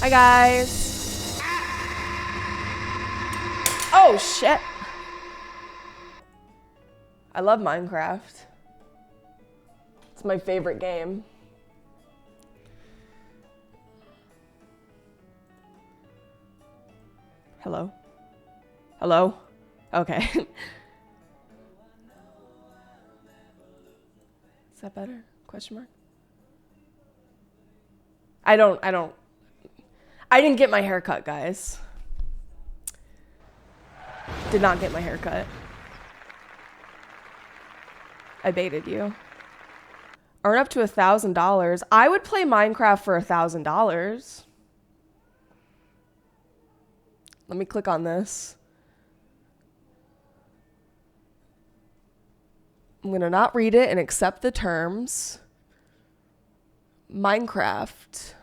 Hi guys. Oh shit. I love Minecraft. It's my favorite game. Hello? Hello? Okay. Is that better? Question mark? I didn't get my hair cut, guys. Did not get my hair cut. I baited you. Earn up to $1,000. I would play Minecraft for $1,000. Let me click on this. I'm gonna not read it and accept the terms. Minecraft.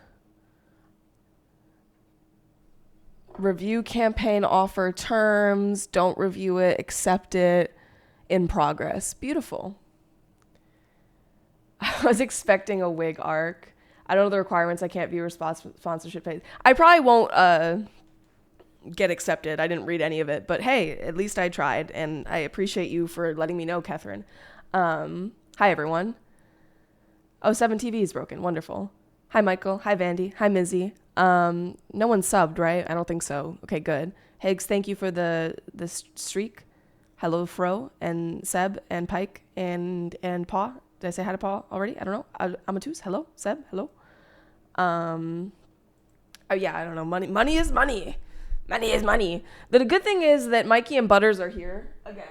Review campaign offer terms. Don't review it. Accept it. In progress. Beautiful. I was expecting a wig arc. I don't know the requirements. I can't view sponsorship page. I probably won't get accepted. I didn't read any of it. But hey, at least I tried. And I appreciate you for letting me know, Catherine. Hi, everyone. Oh, 7TV is broken. Wonderful. Hi, Michael. Hi, Vandy. Hi, Mizzy. No one subbed, right? I don't think so. Okay, good. Higgs, thank you for the streak. Hello, Fro and Seb and Pike and Paw. Did I say hi to Paw already? I don't know. Amatus. Hello, Seb. Hello. Oh yeah, I don't know. Money is money. Money is money. The good thing is that Mikey and Butters are here again.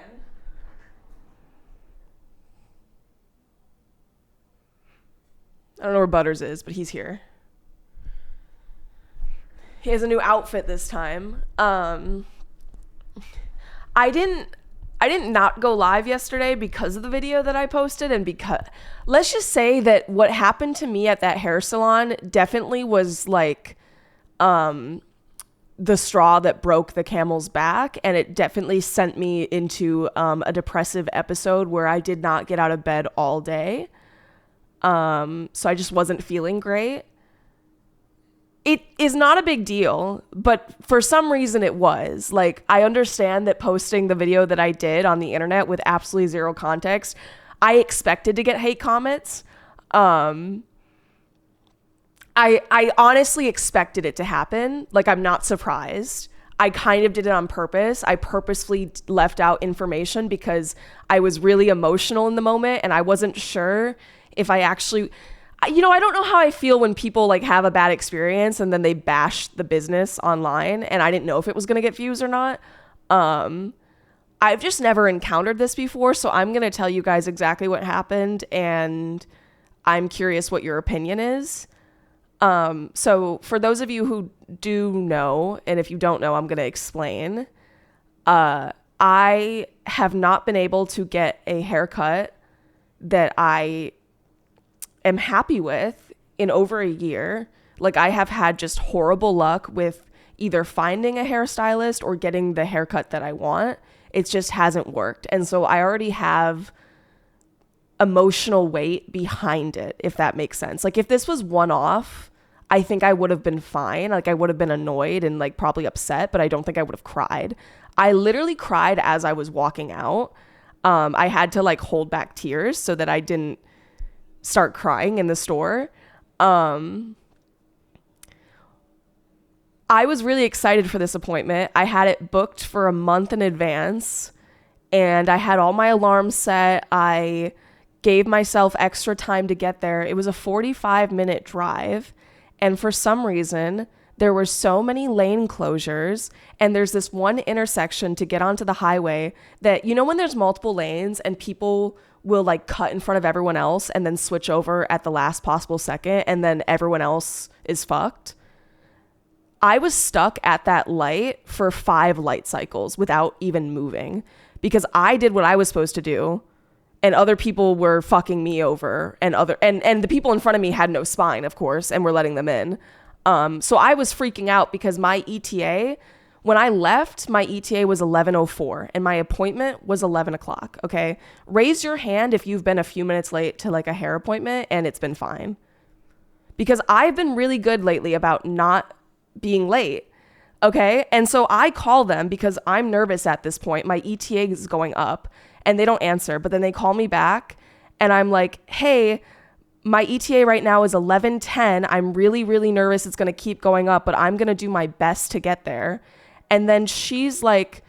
I don't know where Butters is, but he's here. He has a new outfit this time. I didn't not go live yesterday because of the video that I posted, and because let's just say that what happened to me at that hair salon definitely was like the straw that broke the camel's back, and it definitely sent me into a depressive episode where I did not get out of bed all day. So I just wasn't feeling great. It is not a big deal, but for some reason it was. Like, I understand that posting the video that I did on the internet with absolutely zero context, I expected to get hate comments. I honestly expected it to happen. Like, I'm not surprised. I kind of did it on purpose. I purposefully left out information because I was really emotional in the moment, and I wasn't sure if I actually... I don't know how I feel when people like have a bad experience and then they bash the business online, and I didn't know if it was going to get views or not. I've just never encountered this before, so I'm going to tell you guys exactly what happened, and I'm curious what your opinion is. So for those of you who do know, and if you don't know, I'm going to explain. I have not been able to get a haircut that I am happy with in over a year. Like, I have had just horrible luck with either finding a hairstylist or getting the haircut that I want. It just hasn't worked. And so I already have emotional weight behind it, if that makes sense. Like, if this was one-off, I think I would have been fine. Like, I would have been annoyed and like probably upset, but I don't think I would have cried. I literally cried as I was walking out. I had to like hold back tears so that I didn't start crying in the store. I was really excited for this appointment. I had it booked for a month in advance, and I had all my alarms set. I gave myself extra time to get there. It was a 45-minute drive, and for some reason, there were so many lane closures, and there's this one intersection to get onto the highway that, when there's multiple lanes and people will like cut in front of everyone else and then switch over at the last possible second, and then everyone else is fucked. I was stuck at that light for 5 light cycles without even moving because I did what I was supposed to do, and other people were fucking me over, and the people in front of me had no spine, of course, and were letting them in. So I was freaking out because my ETA, when I left, my ETA was 11:04 and my appointment was 11 o'clock. Okay. Raise your hand if you've been a few minutes late to like a hair appointment and it's been fine, because I've been really good lately about not being late. Okay. And so I call them because I'm nervous at this point. My ETA is going up and they don't answer, but then they call me back and I'm like, hey, my ETA right now is 11:10. I'm really, really nervous. It's going to keep going up, but I'm going to do my best to get there. And then she's like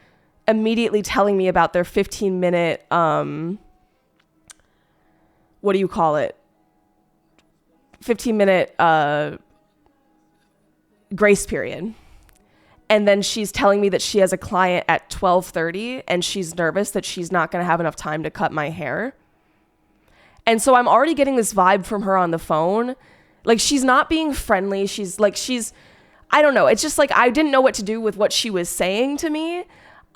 immediately telling me about their 15-minute, what do you call it? 15-minute grace period. And then she's telling me that she has a client at 12:30 and she's nervous that she's not going to have enough time to cut my hair. And so I'm already getting this vibe from her on the phone. Like, she's not being friendly. I don't know. It's just like, I didn't know what to do with what she was saying to me.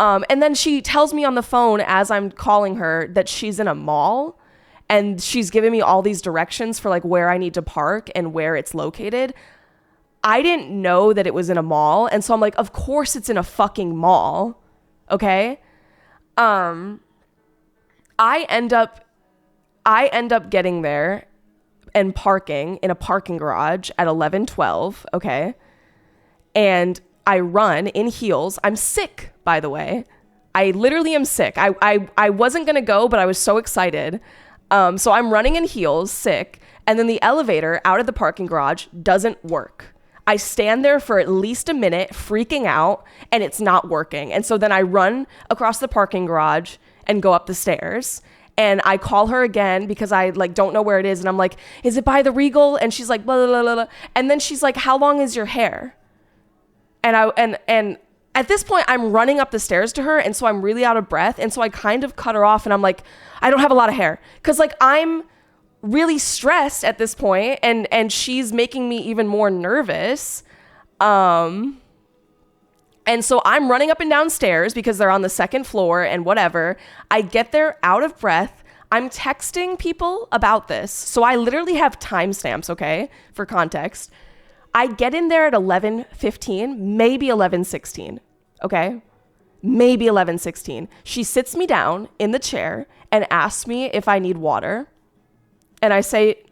And then she tells me on the phone as I'm calling her that she's in a mall and she's giving me all these directions for like where I need to park and where it's located. I didn't know that it was in a mall. And so I'm like, of course it's in a fucking mall. Okay. I end up getting there and parking in a parking garage at 11:12. Okay. And I run in heels. I'm sick, by the way. I literally am sick. I wasn't going to go, but I was so excited. So I'm running in heels, sick. And then the elevator out of the parking garage doesn't work. I stand there for at least a minute freaking out and it's not working. And so then I run across the parking garage and go up the stairs and I call her again because I like don't know where it is. And I'm like, is it by the Regal? And she's like, blah, blah, blah, blah. And then she's like, how long is your hair? And at this point I'm running up the stairs to her. And so I'm really out of breath. And so I kind of cut her off and I'm like, I don't have a lot of hair. Cause like I'm really stressed at this point and she's making me even more nervous. And so I'm running up and down stairs because they're on the second floor and whatever. I get there out of breath. I'm texting people about this. So I literally have timestamps, okay, for context. I get in there at 11:15, maybe 11:16, okay? Maybe 11:16. She sits me down in the chair and asks me if I need water. And I say,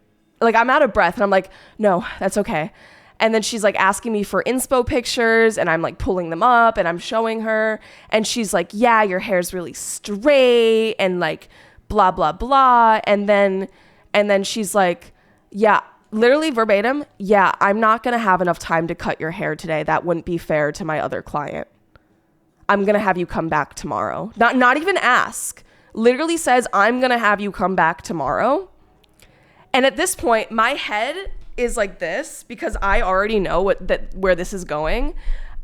like, I'm out of breath. And I'm like, no, that's okay. And then she's like asking me for inspo pictures and I'm like pulling them up and I'm showing her. And she's like, yeah, your hair's really straight and like blah, blah, blah. And then she's like, yeah, literally verbatim. Yeah, I'm not going to have enough time to cut your hair today. That wouldn't be fair to my other client. I'm going to have you come back tomorrow. Not even ask. Literally says, I'm going to have you come back tomorrow. And at this point, my head is like this because I already know where this is going.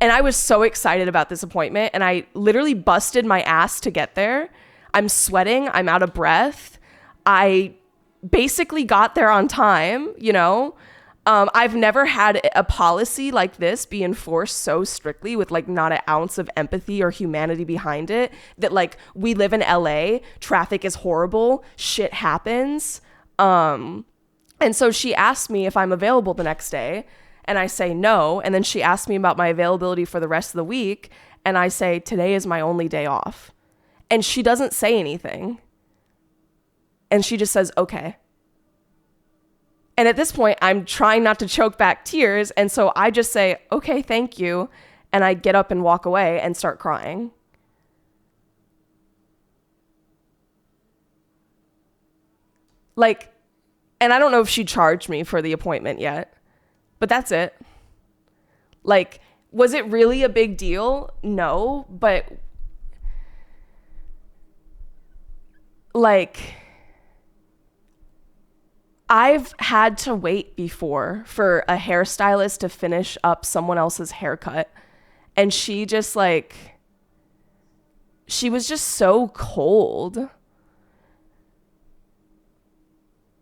And I was so excited about this appointment and I literally busted my ass to get there. I'm sweating. I'm out of breath. I basically got there on time, you know. I've never had a policy like this be enforced so strictly with like not an ounce of empathy or humanity behind it. That like we live in LA, traffic is horrible, shit happens. And so she asked me if I'm available the next day and I say no. And then she asked me about my availability for the rest of the week. And I say, today is my only day off. And she doesn't say anything. And she just says, okay. And at this point, I'm trying not to choke back tears. And so I just say, okay, thank you. And I get up and walk away and start crying. Like, and I don't know if she charged me for the appointment yet, but that's it. Like, was it really a big deal? No, but like, I've had to wait before for a hairstylist to finish up someone else's haircut. And she just like, she was just so cold.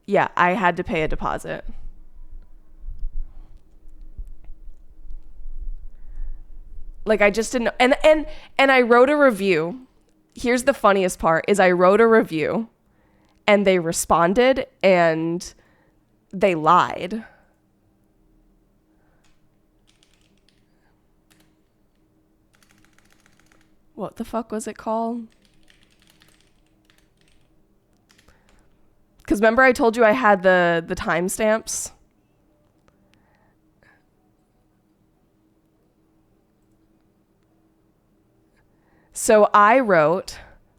Yeah, I had to pay a deposit. Like I just didn't and I wrote a review. Here's the funniest part is I wrote a review and they responded and they lied. What the fuck was it called? Because remember I told you I had the timestamps? So I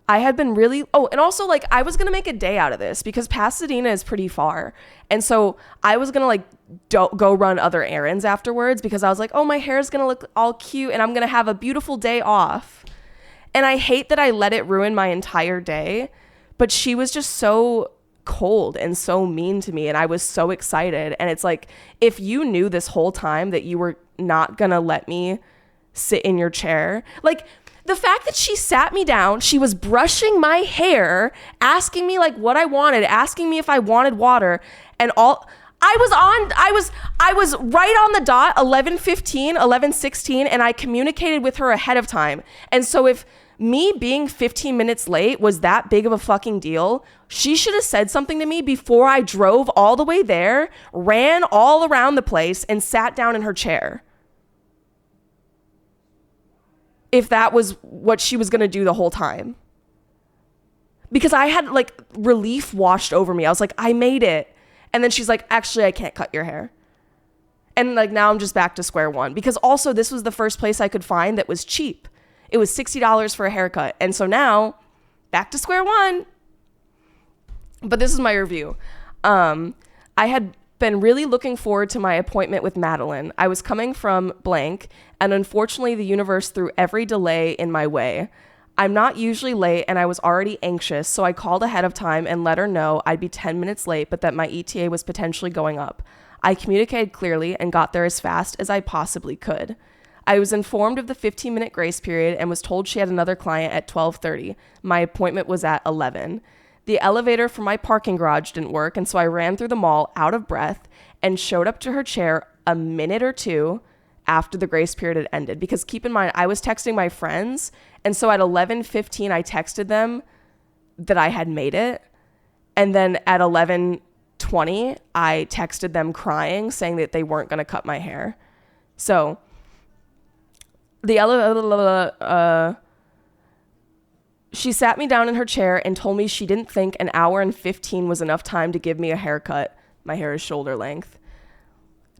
had been really, oh, and also like I was going to make a day out of this because Pasadena is pretty far. And so I was going to like go run other errands afterwards because I was like, oh, my hair is going to look all cute and I'm going to have a beautiful day off. And I hate that I let it ruin my entire day. But she was just so cold and so mean to me. And I was so excited. And it's like, if you knew this whole time that you were not going to let me sit in your chair, like the fact that she sat me down, she was brushing my hair, asking me like what I wanted, asking me if I wanted water, and all. I was right on the dot, 11:15, 11:16, and I communicated with her ahead of time. And so if me being 15 minutes late was that big of a fucking deal, she should have said something to me before I drove all the way there, ran all around the place, and sat down in her chair. If that was what she was going to do the whole time. Because I had like relief washed over me. I was like, I made it. And then she's like, actually, I can't cut your hair. And like now I'm just back to square one. Because also this was the first place I could find that was cheap. It was $60 for a haircut. And so now back to square one. But this is my review. I had been really looking forward to my appointment with Madeline. I was coming from blank, and unfortunately the universe threw every delay in my way. I'm not usually late, and I was already anxious, so I called ahead of time and let her know I'd be 10 minutes late, but that my ETA was potentially going up. I communicated clearly and got there as fast as I possibly could. I was informed of the 15-minute grace period and was told she had another client at 12:30. My appointment was at 11. The elevator from my parking garage didn't work, and so I ran through the mall out of breath and showed up to her chair a minute or two after the grace period had ended. Because keep in mind, I was texting my friends, and so at 11:15, I texted them that I had made it. And then at 11:20, I texted them crying, saying that they weren't going to cut my hair. So she sat me down in her chair and told me she didn't think an hour and 15 was enough time to give me a haircut. My hair is shoulder length.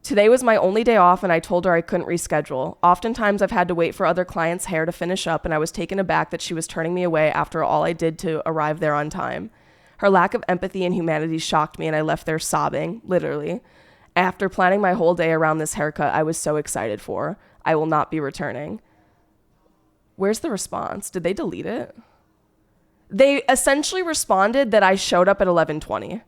Today was my only day off, and I told her I couldn't reschedule. Oftentimes, I've had to wait for other clients' hair to finish up, and I was taken aback that she was turning me away after all I did to arrive there on time. Her lack of empathy and humanity shocked me, and I left there sobbing, literally. After planning my whole day around this haircut I was so excited for, I will not be returning. Where's the response? Did they delete it? They essentially responded that I showed up at 11:20.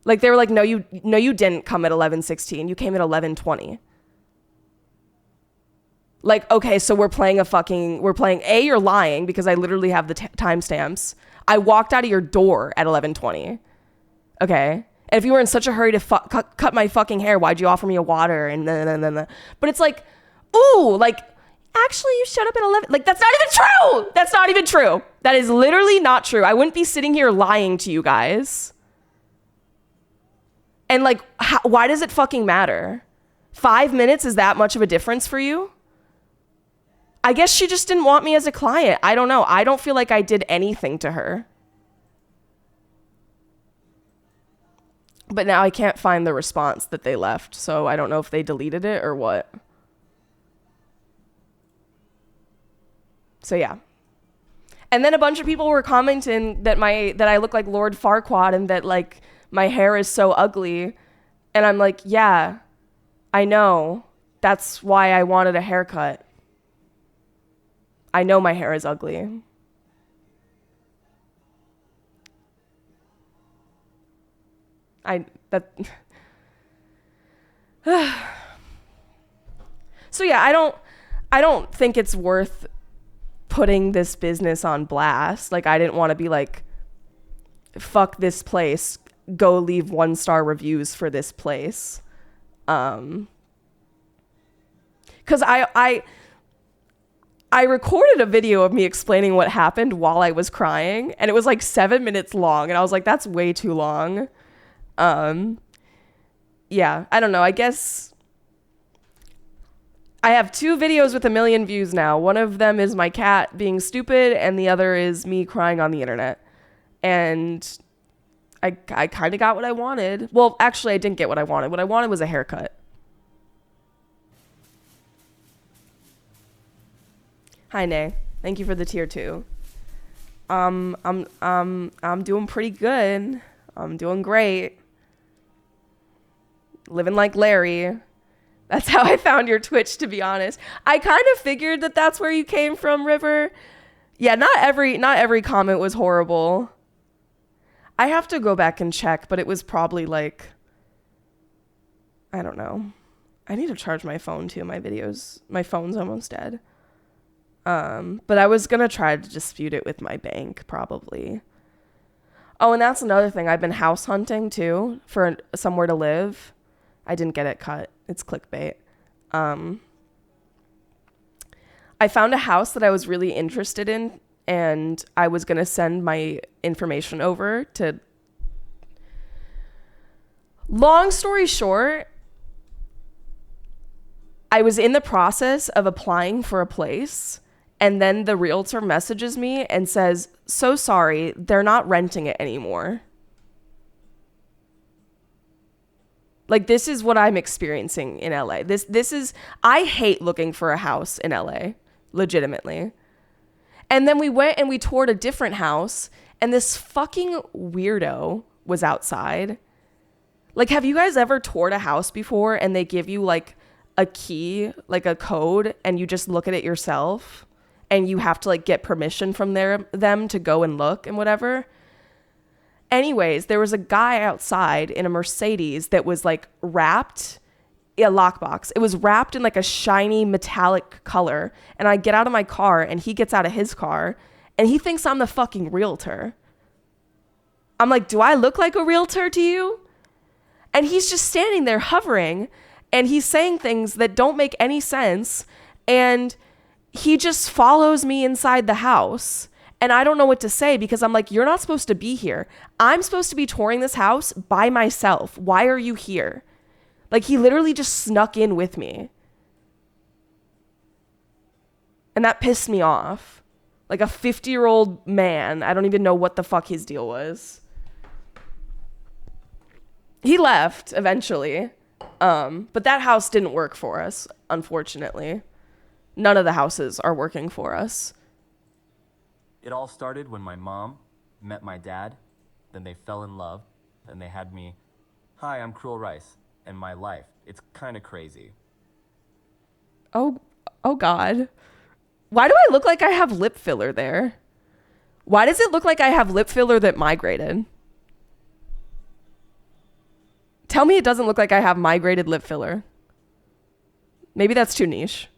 Like they were like, no, you didn't come at 11:16. You came at 11:20. Like, okay, so we're playing A, you're lying because I literally have the timestamps. I walked out of your door at 11:20. Okay. And if you were in such a hurry to cut my fucking hair, why'd you offer me a water? And then. But it's like, ooh, like, actually, you showed up at 11. Like, that's not even true. That's not even true. That is literally not true. I wouldn't be sitting here lying to you guys. And like, why does it fucking matter? 5 minutes is that much of a difference for you? I guess she just didn't want me as a client. I don't know. I don't feel like I did anything to her. But now I can't find the response that they left. So I don't know if they deleted it or what. So yeah. And then a bunch of people were commenting that I look like Lord Farquaad and that like my hair is so ugly. And I'm like, yeah, I know. That's why I wanted a haircut. I know my hair is ugly. So yeah, I don't think it's worth putting this business on blast. Like, I didn't want to be like, fuck this place, go leave 1-star reviews for this place. Because I recorded a video of me explaining what happened while I was crying, and it was like 7 minutes long, and I was like, that's way too long. Yeah, I don't know. I guess I have 2 videos with 1 million views now. One of them is my cat being stupid, and the other is me crying on the internet. And I kind of got what I wanted. Well, actually, I didn't get what I wanted. What I wanted was a haircut. Hi, Nay. Thank you for the tier 2. I'm doing pretty good. I'm doing great. Living like Larry. That's how I found your Twitch, to be honest. I kind of figured that that's where you came from, River. Yeah, not every comment was horrible. I have to go back and check, but it was probably like, I don't know. I need to charge my phone too. My phone's almost dead. But I was gonna try to dispute it with my bank, probably. Oh, and that's another thing. I've been house hunting too for somewhere to live. I didn't get it cut. It's clickbait. I found a house that I was really interested in, and I was gonna send my information over to. Long story short, I was in the process of applying for a place, and then the realtor messages me and says, "So sorry, they're not renting it anymore." Like, this is what I'm experiencing in LA. This is, I hate looking for a house in LA, legitimately. And then we went and we toured a different house, and this fucking weirdo was outside. Like, have you guys ever toured a house before and they give you like a key, like a code, and you just look at it yourself and you have to like get permission from them to go and look and whatever? Anyways, there was a guy outside in a Mercedes that was like wrapped, a lockbox. It was wrapped in like a shiny metallic color. And I get out of my car and he gets out of his car and he thinks I'm the fucking realtor. I'm like, do I look like a realtor to you? And he's just standing there hovering and he's saying things that don't make any sense. And he just follows me inside the house. And I don't know what to say because I'm like, you're not supposed to be here. I'm supposed to be touring this house by myself. Why are you here? Like, he literally just snuck in with me. And that pissed me off. Like a 50-year-old man. I don't even know what the fuck his deal was. He left eventually. But that house didn't work for us, unfortunately. None of the houses are working for us. It all started when my mom met my dad, then they fell in love, then they had me. Hi, I'm Cruel Rice, and my life. It's kind of crazy. Oh God. Why do I look like I have lip filler there? Why does it look like I have lip filler that migrated? Tell me it doesn't look like I have migrated lip filler. Maybe that's too niche.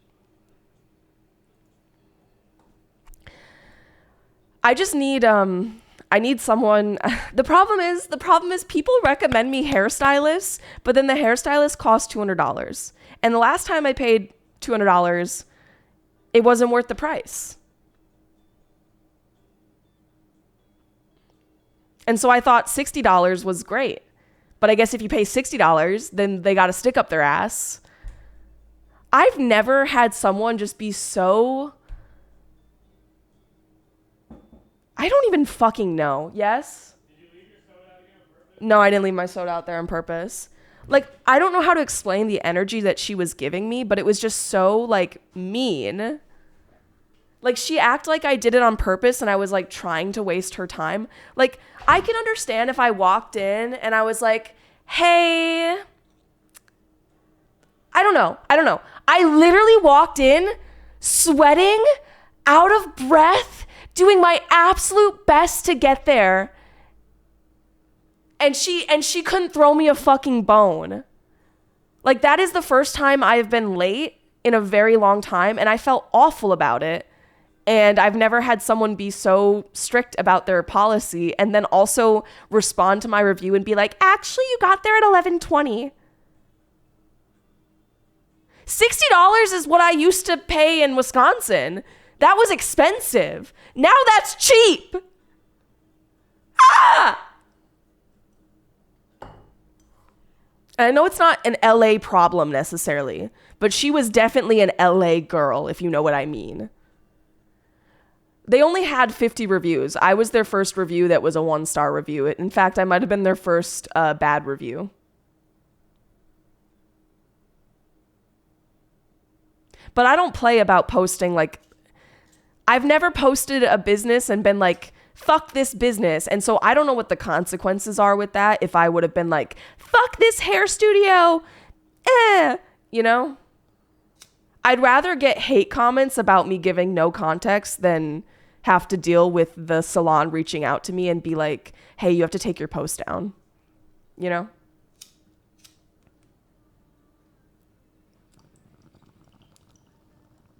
I just need I need someone. The problem is people recommend me hairstylists, but then the hairstylist costs $200. And the last time I paid $200, it wasn't worth the price. And so I thought $60 was great. But I guess if you pay $60, then they got to stick up their ass. I've never had someone just be so... I don't even fucking know. Yes? Did you leave your soda out again on purpose? No, I didn't leave my soda out there on purpose. Like, I don't know how to explain the energy that she was giving me, but it was just so, like, mean. Like, she acted like I did it on purpose and I was, like, trying to waste her time. Like, I can understand if I walked in and I was like, hey... I don't know. I literally walked in, sweating, out of breath, doing my absolute best to get there. And she couldn't throw me a fucking bone. Like, that is the first time I've been late in a very long time, and I felt awful about it. And I've never had someone be so strict about their policy and then also respond to my review and be like, actually, you got there at 11:20. $60 is what I used to pay in Wisconsin. That was expensive. Now that's cheap. Ah! I know it's not an LA problem necessarily, but she was definitely an LA girl, if you know what I mean. They only had 50 reviews. I was their first review that was a 1-star review. In fact, I might have been their first bad review. But I don't play about posting, like, I've never posted a business and been like, fuck this business. And so I don't know what the consequences are with that. If I would have been like, fuck this hair studio, you know? I'd rather get hate comments about me giving no context than have to deal with the salon reaching out to me and be like, hey, you have to take your post down, you know?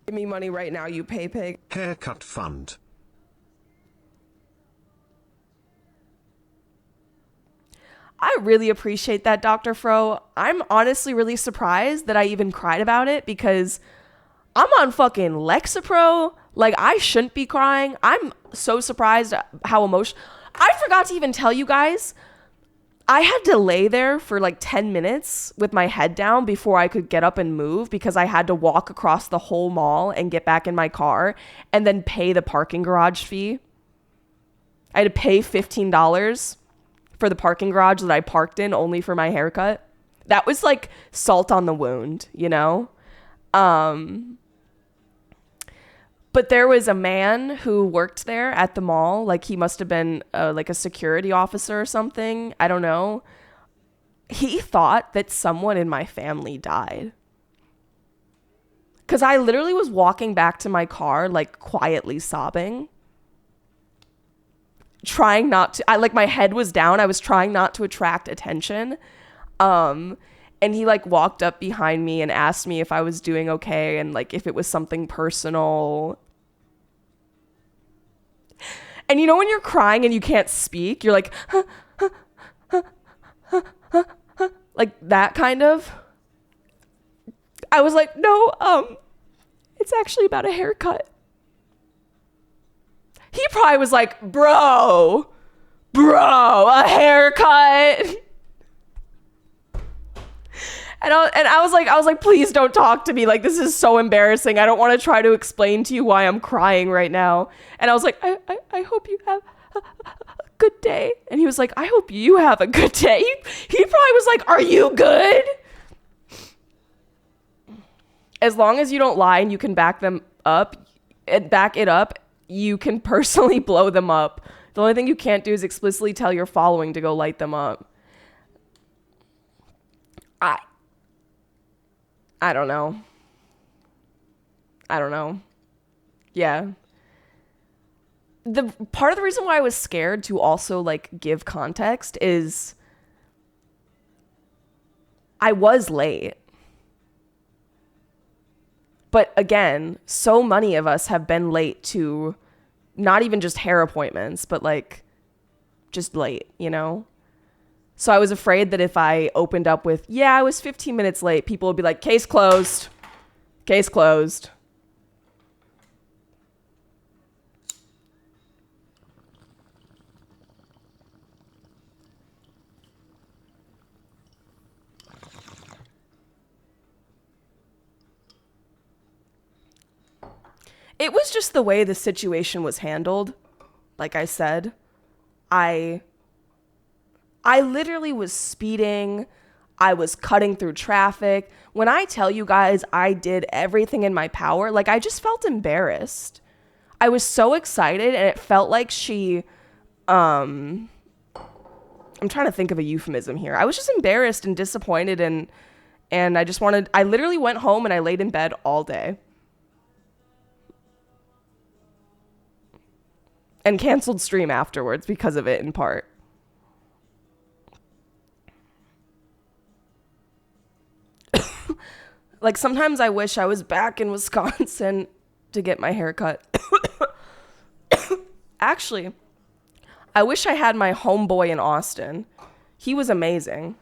Give me money right now, you pay pig. Haircut fund. I really appreciate that, Dr. Fro. I'm honestly really surprised that I even cried about it because I'm on fucking Lexapro. Like, I shouldn't be crying. I'm so surprised how emotional. I forgot to even tell you guys, I had to lay there for like 10 minutes with my head down before I could get up and move because I had to walk across the whole mall and get back in my car and then pay the parking garage fee. I had to pay $15 for the parking garage that I parked in only for my haircut. That was like salt on the wound, you know? But there was a man who worked there at the mall. Like, he must have been like a security officer or something. I don't know. He thought that someone in my family died. Because I literally was walking back to my car, like, quietly sobbing. Trying not to, my head was down. I was trying not to attract attention. And he like walked up behind me and asked me if I was doing okay and like if it was something personal. And you know when you're crying and you can't speak, you're like, like that kind of. I was like, no, it's actually about a haircut. He probably was like, bro, a haircut. And I was like, please don't talk to me. Like, this is so embarrassing. I don't want to try to explain to you why I'm crying right now. And I was like, I hope you have a good day. And he was like, I hope you have a good day. He probably was like, are you good? As long as you don't lie and you can back it up, you can personally blow them up. The only thing you can't do is explicitly tell your following to go light them up. I don't know. Yeah. The part of the reason why I was scared to also like give context is I was late. But again, so many of us have been late to not even just hair appointments, but like just late, you know? So I was afraid that if I opened up with, yeah, I was 15 minutes late, people would be like, case closed. Case closed. It was just the way the situation was handled. Like I said, I literally was speeding. I was cutting through traffic. When I tell you guys I did everything in my power, like I just felt embarrassed. I was so excited and it felt like I'm trying to think of a euphemism here. I was just embarrassed and disappointed and I literally went home and I laid in bed all day. And canceled stream afterwards because of it in part. Like sometimes I wish I was back in Wisconsin to get my hair cut. Actually, I wish I had my homeboy in Austin. He was amazing.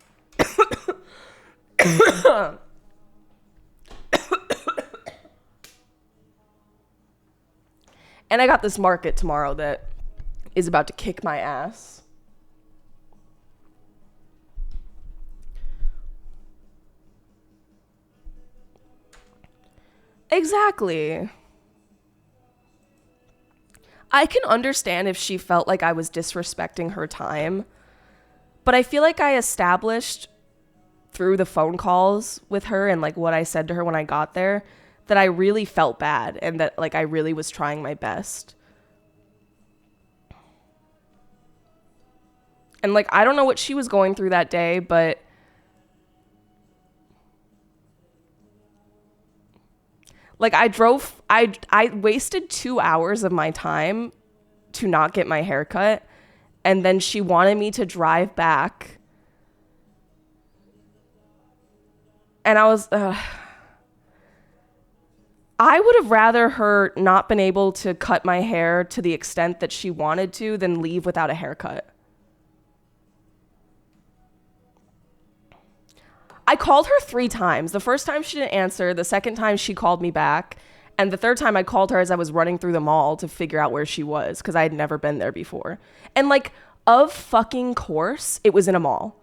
And I got this market tomorrow that is about to kick my ass. Exactly. I can understand if she felt like I was disrespecting her time, but I feel like I established through the phone calls with her and like what I said to her when I got there that I really felt bad and that like I really was trying my best. And like I don't know what she was going through that day, but like I wasted 2 hours of my time to not get my hair cut, and then she wanted me to drive back. And I was I would have rather her not been able to cut my hair to the extent that she wanted to than leave without a haircut. I called her 3 times. The first time she didn't answer. The second time she called me back. And the third time I called her as I was running through the mall to figure out where she was because I had never been there before. And like, of fucking course, it was in a mall.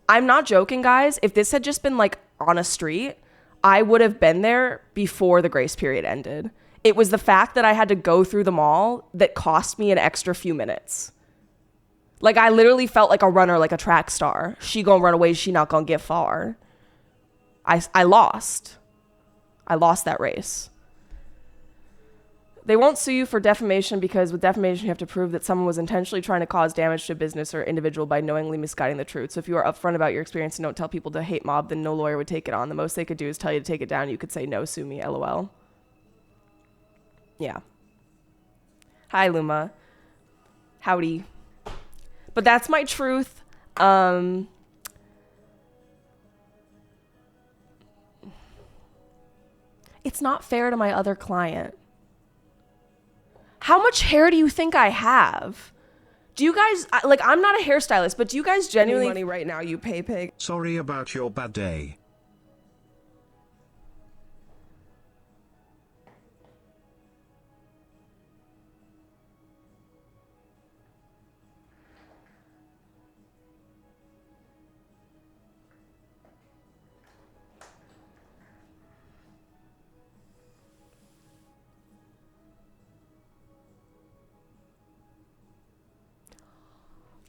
I'm not joking, guys. If this had just been like on a street, I would have been there before the grace period ended. It was the fact that I had to go through the mall that cost me an extra few minutes. Like, I literally felt like a runner, like a track star. She gonna run away, she not gonna get far. I lost. I lost that race. They won't sue you for defamation because with defamation, you have to prove that someone was intentionally trying to cause damage to a business or individual by knowingly misguiding the truth. So if you are upfront about your experience and don't tell people to hate mob, then no lawyer would take it on. The most they could do is tell you to take it down. You could say, no, sue me, LOL. Yeah. Hi, Luma. Howdy. But that's my truth. It's not fair to my other client. How much hair do you think I have? Do you guys, like, I'm not a hairstylist, but do you guys genuinely... money right now, you pay pig. Sorry about your bad day.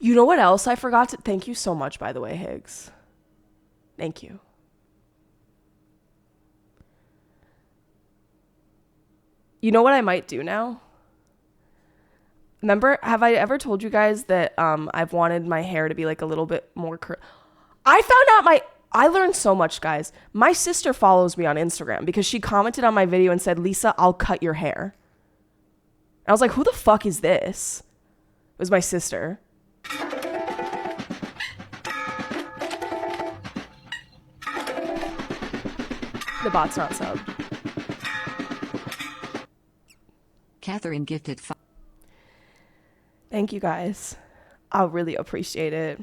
You know what else I forgot to... Thank you so much, by the way, Higgs. Thank you. You know what I might do now? Remember, have I ever told you guys that I've wanted my hair to be like a little bit more I found out I learned so much, guys. My sister follows me on Instagram because she commented on my video and said, Lisa, I'll cut your hair. And I was like, who the fuck is this? It was my sister. The bot's not subbed. Catherine gifted. Thank you, guys. I'll really appreciate it.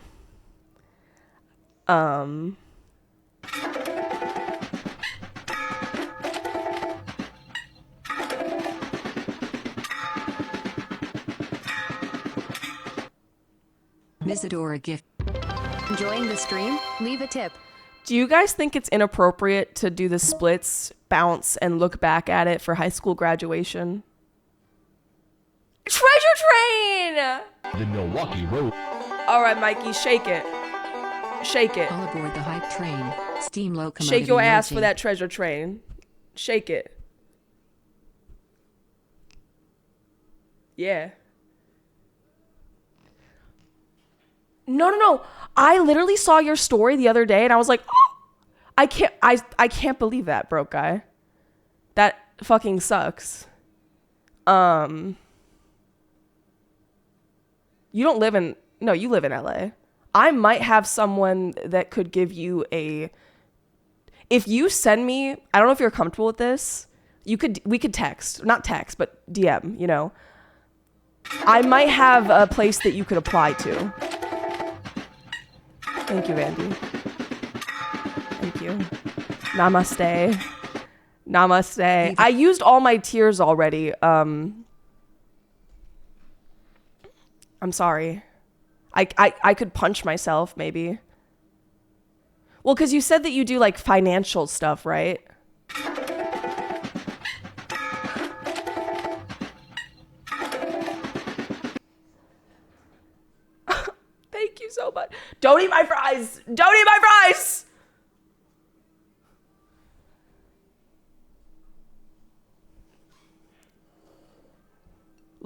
Misadora gift. Enjoying the stream? Leave a tip. Do you guys think it's inappropriate to do the splits, bounce, and look back at it for high school graduation? Treasure Train! The Milwaukee Road. All right, Mikey, shake it. Shake it. All aboard the hype train. Steam locomotive. Shake your ass for emerging. that treasure train. Shake it. Yeah. No. I literally saw your story the other day and I was like, oh, I can't believe that, broke guy. That fucking sucks. You don't live in... No, you live in LA. I might have someone that could give you a... If you send me... I don't know if you're comfortable with this. We could text. Not text, but DM, you know. I might have a place that you could apply to. Thank you, Andy. Thank you. Namaste. Namaste. I used all my tears already. I'm sorry. I could punch myself, maybe. Well, because you said that you do, like, financial stuff, right? Thank you so much. Don't eat my fries! Don't eat my fries!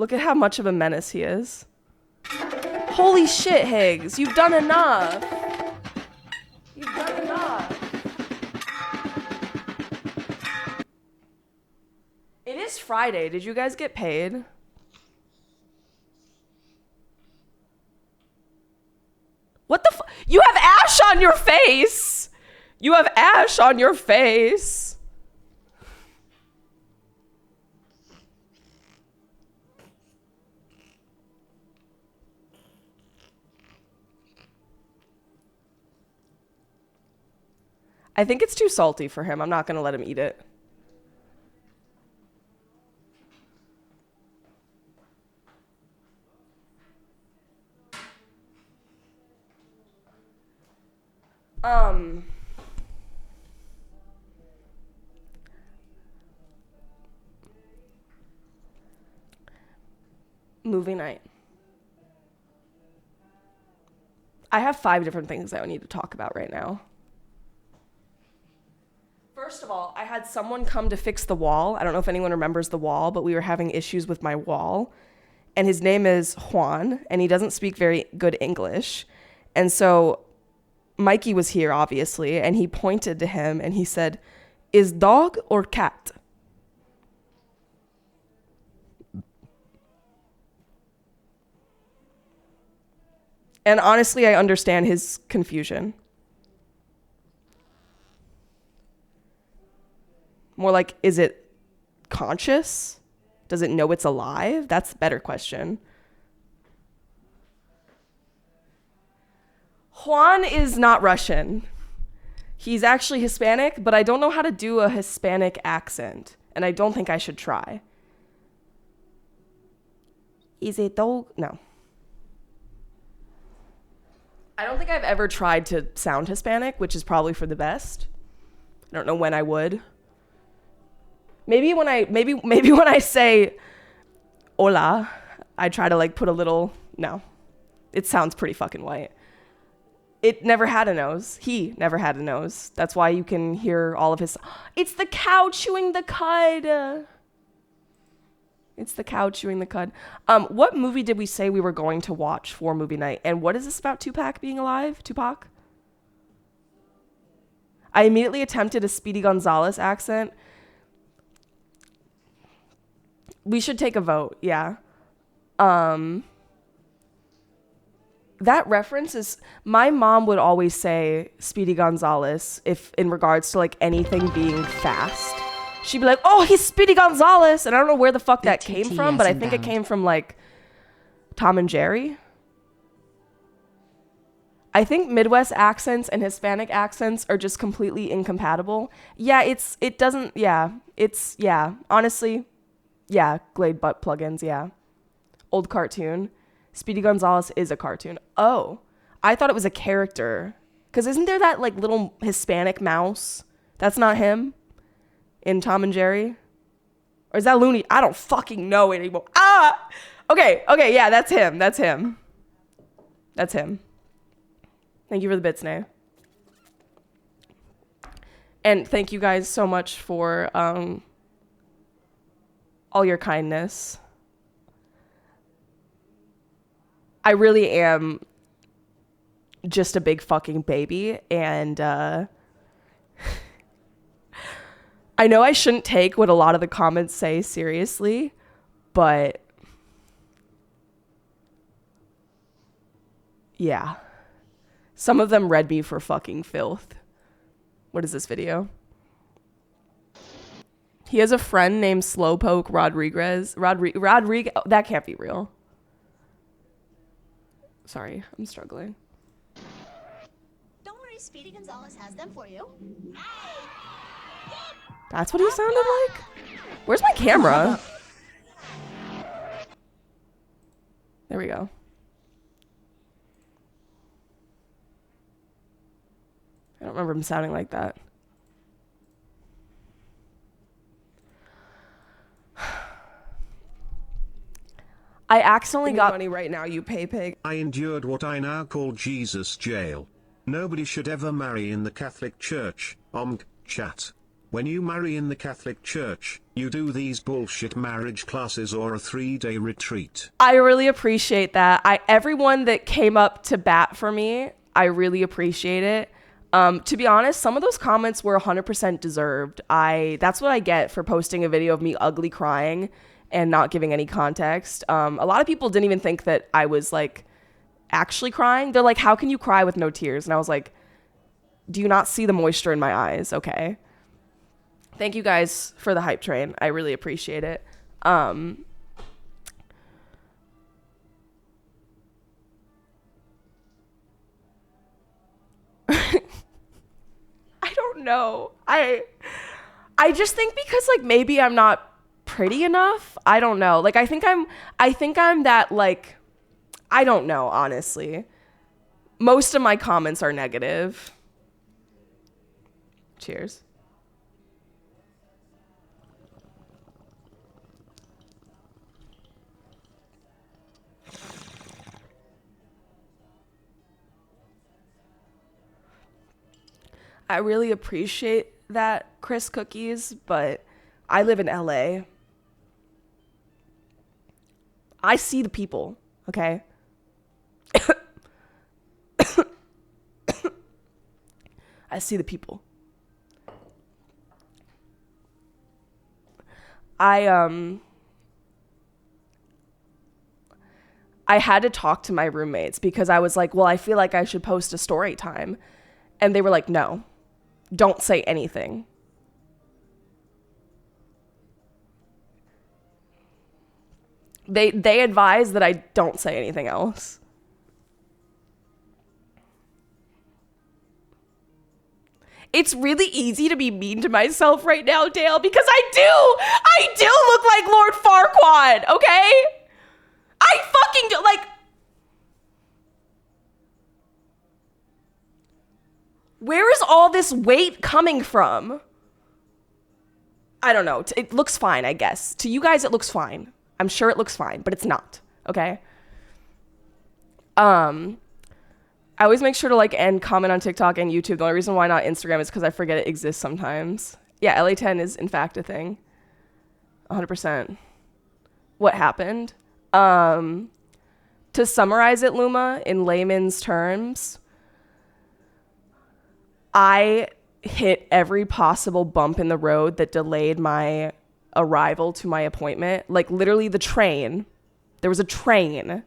Look at how much of a menace he is. Holy shit, Higgs. You've done enough. You've done enough. It is Friday. Did you guys get paid? What the You have ash on your face. You have ash on your face. I think it's too salty for him. I'm not going to let him eat it. Movie night. I have 5 different things that I need to talk about right now. First of all, I had someone come to fix the wall. I don't know if anyone remembers the wall, but we were having issues with my wall. And his name is Juan, and he doesn't speak very good English. And so Mikey was here, obviously, and he pointed to him and he said, "Is dog or cat?" And honestly, I understand his confusion. More like, is it conscious? Does it know it's alive? That's the better question. Juan is not Russian. He's actually Hispanic, but I don't know how to do a Hispanic accent, and I don't think I should try. Is it dog? No. I don't think I've ever tried to sound Hispanic, which is probably for the best. I don't know when I would. Maybe when I say hola, I try to like put a little, no. It sounds pretty fucking white. It never had a nose. He never had a nose. That's why you can hear all of his, it's the cow chewing the cud. It's the cow chewing the cud. What movie did we say we were going to watch for movie night? And what is this about Tupac being alive? Tupac? I immediately attempted a Speedy Gonzalez accent. We should take a vote, yeah. That reference is, my mom would always say Speedy Gonzalez if in regards to like anything being fast. She'd be like, "Oh, he's Speedy Gonzalez," and I don't know where the fuck that came from, but I think it came from like Tom and Jerry. I think Midwest accents and Hispanic accents are just completely incompatible. Honestly, yeah, Glade butt plugins, yeah. Old cartoon. Speedy Gonzalez is a cartoon. Oh, I thought it was a character. Because isn't there that like little Hispanic mouse? That's not him? In Tom and Jerry? Or is that Looney? I don't fucking know anymore. Okay, yeah, that's him. That's him. Thank you for the bits, Nay. And thank you guys so much for all your kindness. I really am just a big fucking baby, and I know I shouldn't take what a lot of the comments say seriously, but yeah. Some of them read me for fucking filth. What is this video? He has a friend named Slowpoke Rodriguez. Rodriguez. Oh, that can't be real. Sorry, I'm struggling. Don't worry, Speedy Gonzalez has them for you. That's what he sounded like? Where's my camera? There we go. I don't remember him sounding like that. I accidentally got money right now, you pay pig. I endured what I now call Jesus jail. Nobody should ever marry in the Catholic Church. Chat. when you marry in the Catholic Church, you do these bullshit marriage classes or a 3-day retreat. I really appreciate that. Everyone that came up to bat for me, I really appreciate it. To be honest, some of those comments were 100% deserved. That's what I get for posting a video of me ugly crying and not giving any context. A lot of people didn't even think that I was like actually crying. They're like, how can you cry with no tears? And I was like, do you not see the moisture in my eyes? Okay. Thank you guys for the hype train. I really appreciate it. I don't know. I just think because like maybe I'm not pretty enough. I don't know. Like I think I'm that like I don't know, honestly. Most of my comments are negative. Cheers. I really appreciate that, Chris Cookies, but I live in LA. I see the people, okay? I see the people. I had to talk to my roommates because I was like, well, I feel like I should post a story time. And they were like, no, don't say anything. They advise that I don't say anything else. It's really easy to be mean to myself right now, Dale, because I do look like Lord Farquaad, okay? I fucking do, like, where is all this weight coming from? I don't know. It looks fine, I guess. To you guys, it looks fine. I'm sure it looks fine, but it's not, okay? I always make sure to like and comment on TikTok and YouTube. The only reason why not Instagram is because I forget it exists sometimes. Yeah, LA10 is in fact a thing. 100%. What happened? To summarize it, Luma, in layman's terms, I hit every possible bump in the road that delayed my arrival to my appointment. Like literally the train. There was a train.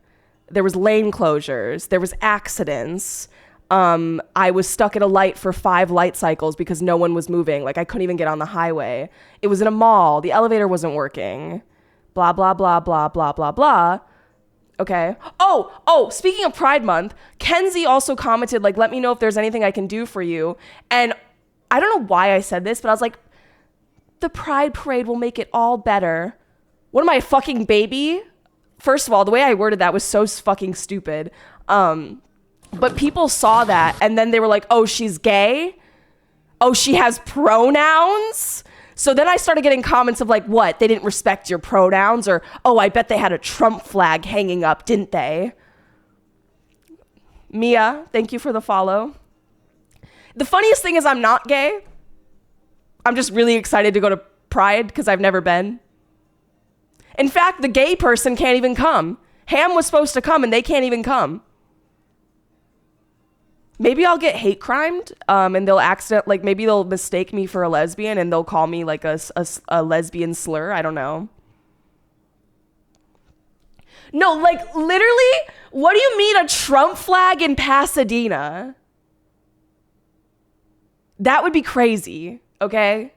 There was lane closures. There was accidents. I was stuck at a light for 5 light cycles because no one was moving. Like I couldn't even get on the highway. It was in a mall. The elevator wasn't working. Blah, blah, blah, blah, blah, blah, blah. Okay. Oh, speaking of Pride Month, Kenzie also commented, like, let me know if there's anything I can do for you. And I don't know why I said this, but I was like, the Pride Parade will make it all better. What am I, a fucking baby? First of all, the way I worded that was so fucking stupid. But people saw that and then they were like, oh, she's gay? Oh, she has pronouns? So then I started getting comments of like, what? They didn't respect your pronouns? Or, oh, I bet they had a Trump flag hanging up, didn't they? Mia, thank you for the follow. The funniest thing is I'm not gay. I'm just really excited to go to Pride because I've never been. In fact, the gay person can't even come. Ham was supposed to come and they can't even come. Maybe I'll get hate crimed and maybe they'll mistake me for a lesbian and they'll call me like a lesbian slur. I don't know. No, like literally, what do you mean a Trump flag in Pasadena? That would be crazy, okay?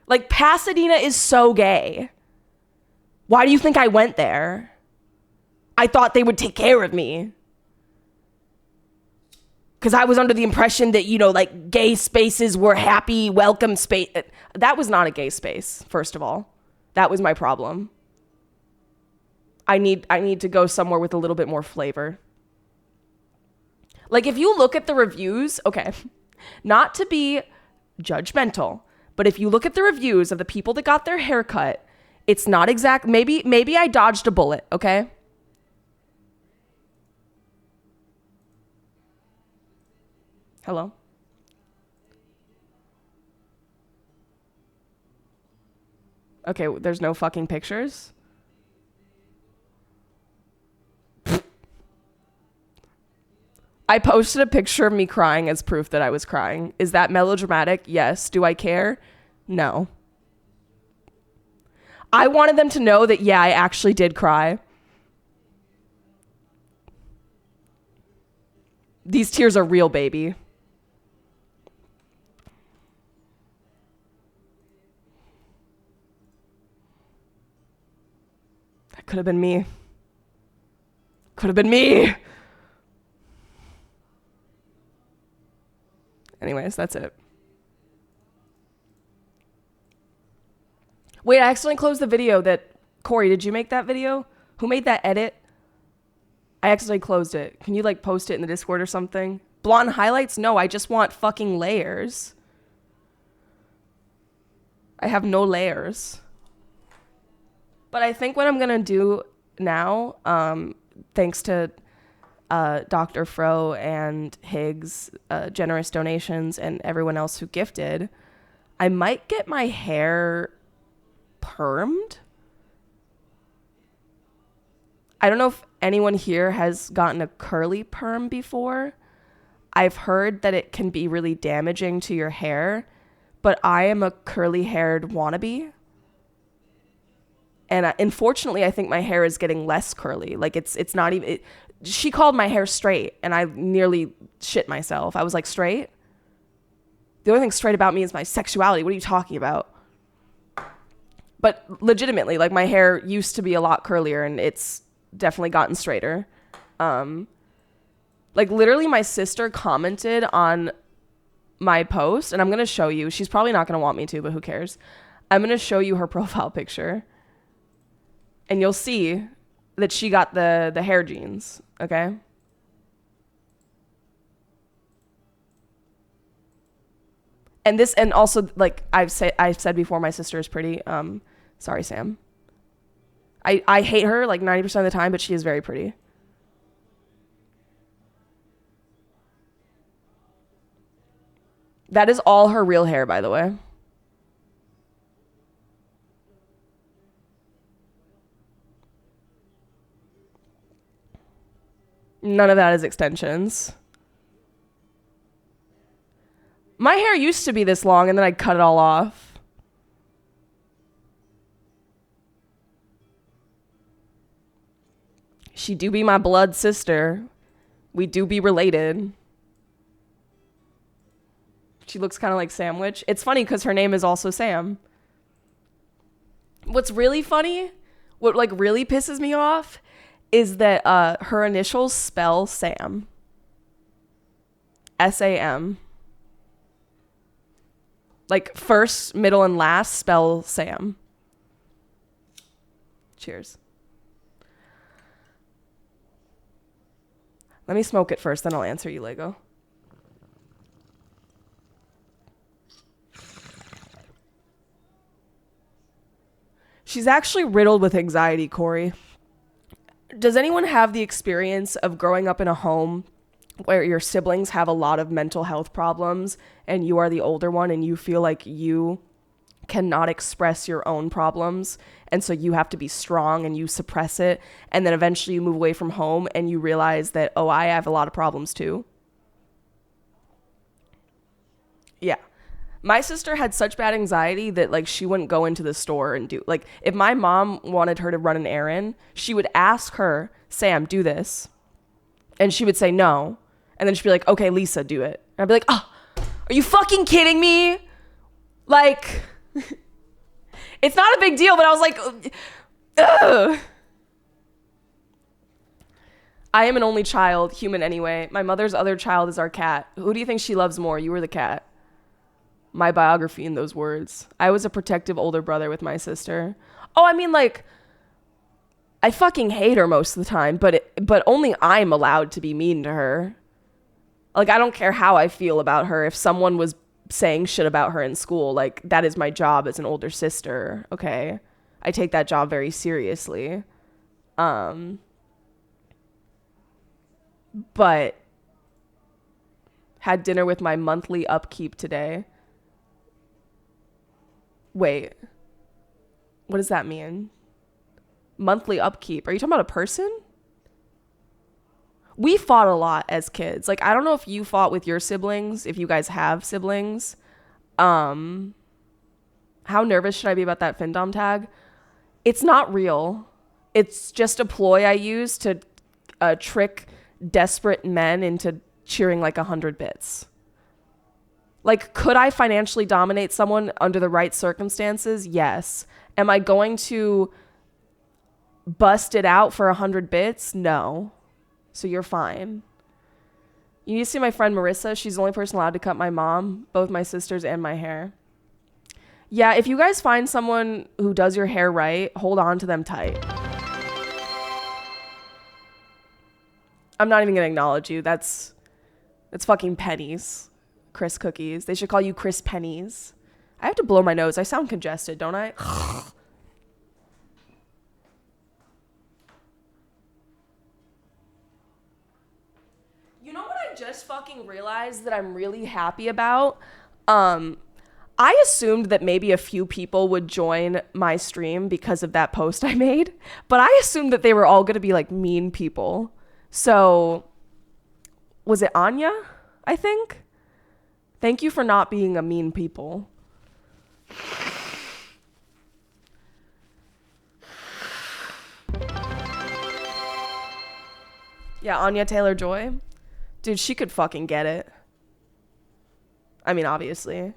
Like Pasadena is so gay. Why do you think I went there? I thought they would take care of me. Because I was under the impression that, like gay spaces were happy, welcome space. That was not a gay space, first of all. That was my problem. I need to go somewhere with a little bit more flavor. Like if you look at the reviews, okay, not to be judgmental, but if you look at the reviews of the people that got their hair cut, it's not exact. Maybe I dodged a bullet, okay? Hello? Okay, there's no fucking pictures? I posted a picture of me crying as proof that I was crying. Is that melodramatic? Yes. Do I care? No. I wanted them to know that, yeah, I actually did cry. These tears are real, baby. That could have been me. Could have been me. Anyways, that's it. Wait, I accidentally closed the video that... Corey, did you make that video? Who made that edit? I accidentally closed it. Can you, like, post it in the Discord or something? Blonde highlights? No, I just want fucking layers. I have no layers. But I think what I'm gonna do now, thanks to Dr. Fro and Higgs, generous donations, and everyone else who gifted, I might get my hair permed. I don't know if anyone here has gotten a curly perm before. I've heard that it can be really damaging to your hair, but I am a curly-haired wannabe. And unfortunately, I think my hair is getting less curly. Like, it's not even... she called my hair straight, and I nearly shit myself. I was like, straight? The only thing straight about me is my sexuality. What are you talking about? But legitimately, like, my hair used to be a lot curlier, and it's definitely gotten straighter. Like, literally, my sister commented on my post, and I'm going to show you. She's probably not going to want me to, but who cares? I'm going to show you her profile picture. And you'll see that she got the hair genes, okay? And this, and also, like I've said before, my sister is pretty. Sorry, Sam. I hate her like 90% of the time, but she is very pretty. That is all her real hair, by the way. None of that is extensions. My hair used to be this long, and then I cut it all off. She do be my blood sister. We do be related. She looks kind of like Sandwich. It's funny because her name is also Sam. What's really funny, what like really pisses me off, is that her initials spell Sam. S-A-M. Like, first, middle, and last spell Sam. Cheers. Let me smoke it first, then I'll answer you, Lego. She's actually riddled with anxiety, Corey. Does anyone have the experience of growing up in a home where your siblings have a lot of mental health problems and you are the older one and you feel like you cannot express your own problems, and so you have to be strong and you suppress it, and then eventually you move away from home and you realize that, oh, I have a lot of problems too? Yeah. My sister had such bad anxiety that, like, she wouldn't go into the store and do, like, if my mom wanted her to run an errand, she would ask her, Sam, do this. And she would say no. And then she'd be like, okay, Lisa, do it. And I'd be like, oh, are you fucking kidding me? Like, it's not a big deal, but I was like, ugh. I am an only child, human anyway. My mother's other child is our cat. Who do you think she loves more, you or the cat? My biography in those words. I was a protective older brother with my sister. Oh, I mean, like, I fucking hate her most of the time, but only I'm allowed to be mean to her. Like, I don't care how I feel about her. If someone was saying shit about her in school, like, that is my job as an older sister, okay? I take that job very seriously. But had dinner with my monthly upkeep today. Wait. What does that mean? Monthly upkeep. Are you talking about a person? We fought a lot as kids. Like, I don't know if you fought with your siblings, if you guys have siblings. How nervous should I be about that Findom tag? It's not real. It's just a ploy I use to trick desperate men into cheering like 100 bits. Like, could I financially dominate someone under the right circumstances? Yes. Am I going to bust it out for 100 bits? No. So you're fine. You need to see my friend Marissa. She's the only person allowed to cut my mom, both my sisters, and my hair. Yeah, if you guys find someone who does your hair right, hold on to them tight. I'm not even going to acknowledge you. That's fucking pennies. Chris Cookies. They should call you Chris Pennies. I have to blow my nose. I sound congested, don't I? You know what I just fucking realized that I'm really happy about? I assumed that maybe a few people would join my stream because of that post I made, but I assumed that they were all going to be like mean people. So, was it Anya? I think? Thank you for not being a mean people. Yeah, Anya Taylor-Joy. Dude, she could fucking get it. I mean, obviously.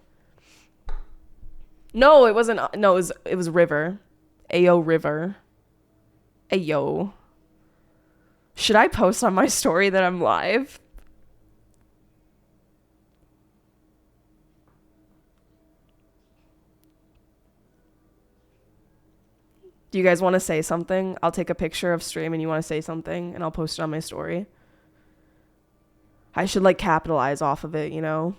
No, it wasn't. No, it was River. Ayo River. Ayo. Should I post on my story that I'm live? Do you guys want to say something? I'll take a picture of stream and you want to say something and I'll post it on my story. I should like capitalize off of it, you know?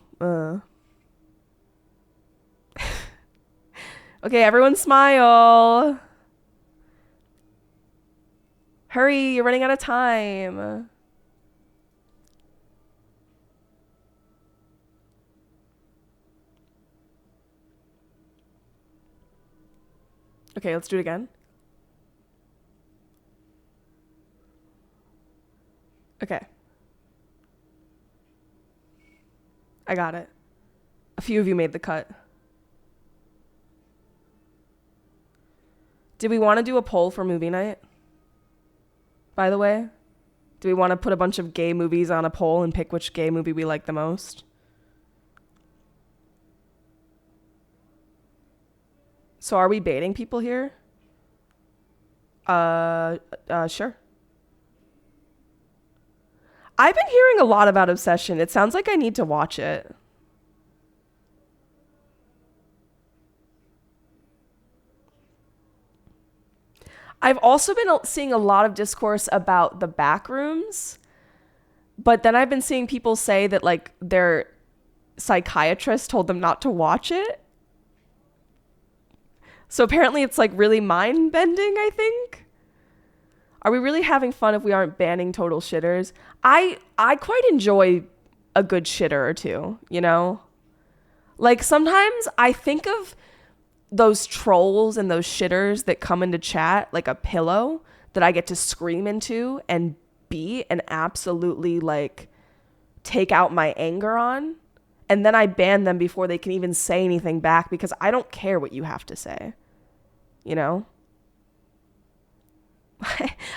Okay, everyone smile. Hurry, you're running out of time. Okay, let's do it again. Okay. I got it. A few of you made the cut. Did we want to do a poll for movie night? By the way, do we want to put a bunch of gay movies on a poll and pick which gay movie we like the most? So are we baiting people here? Sure. I've been hearing a lot about Obsession. It sounds like I need to watch it. I've also been seeing a lot of discourse about the Backrooms, but then I've been seeing people say that like their psychiatrist told them not to watch it. So apparently it's like really mind-bending, I think. Are we really having fun if we aren't banning total shitters? I quite enjoy a good shitter or two, you know? Like sometimes I think of those trolls and those shitters that come into chat like a pillow that I get to scream into and beat and absolutely like take out my anger on. And then I ban them before they can even say anything back because I don't care what you have to say. You know?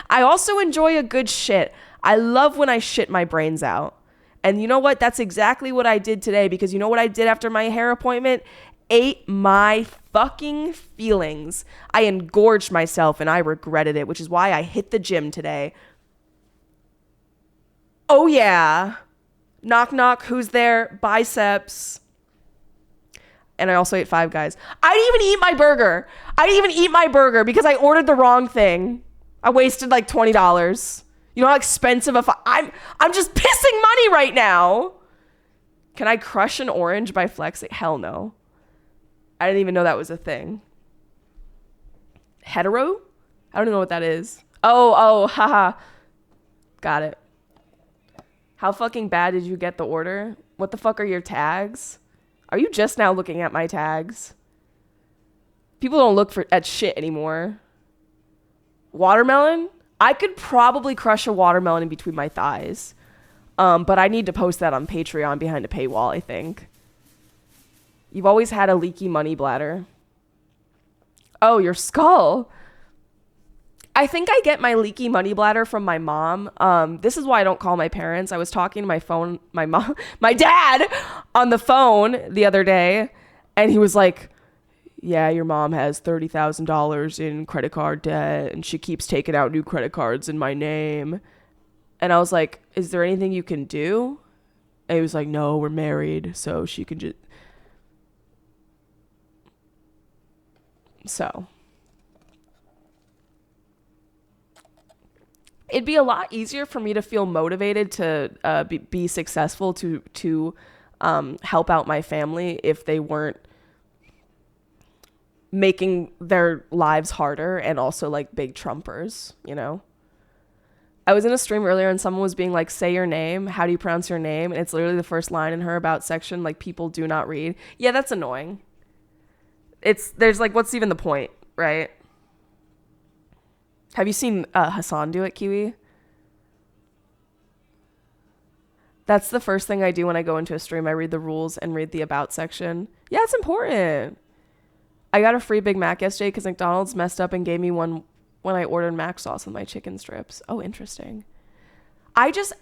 I also enjoy a good shit. I love when I shit my brains out. And you know what? That's exactly what I did today because you know what I did after my hair appointment? Ate my fucking feelings. I engorged myself and I regretted it, which is why I hit the gym today. Oh yeah. Knock knock, who's there? Biceps. And I also ate Five Guys. I didn't even eat my burger. I didn't even eat my burger because I ordered the wrong thing. I wasted like $20. You know how expensive I'm just pissing money right now. Can I crush an orange by flexing? Hell no. I didn't even know that was a thing. Hetero? I don't know what that is. Oh, haha. Got it. How fucking bad did you get the order? What the fuck are your tags? Are you just now looking at my tags? People don't look at shit anymore. Watermelon? I could probably crush a watermelon in between my thighs. But I need to post that on Patreon behind a paywall, I think. You've always had a leaky money bladder. Oh, your skull. I think I get my leaky money bladder from my mom. This is why I don't call my parents. I was talking to my dad on the phone the other day, and he was like, yeah, your mom has $30,000 in credit card debt, and she keeps taking out new credit cards in my name. And I was like, is there anything you can do? And he was like, no, we're married, so she can just... So... It'd be a lot easier for me to feel motivated to be successful, to help out my family if they weren't making their lives harder and also like big Trumpers, you know? I was in a stream earlier and someone was being like, say your name. How do you pronounce your name? And it's literally the first line in her about section. Like, people do not read. Yeah, that's annoying. There's like, what's even the point, right? Have you seen Hassan do it, Kiwi? That's the first thing I do when I go into a stream. I read the rules and read the about section. Yeah, it's important. I got a free Big Mac yesterday because McDonald's messed up and gave me one when I ordered mac sauce with my chicken strips. Oh, interesting. I just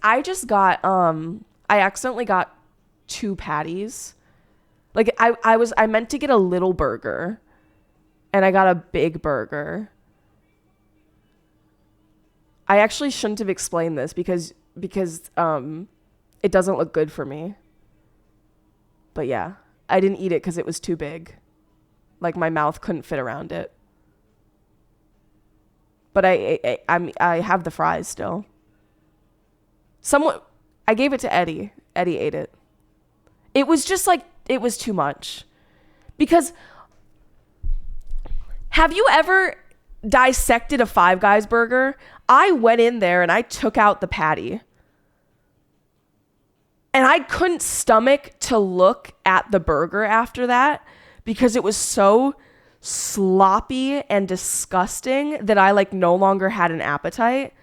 got I accidentally got 2 patties. Like I meant to get a little burger and I got a big burger. I actually shouldn't have explained this because it doesn't look good for me. But yeah, I didn't eat it because it was too big. Like my mouth couldn't fit around it. But I have the fries still. I gave it to Eddie. Eddie ate it. It was just like, it was too much. Because have you ever dissected a Five Guys burger? I went in there and I took out the patty. And I couldn't stomach to look at the burger after that because it was so sloppy and disgusting that I like no longer had an appetite.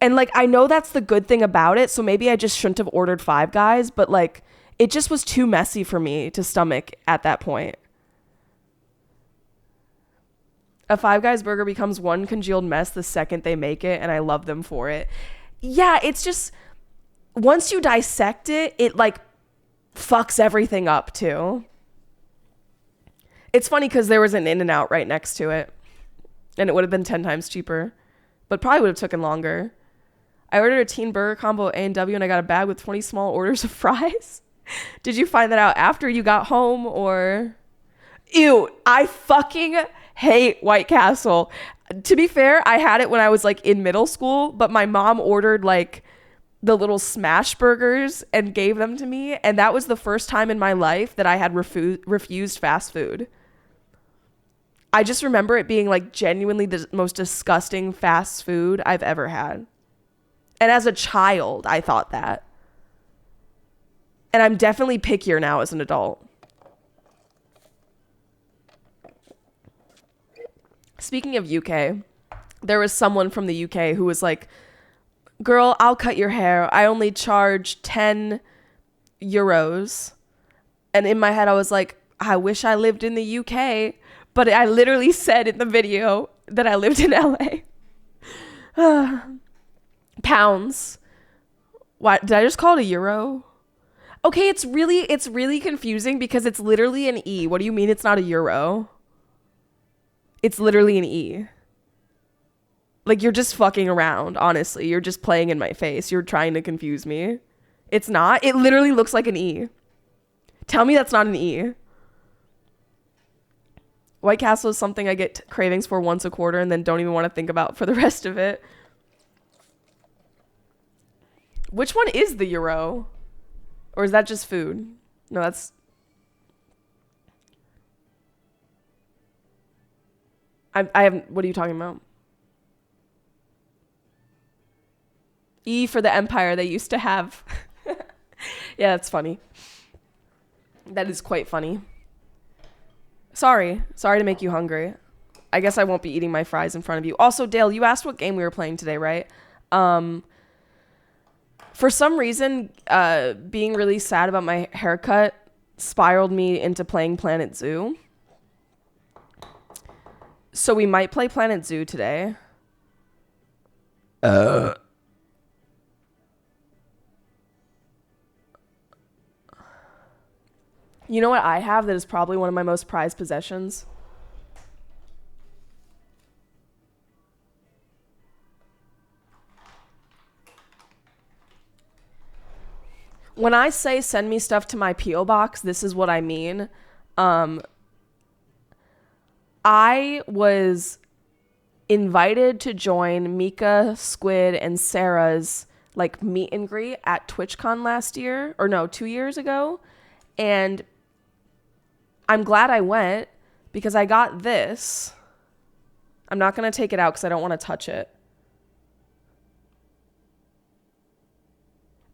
And like, I know that's the good thing about it, so maybe I just shouldn't have ordered Five Guys, but like, it just was too messy for me to stomach at that point. A Five Guys burger becomes one congealed mess the second they make it, and I love them for it. Yeah, it's just, once you dissect it, it like fucks everything up too. It's funny because there was an In-N-Out right next to it, and it would have been 10 times cheaper, but probably would have taken longer. I ordered a teen burger combo at A&W, and I got a bag with 20 small orders of fries. Did you find that out after you got home, or? Ew, I fucking hate White Castle. To be fair, I had it when I was like in middle school, but my mom ordered like the little smash burgers and gave them to me, and that was the first time in my life that I had refused fast food. I just remember it being like genuinely the most disgusting fast food I've ever had. And as a child, I thought that. And I'm definitely pickier now as an adult. Speaking of UK, there was someone from the UK who was like, girl, I'll cut your hair. I only charge 10 euros. And in my head, I was like, I wish I lived in the UK. But I literally said in the video that I lived in LA. Pounds. What? Did I just call it a euro? Okay, it's really confusing because it's literally an E. What do you mean it's not a euro? It's literally an E. Like, you're just fucking around, honestly. You're just playing in my face. You're trying to confuse me. It's not. It literally looks like an E. Tell me that's not an E. White Castle is something I get cravings for once a quarter and then don't even want to think about for the rest of it. Which one is the euro? Or is that just food? No, that's... I have... What are you talking about? E for the empire they used to have. Yeah, that's funny. That is quite funny. Sorry to make you hungry. I guess I won't be eating my fries in front of you. Also, Dale, you asked what game we were playing today, right? For some reason, being really sad about my haircut spiraled me into playing Planet Zoo. So we might play Planet Zoo today. You know what I have that is probably one of my most prized possessions? When I say send me stuff to my P.O. box, this is what I mean. I was invited to join Mika, Squid, and Sarah's like meet and greet at TwitchCon last year, or no, 2 years ago. And I'm glad I went because I got this. I'm not going to take it out because I don't want to touch it.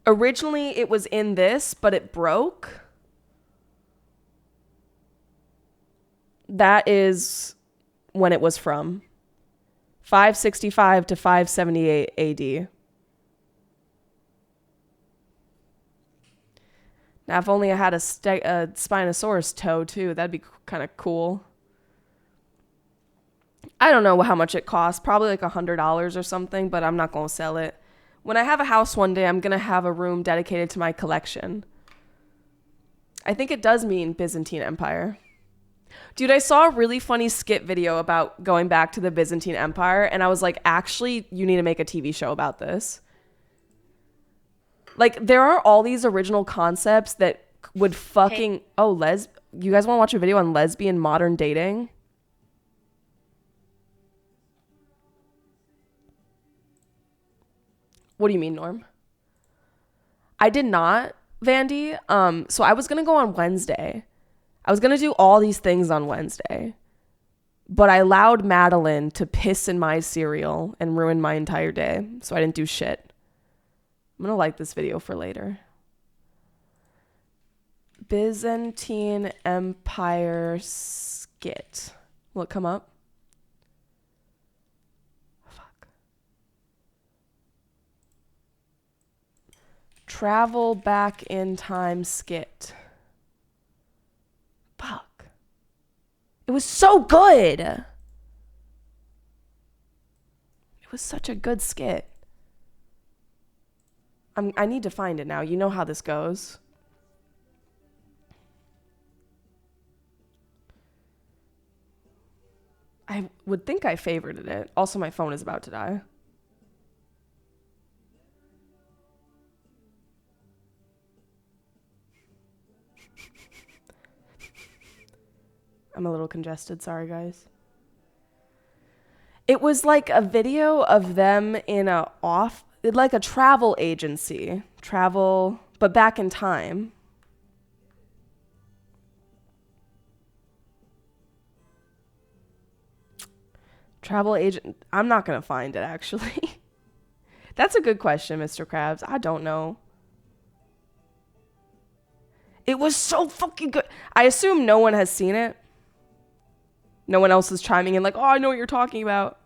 Originally, it was in this, but it broke. That is when it was from. 565 to 578 AD. Now, if only I had a Spinosaurus toe, too, that'd be kind of cool. I don't know how much it costs. Probably like $100 or something, but I'm not going to sell it. When I have a house one day, I'm going to have a room dedicated to my collection. I think it does mean Byzantine Empire. Dude, I saw a really funny skit video about going back to the Byzantine Empire, and I was like, actually, you need to make a TV show about this. Like, there are all these original concepts that would fucking... Hey. Oh, you guys want to watch a video on lesbian modern dating? What do you mean, Norm? I did not, Vandy. So I was going to go on Wednesday. I was going to do all these things on Wednesday. But I allowed Madeline to piss in my cereal and ruin my entire day. So I didn't do shit. I'm going to like this video for later. Byzantine Empire skit. Will it come up? Fuck. Travel back in time skit. Fuck. It was so good. It was such a good skit. I need to find it now. You know how this goes. I would think I favorited it. Also, my phone is about to die. I'm a little congested. Sorry, guys. It was like a video of them in like a travel agency. Travel, but back in time. Travel agent. I'm not going to find it, actually. That's a good question, Mr. Krabs. I don't know. It was so fucking good. I assume no one has seen it. No one else is chiming in like, oh, I know what you're talking about.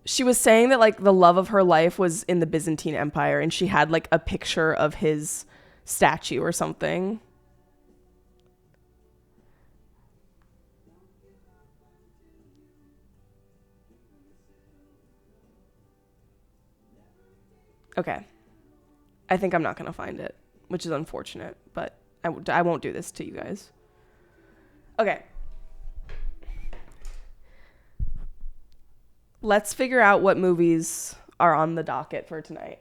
She was saying that like the love of her life was in the Byzantine Empire, and she had like a picture of his statue or something. Okay. I think I'm not going to find it, which is unfortunate, but I won't do this to you guys. Okay. Let's figure out what movies are on the docket for tonight,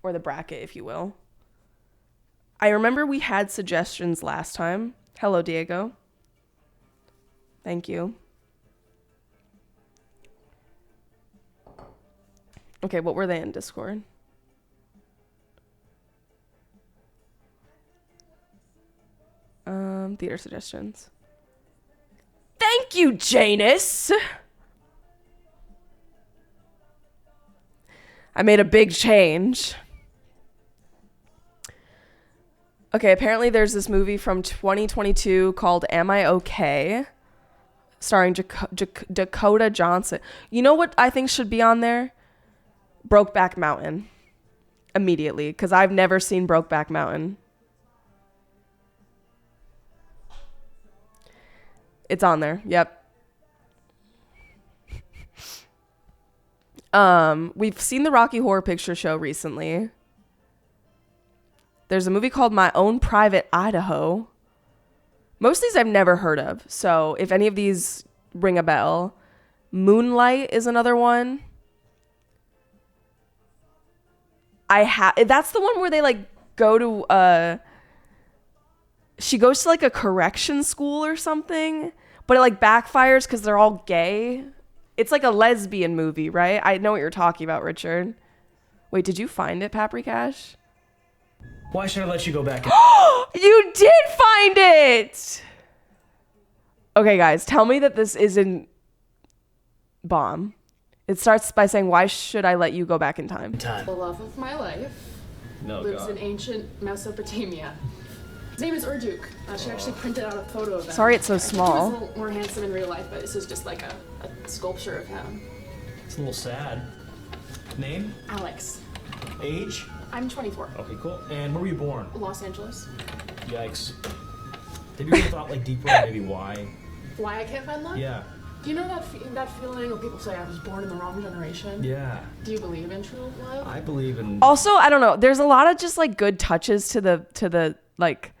or the bracket, if you will. I remember we had suggestions last time. Hello, Diego. Thank you. Okay, what were they in Discord? Theater suggestions. Thank you, Janus. I made a big change. Okay, apparently there's this movie from 2022 called Am I Okay? Starring Dakota Johnson. You know what I think should be on there? Brokeback Mountain. Immediately, because I've never seen Brokeback Mountain. It's on there. Yep. We've seen the Rocky Horror Picture Show recently. There's a movie called My Own Private Idaho. Most of these I've never heard of. So if any of these ring a bell. Moonlight is another one. That's the one where they like go to she goes to like a correction school or something, but it like backfires because they're all gay. It's like a lesbian movie, right? I know what you're talking about, Richard. Wait, did you find it, Paprikash? Why should I let you go back? You did find it! Okay, guys, tell me that this isn't bomb. It starts by saying, why should I let you go back in time? The love of my life lives in ancient Mesopotamia. His name is Urduk. She actually printed out a photo of him. Sorry it's so He small. was a little more handsome in real life, but this is just like a sculpture of him. It's a little sad. Name? Alex. Age? I'm 24. Okay, cool. And where were you born? Los Angeles. Yikes. Have you ever thought like deeper on maybe why? Why I can't find love? Yeah. Do you know that feeling when people say I was born in the wrong generation? Yeah. Do you believe in true love? I believe in. Also, I don't know. There's a lot of just like good touches to the like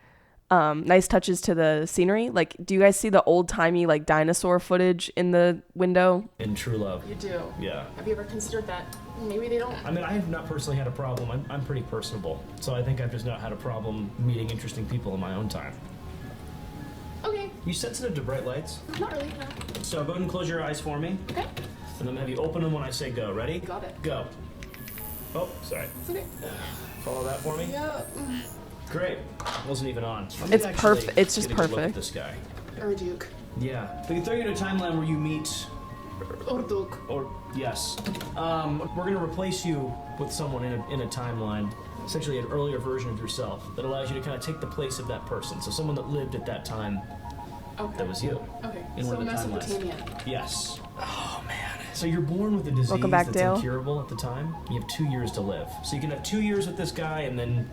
nice touches to the scenery. Like, do you guys see the old timey like dinosaur footage in the window? In true love. You do. Yeah. Have you ever considered that maybe they don't? I mean, I have not personally had a problem. I'm pretty personable, so I think I've just not had a problem meeting interesting people in my own time. Okay. You sensitive to bright lights? Not really, no. So go ahead and close your eyes for me. Okay. And I'm gonna have you open them when I say go. Ready? Got it. Go. Oh, sorry. It's okay. Follow that for me. Yeah. Great. Wasn't even on. It's perfect. It's just get a good look perfect. at this guy. Urduk. Yeah. We can throw you in a timeline where you meet. Urduk. Or yes. We're gonna replace you with someone in a timeline. Essentially, an earlier version of yourself that allows you to kind of take the place of that person. So someone that lived at that time. Okay. That was you. Okay. In So one of the timelines. Mesopotamia. Yes. Oh man. So you're born with a disease Welcome back, that's Dale. incurable at the time. You have 2 years to live. So you can have 2 years with this guy, and then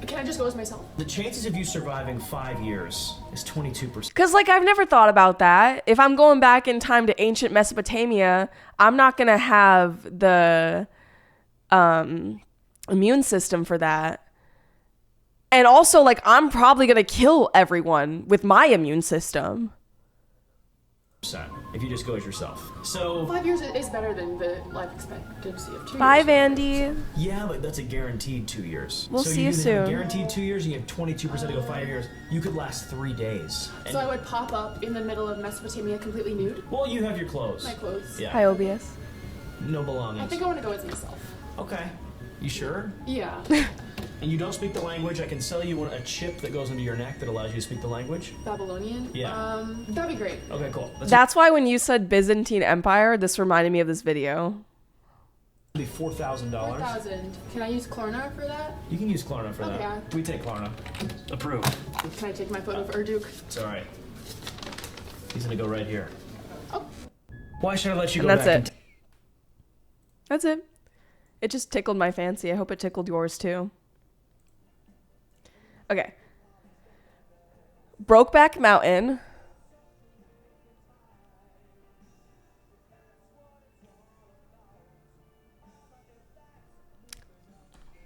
Can I just go as myself? the chances of you surviving 5 years is 22%. Because, like, I've never thought about that. If I'm going back in time to ancient Mesopotamia, I'm not going to have the immune system for that. And also, like, I'm probably going to kill everyone with my immune system. If you just go as yourself. So 5 years is better than the life expectancy of 2 Bye, years. Vandy. yeah, but that's a guaranteed 2 years. We'll so see you can have soon. Guaranteed 2 years, and you have 22% to go 5 years. You could last 3 days. And, So I would pop up in the middle of Mesopotamia completely nude? well, you have your clothes. My clothes. Yeah. Hi, Obius. No belongings. I think I want to go as myself. Okay. You sure? Yeah. And you don't speak the language? I can sell you a chip that goes into your neck that allows you to speak the language. Babylonian? Yeah. That'd be great. Okay, cool. That's why when you said Byzantine Empire, this reminded me of this video. Be $4,000. 4,000. Can I use Klarna for that? You can use Klarna for that. Okay. We take Klarna. Approved. Can I take my photo of Urduk? It's all right. He's gonna go right here. Oh. Why should I let you And go that's back? it. That's it. It just tickled my fancy. I hope it tickled yours too. Okay. Brokeback Mountain.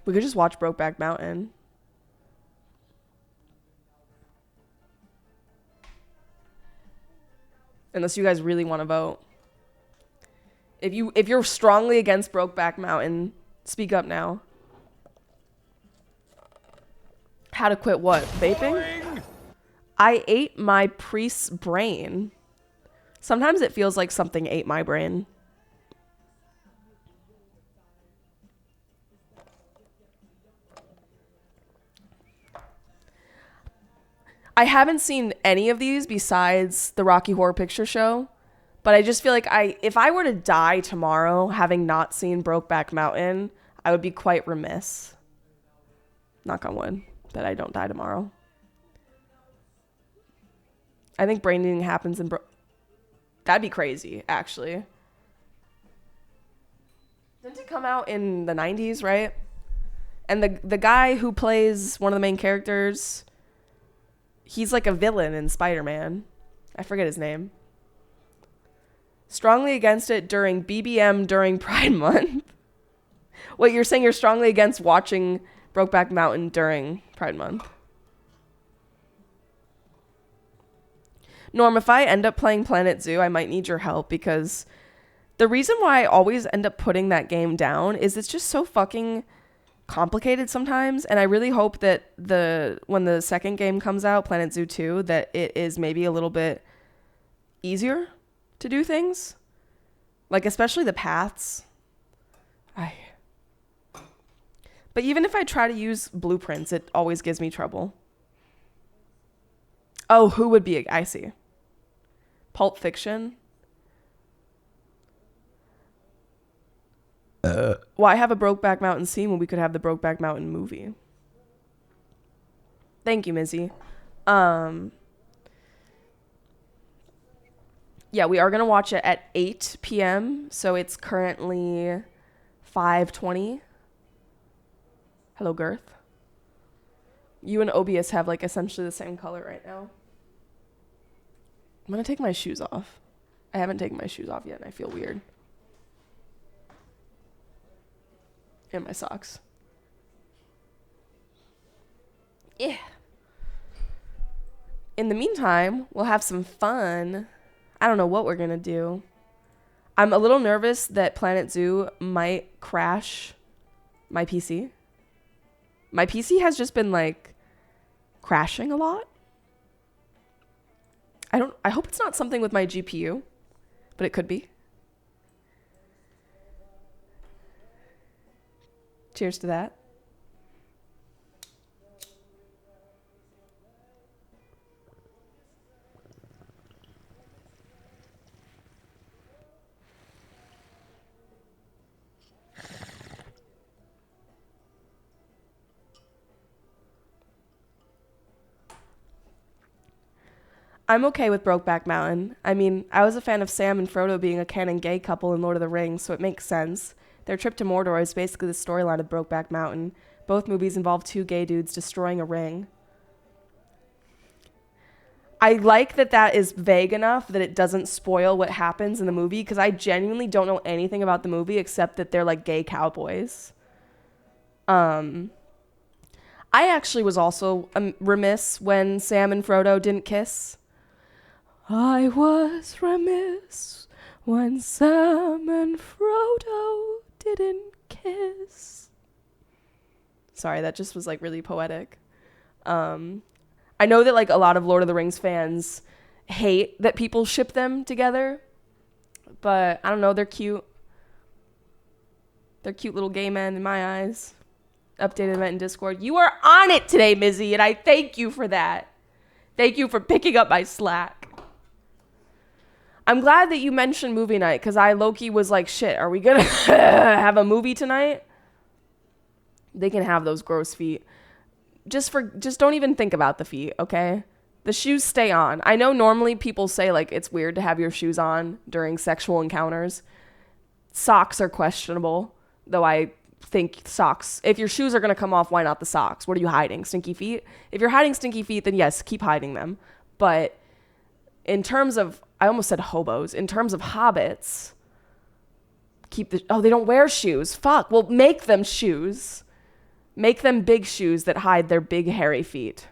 We could just watch Brokeback Mountain. Unless you guys really want to vote. If you're strongly against Brokeback Mountain, speak up now. How to quit what? Vaping? I ate my priest's brain. Sometimes it feels like something ate my brain. I haven't seen any of these besides the Rocky Horror Picture Show, but I just feel like if I were to die tomorrow having not seen Brokeback Mountain, I would be quite remiss. Knock on wood that I don't die tomorrow. I think brain eating happens in that'd be crazy, actually. Didn't it come out in the 90s, right? And the guy who plays one of the main characters, he's like a villain in Spider-Man. I forget his name. Strongly against it during BBM during Pride Month. Wait, you're saying you're strongly against watching Brokeback Mountain during Pride Month? Norm, if I end up playing Planet Zoo, I might need your help, because the reason why I always end up putting that game down is it's just so fucking complicated sometimes, and I really hope that when the second game comes out, Planet Zoo 2, that it is maybe a little bit easier to do things. Like, especially the paths. But even if I try to use blueprints, it always gives me trouble. Oh, who would be I see. Pulp Fiction. Well, I have a Brokeback Mountain scene when we could have the Brokeback Mountain movie. Thank you, Mizzy. Yeah, we are going to watch it at 8 p.m. So it's currently 5:20. Hello, Girth. You and Obius have like essentially the same color right now. I'm going to take my shoes off. I haven't taken my shoes off yet and I feel weird. And my socks. Yeah. In the meantime, we'll have some fun. I don't know what we're going to do. I'm a little nervous that Planet Zoo might crash my PC. My PC has just been like crashing a lot. I hope it's not something with my GPU, but it could be. Cheers to that. I'm okay with Brokeback Mountain. I mean, I was a fan of Sam and Frodo being a canon gay couple in Lord of the Rings, so it makes sense. Their trip to Mordor is basically the storyline of Brokeback Mountain. Both movies involve two gay dudes destroying a ring. I like that is vague enough that it doesn't spoil what happens in the movie, because I genuinely don't know anything about the movie except that they're like gay cowboys. I actually was also remiss when Sam and Frodo didn't kiss. I was remiss when Sam and Frodo didn't kiss. Sorry, that just was like really poetic. I know that like a lot of Lord of the Rings fans hate that people ship them together, but I don't know, they're cute. They're cute little gay men in my eyes. Updated event in Discord. You are on it today, Mizzy, and I thank you for that. Thank you for picking up my slack. I'm glad that you mentioned movie night, because I low-key was like, shit, are we gonna have a movie tonight? They can have those gross feet. Just don't even think about the feet, okay? The shoes stay on. I know normally people say like it's weird to have your shoes on during sexual encounters. Socks are questionable, though I think socks, if your shoes are gonna come off, why not the socks? What are you hiding? Stinky feet? If you're hiding stinky feet, then yes, keep hiding them. But in terms of, I almost said hobos, in terms of hobbits, they don't wear shoes. Fuck, well, make them shoes. Make them big shoes that hide their big hairy feet.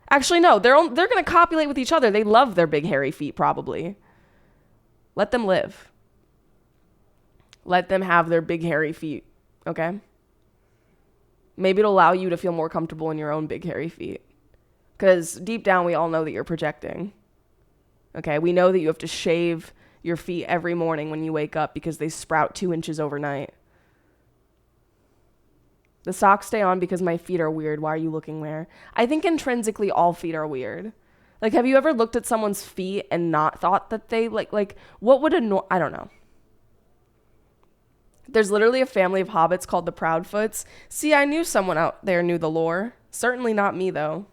Actually, no, they're going to copulate with each other. They love their big hairy feet, probably. Let them live. Let them have their big hairy feet, okay? Maybe it'll allow you to feel more comfortable in your own big hairy feet. Because deep down, we all know that you're projecting. Okay, we know that you have to shave your feet every morning when you wake up because they sprout 2 inches overnight. The socks stay on because my feet are weird. Why are you looking there? I think intrinsically all feet are weird. Like, have you ever looked at someone's feet and not thought that they, like what would I don't know. There's literally a family of hobbits called the Proudfoots. See, I knew someone out there knew the lore. Certainly not me, though.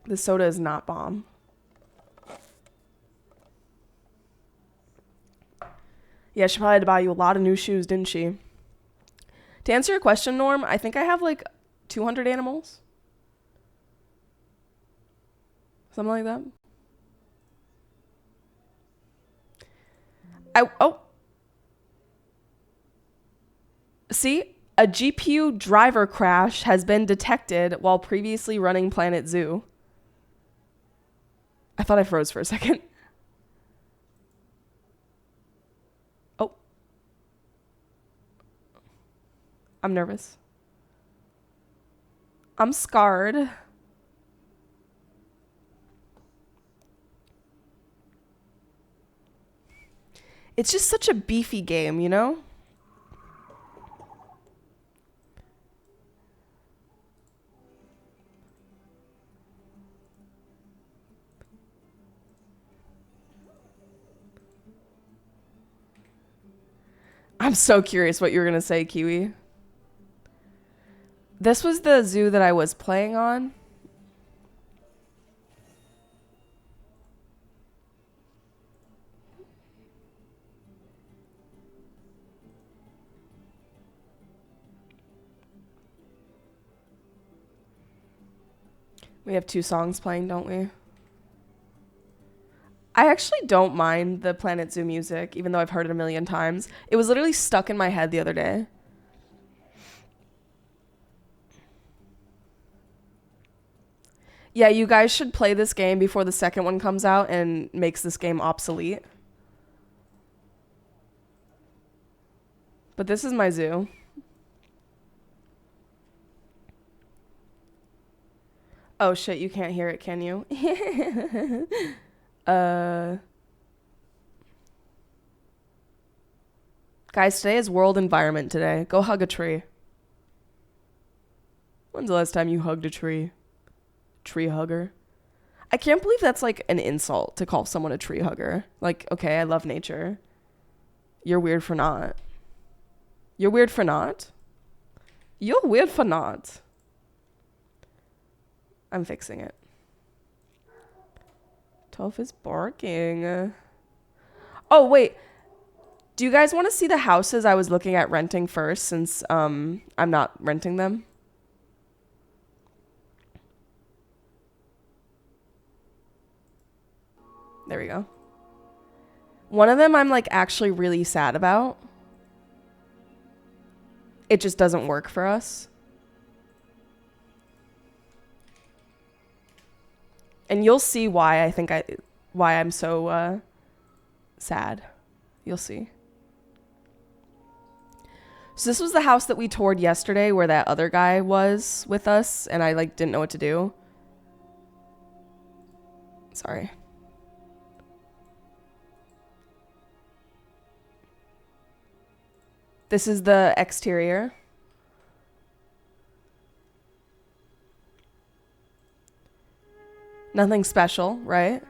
The soda is not bomb. Yeah, she probably had to buy you a lot of new shoes, didn't she? To answer your question, Norm, I think I have like 200 animals. Something like that. See, a GPU driver crash has been detected while previously running Planet Zoo. I thought I froze for a second. Oh. I'm nervous. I'm scarred. It's just such a beefy game, you know? I'm so curious what you were going to say, Kiwi. This was the zoo that I was playing on. We have 2 songs playing, don't we? I actually don't mind the Planet Zoo music, even though I've heard it a million times. It was literally stuck in my head the other day. Yeah, you guys should play this game before the second one comes out and makes this game obsolete. But this is my zoo. Oh shit, you can't hear it, can you? Guys, today is World Environment Day. Go hug a tree. When's the last time you hugged a tree? Tree hugger. I can't believe that's like an insult to call someone a tree hugger. Like, okay, I love nature. You're weird for not. You're weird for not? You're weird for not. I'm fixing it. Toph is barking. Oh, wait. Do you guys want to see the houses I was looking at renting first, since I'm not renting them? There we go. One of them I'm like actually really sad about. It just doesn't work for us. And you'll see why why I'm so sad. You'll see. So this was the house that we toured yesterday where that other guy was with us and I like didn't know what to do. Sorry. This is the exterior. Nothing special, right?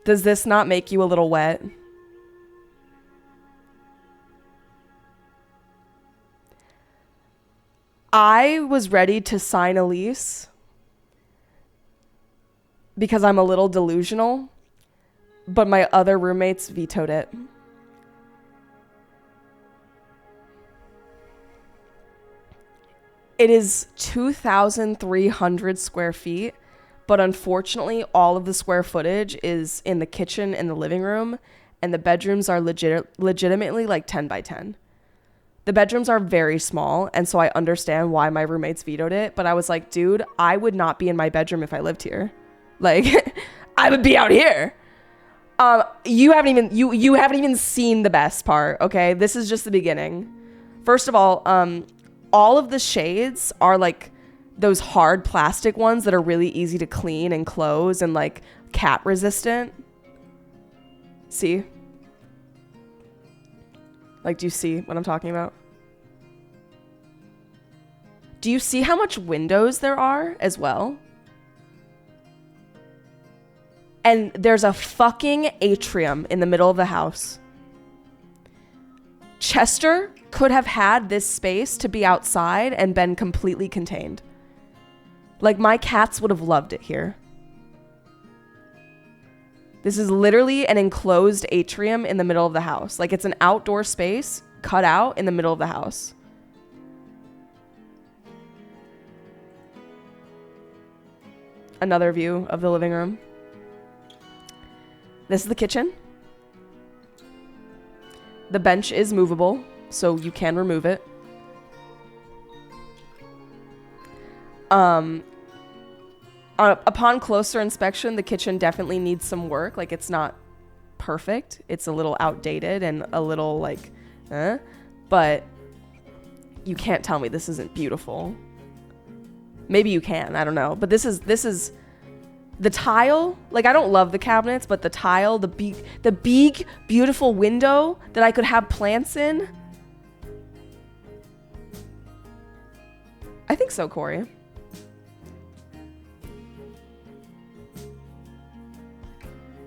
Does this not make you a little wet? I was ready to sign a lease because I'm a little delusional, but my other roommates vetoed it. It is 2,300 square feet, but unfortunately all of the square footage is in the kitchen and the living room, and the bedrooms are legitimately like 10 by 10. The bedrooms are very small, and so I understand why my roommates vetoed it, but I was like, dude, I would not be in my bedroom if I lived here. Like, I would be out here. You haven't even seen the best part, okay? This is just the beginning. First of all of the shades are like those hard plastic ones that are really easy to clean and close and like cat resistant. See? Like, do you see what I'm talking about? Do you see how much windows there are as well? And there's a fucking atrium in the middle of the house. Chester could have had this space to be outside and been completely contained. Like, my cats would have loved it here. This is literally an enclosed atrium in the middle of the house. Like, it's an outdoor space cut out in the middle of the house. Another view of the living room. This is the kitchen. The bench is movable, so you can remove it. Upon closer inspection, the kitchen definitely needs some work. Like, it's not perfect. It's a little outdated and a little like, but you can't tell me this isn't beautiful. Maybe you can, I don't know. But this is the tile. Like, I don't love the cabinets, but the tile, the big, beautiful window that I could have plants in. I think so, Corey.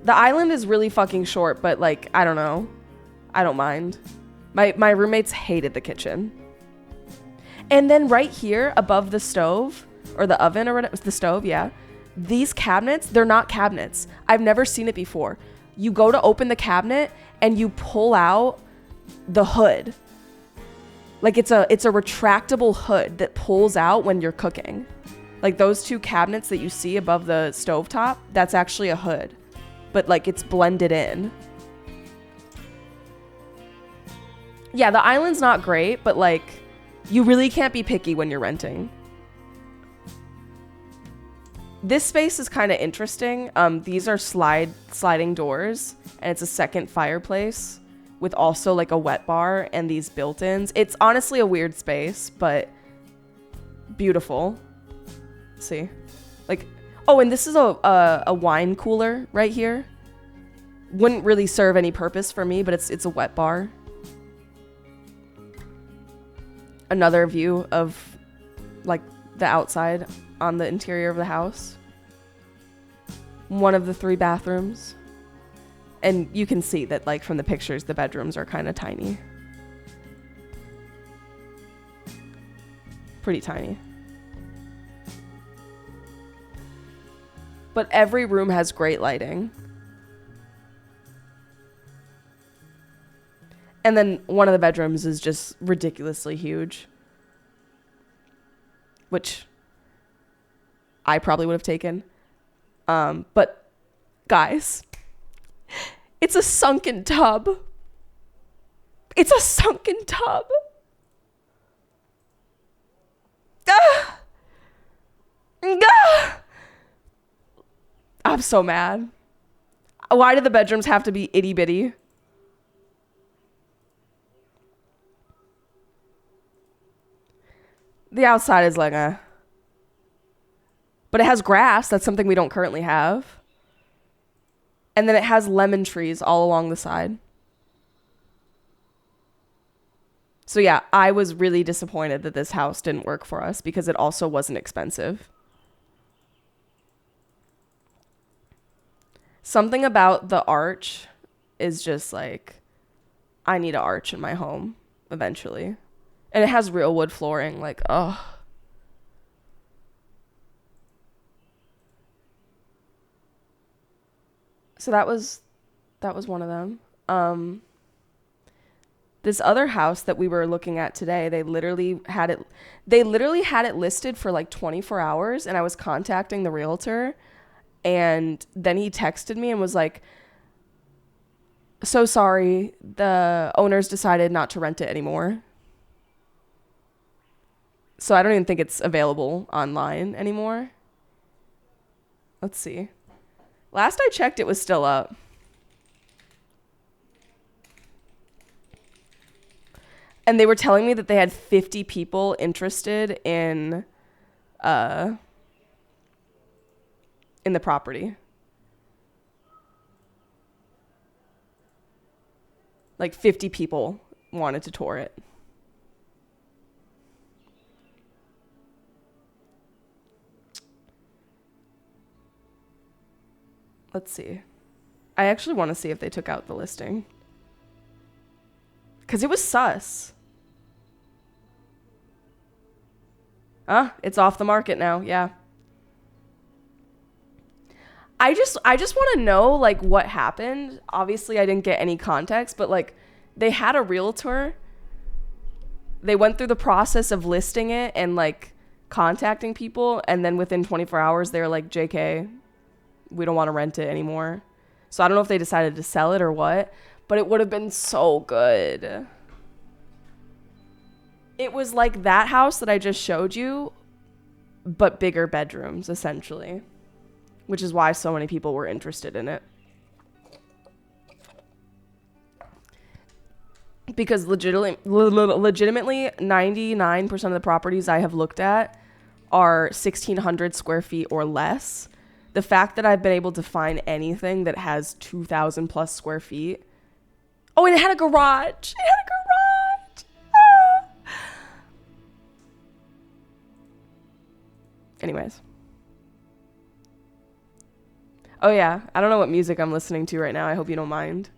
The island is really fucking short, but like, I don't know. I don't mind. My roommates hated the kitchen. And then right here above the stove, or the oven, or whatever, the stove, yeah. These cabinets, they're not cabinets. I've never seen it before. You go to open the cabinet and you pull out the hood. Like, it's a retractable hood that pulls out when you're cooking. Like, those two cabinets that you see above the stovetop, that's actually a hood. But like, it's blended in. Yeah, the island's not great, but like, you really can't be picky when you're renting. This space is kind of interesting. These are sliding doors, and it's a second fireplace with also like a wet bar and these built-ins. It's honestly a weird space, but beautiful. See, like, oh, and this is a wine cooler right here. Wouldn't really serve any purpose for me, but it's a wet bar. Another view of like the outside on the interior of the house. One of the 3 bathrooms. And you can see that, like, from the pictures, the bedrooms are kind of tiny. Pretty tiny. But every room has great lighting. And then one of the bedrooms is just ridiculously huge. Which I probably would have taken. But guys, it's a sunken tub. It's a sunken tub. Ah! Ah! I'm so mad. Why do the bedrooms have to be itty bitty? The outside is like but it has grass. That's something we don't currently have. And then it has lemon trees all along the side. So yeah, I was really disappointed that this house didn't work for us because it also wasn't expensive. Something about the arch is just like, I need an arch in my home eventually. And it has real wood flooring, like, oh. So that was one of them. This other house that we were looking at today, they literally had it listed for like 24 hours, and I was contacting the realtor, and then he texted me and was like, so sorry, the owners decided not to rent it anymore. So I don't even think it's available online anymore. Let's see. Last I checked, it was still up. And they were telling me that they had 50 people interested in the property. Like 50 people wanted to tour it. Let's see. I actually want to see if they took out the listing. Because it was sus. It's off the market now. Yeah. I just want to know, like, what happened. Obviously, I didn't get any context, but, like, they had a realtor. They went through the process of listing it and, like, contacting people. And then within 24 hours, they were like, JK, we don't want to rent it anymore. So I don't know if they decided to sell it or what, but it would have been so good. It was like that house that I just showed you, but bigger bedrooms, essentially, which is why so many people were interested in it. Because legitimately 99% of the properties I have looked at are 1,600 square feet or less. The fact that I've been able to find anything that has 2,000 plus square feet. Oh, and it had a garage. It had a garage. Anyways. Oh, yeah. I don't know what music I'm listening to right now. I hope you don't mind.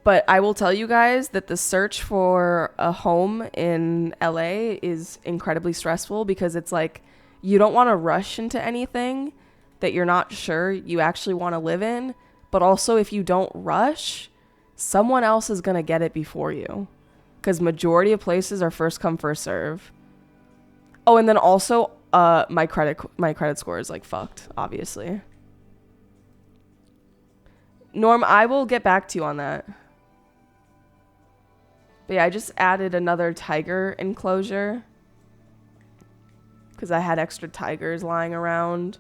But I will tell you guys that the search for a home in LA is incredibly stressful because it's like you don't want to rush into anything that you're not sure you actually want to live in. But also, if you don't rush, someone else is going to get it before you. Because majority of places are first come, first serve. Oh, and then also, my credit score is like fucked, obviously. Norm, I will get back to you on that. But yeah, I just added another tiger enclosure. Because I had extra tigers lying around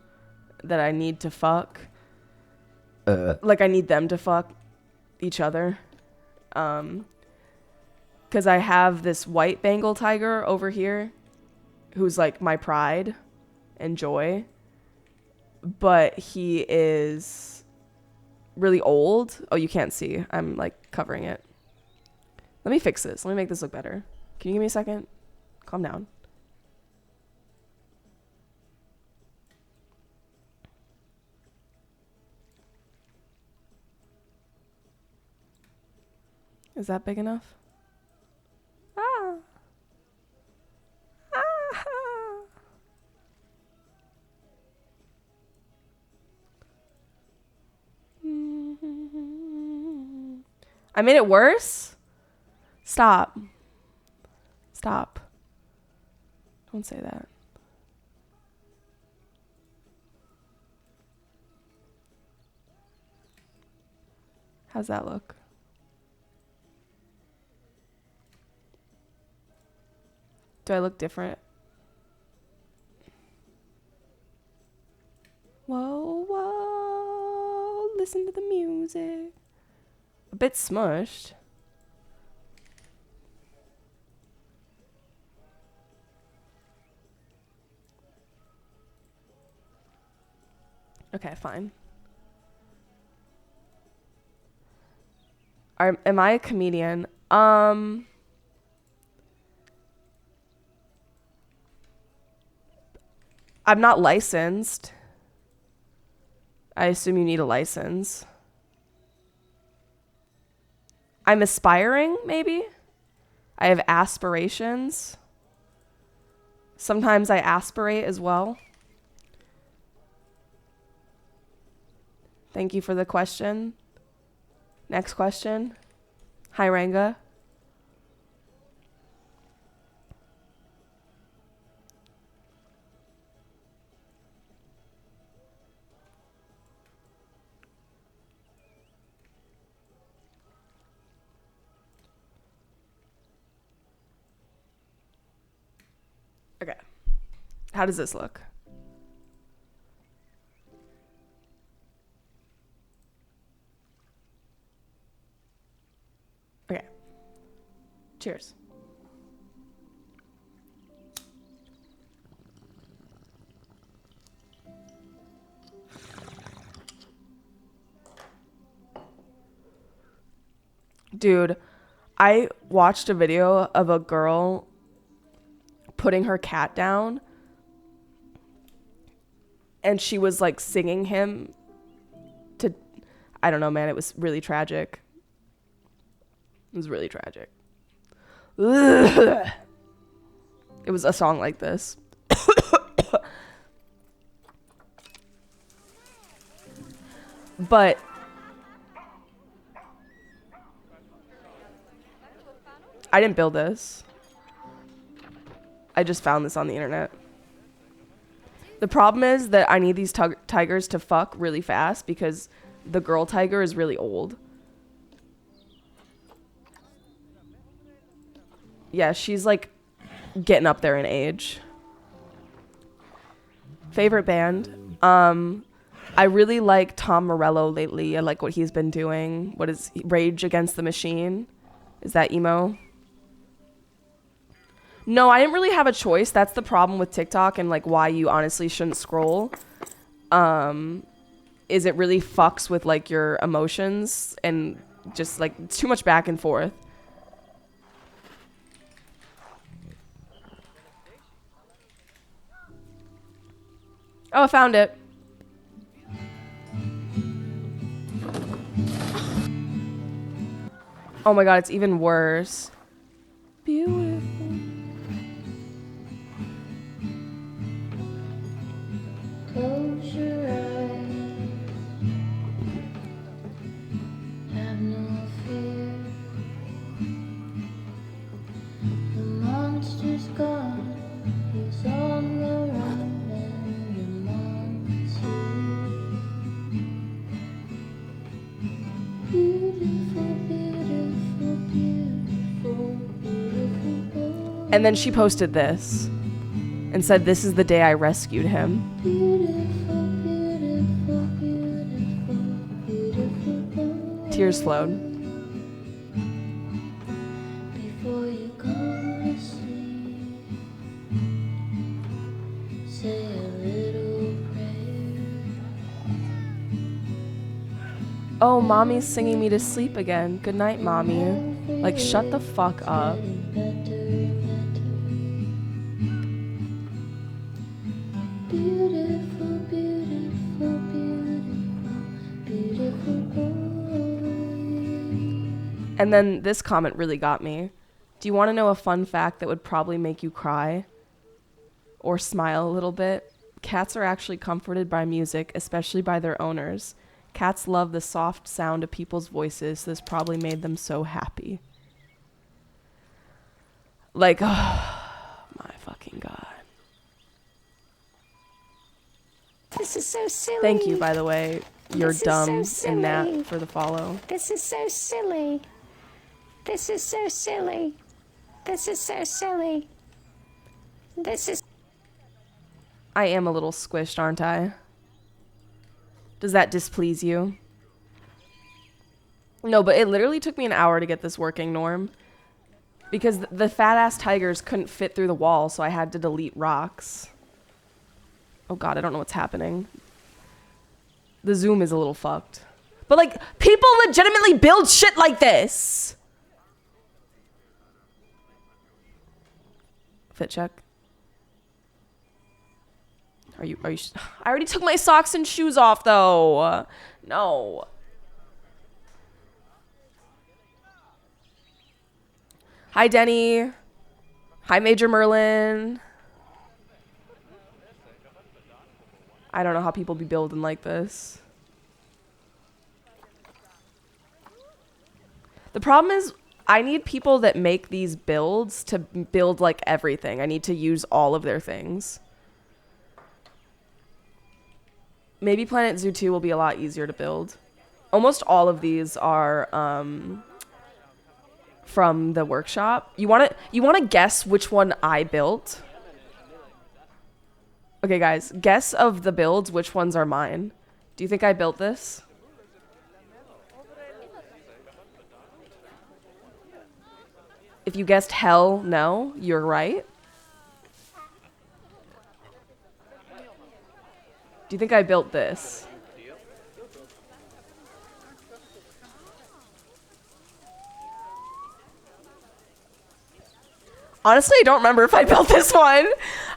that I need to fuck. Like, I need them to fuck each other. Because I have this white Bengal tiger over here. Who's like my pride and joy. But he is really old. Oh, you can't see. I'm like covering it. Let me fix this. Let me make this look better. Can you give me a second? Calm down. Is that big enough? Ah. Ah. I made it worse? Stop. Stop. Don't say that. How's that look? Do I look different? Whoa, whoa. Listen to the music. A bit smushed. Okay, fine. Am I a comedian? I'm not licensed. I assume you need a license. I'm aspiring, maybe? I have aspirations. Sometimes I aspirate as well. Thank you for the question. Next question. Hi, Ranga. Okay. How does this look? Okay. Cheers. Dude, I watched a video of a girl putting her cat down and she was like singing him to, I don't know, man, it was really tragic. It was really tragic. Ugh. It was a song like this. But I didn't build this. I just found this on the internet. The problem is that I need these tigers to fuck really fast because the girl tiger is really old. Yeah, she's like getting up there in age. Favorite band? I really like Tom Morello lately. I like what he's been doing. What is Rage Against the Machine? Is that emo? No, I didn't really have a choice. That's the problem with TikTok and like why you honestly shouldn't scroll. Is it really fucks with like your emotions and just like it's too much back and forth. Oh, I found it. Oh my god, it's even worse. Beautiful. Close your eyes. Have no fear. The monster's gone. He's on the run and your mom's here. Beautiful, beautiful, beautiful, beautiful boy. And then she posted this and said, "This is the day I rescued him." Beautiful, beautiful, beautiful, beautiful boy. Tears flowed. Before you go to sleep, say a little prayer. Oh, mommy's singing me to sleep again. Good night, mommy. Like, shut the fuck up. Beautiful, beautiful, beautiful, beautiful boy. And then this comment really got me. Do you want to know a fun fact that would probably make you cry? Or smile a little bit? Cats are actually comforted by music, especially by their owners. Cats love the soft sound of people's voices, so this probably made them so happy. Like, oh my fucking god. This is so silly. Thank you, by the way. You're This is dumb so and Nat silly. for the follow. This is so silly. This is so silly. This is so silly. This is... I am a little squished, aren't I? Does that displease you? No, but it literally took me an hour to get this working, Norm. Because the fat-ass tigers couldn't fit through the wall, so I had to delete rocks. Oh god, I don't know what's happening. The zoom is a little fucked. But like, people legitimately build shit like this! Fit check. Are you I already took my socks and shoes off though. No. Hi Denny. Hi Major Merlin. I don't know how people be building like this. The problem is I need people that make these builds to build like everything. I need to use all of their things. Maybe Planet Zoo 2 will be a lot easier to build. Almost all of these are from the workshop. You want to guess which one I built? Okay, guys, guess of the builds which ones are mine. Do you think I built this? If you guessed hell no, you're right. Do you think I built this? Honestly, I don't remember if I built this one.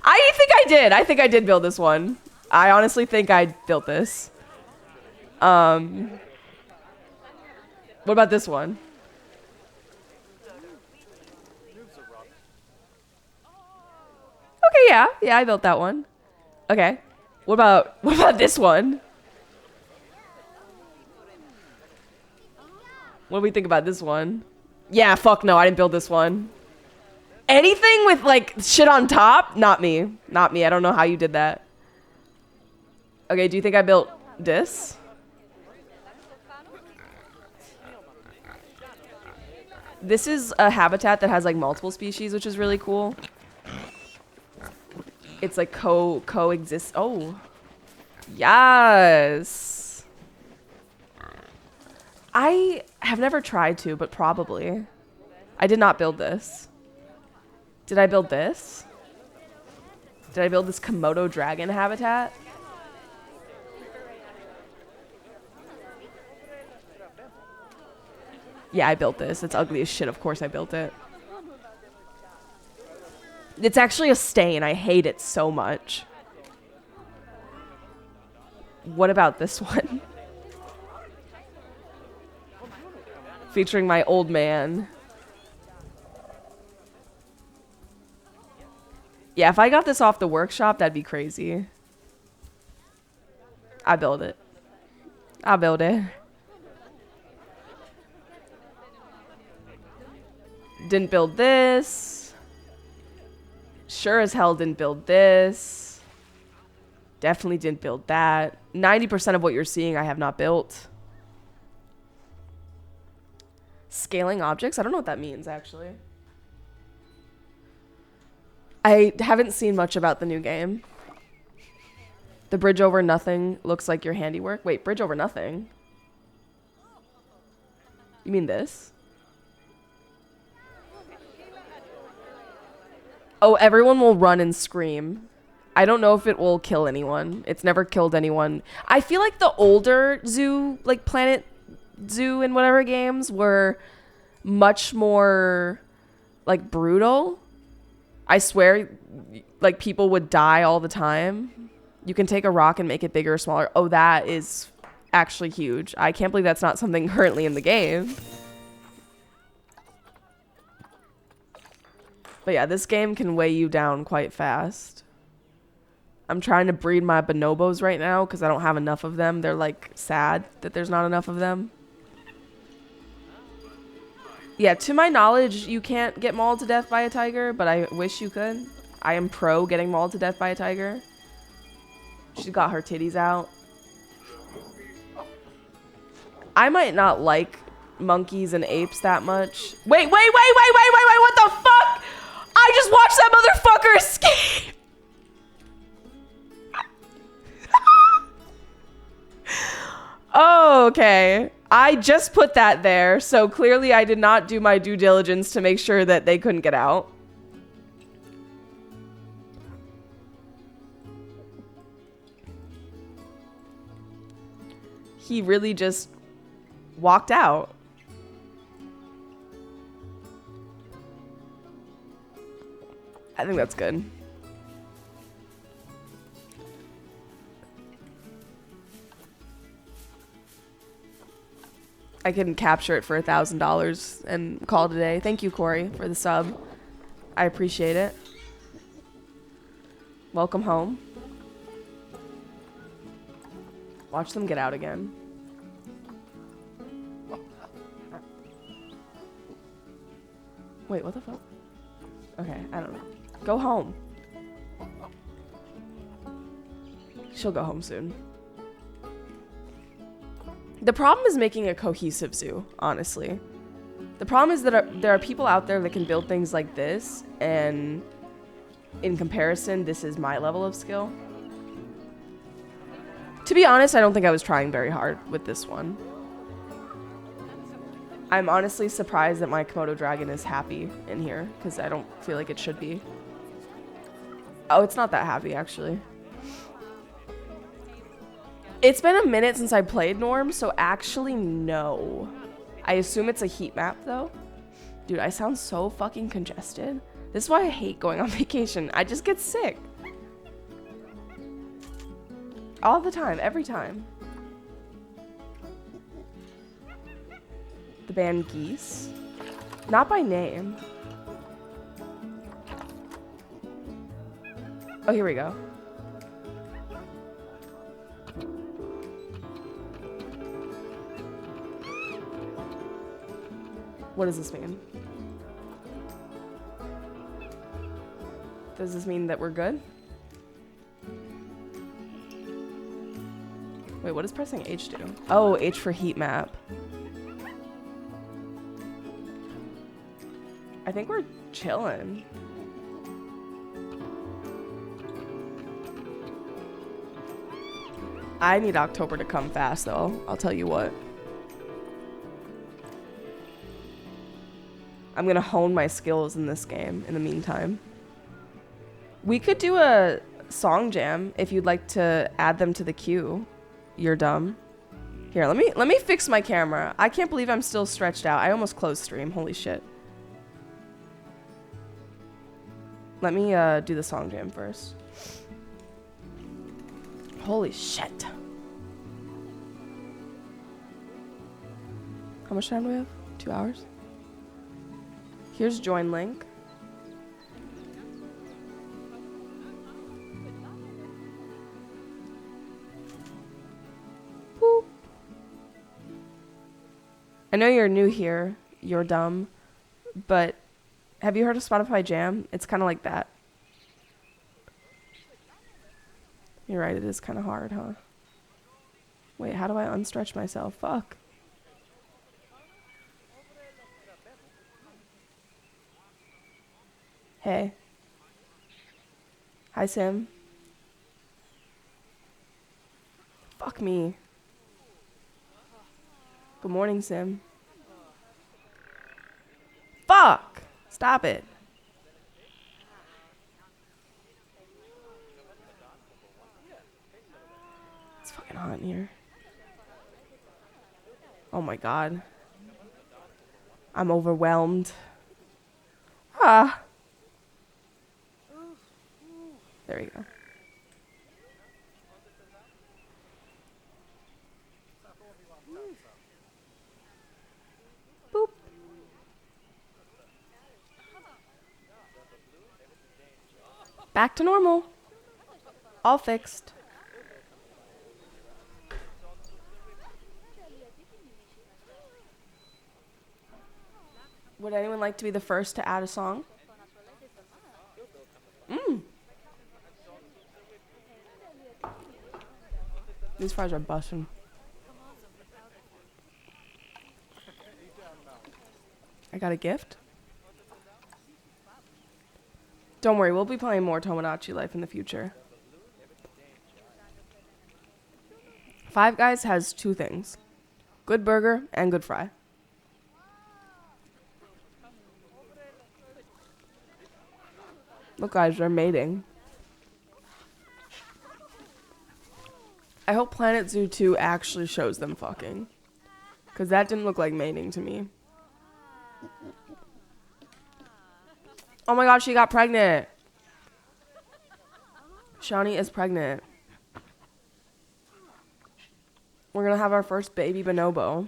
I think I did. I think I did build this one. I honestly think I built this. What about this one? Okay, yeah. Yeah, I built that one. Okay. What about this one? What do we think about this one? Yeah, fuck no, I didn't build this one. Anything with like shit on top? Not me. Not me. I don't know how you did that. Okay, do you think I built this? This is a habitat that has like multiple species, which is really cool. It's like coexist. Oh, yes. I have never tried to, but probably. I did not build this. Did I build this? Did I build this Komodo dragon habitat? Yeah, I built this. It's ugly as shit. Of course I built it. It's actually a stain. I hate it so much. What about this one? Featuring my old man. Yeah, if I got this off the workshop, that'd be crazy. I build it. I build it. Didn't build this. Sure as hell didn't build this. Definitely didn't build that. 90% of what you're seeing I have not built. Scaling objects? I don't know what that means, actually. I haven't seen much about the new game. The bridge over nothing looks like your handiwork. Wait, bridge over nothing? You mean this? Oh, everyone will run and scream. I don't know if it will kill anyone. It's never killed anyone. I feel like the older Zoo, like Planet Zoo and whatever games were much more like brutal. I swear, like people would die all the time. You can take a rock and make it bigger or smaller. Oh, that is actually huge. I can't believe that's not something currently in the game. But yeah, this game can weigh you down quite fast. I'm trying to breed my bonobos right now because I don't have enough of them. They're like sad that there's not enough of them. Yeah, to my knowledge, you can't get mauled to death by a tiger, but I wish you could. I am pro getting mauled to death by a tiger. She's got her titties out. I might not like monkeys and apes that much. Wait, what the fuck? I just watched that motherfucker escape! Oh, okay. I just put that there, so clearly I did not do my due diligence to make sure that they couldn't get out. He really just walked out. I think that's good. I can capture it for $1,000 and call it a day. Thank you, Corey, for the sub. I appreciate it. Welcome home. Watch them get out again. Wait, what the fuck? Okay, I don't know. Go home. She'll go home soon. The problem is making a cohesive zoo, honestly. The problem is that there are people out there that can build things like this, and in comparison, this is my level of skill. To be honest, I don't think I was trying very hard with this one. I'm honestly surprised that my Komodo dragon is happy in here, because I don't feel like it should be. Oh, it's not that happy, actually. It's been a minute since I played Norm, so actually, no. I assume it's a heat map, though. Dude, I sound so fucking congested. This is why I hate going on vacation. I just get sick. All the time, every time. The band Geese. Not by name. Oh, here we go. What does this mean? Does this mean that we're good? Wait, what does pressing H do? Oh, H for heat map. I think we're chilling. I need October to come fast, though. I'll tell you what. I'm gonna hone my skills in this game in the meantime. We could do a song jam if you'd like to add them to the queue. You're dumb. Here, let me fix my camera. I can't believe I'm still stretched out. I almost closed stream. Holy shit. Let me do the song jam first. Holy shit. How much time do we have? 2 hours? Here's join link. Boop. I know you're new here. You're dumb. But have you heard of Spotify Jam? It's kind of like that. You're right, it is kind of hard, huh? Wait, how do I unstretch myself? Fuck. Hey. Hi, Sim. Fuck me. Good morning, Sim. Fuck! Stop it. It's fucking hot in here. Oh my god. I'm overwhelmed. Ah. There we go. Boop. Back to normal. All fixed. Would anyone like to be the first to add a song? These fries are busting. I got a gift? Don't worry, we'll be playing more Tomodachi Life in the future. Five Guys has two things. Good burger and good fry. Look guys, they're mating. I hope Planet Zoo 2 actually shows them fucking. Because that didn't look like mating to me. Oh my god, she got pregnant. Shawnee is pregnant. We're gonna have our first baby bonobo.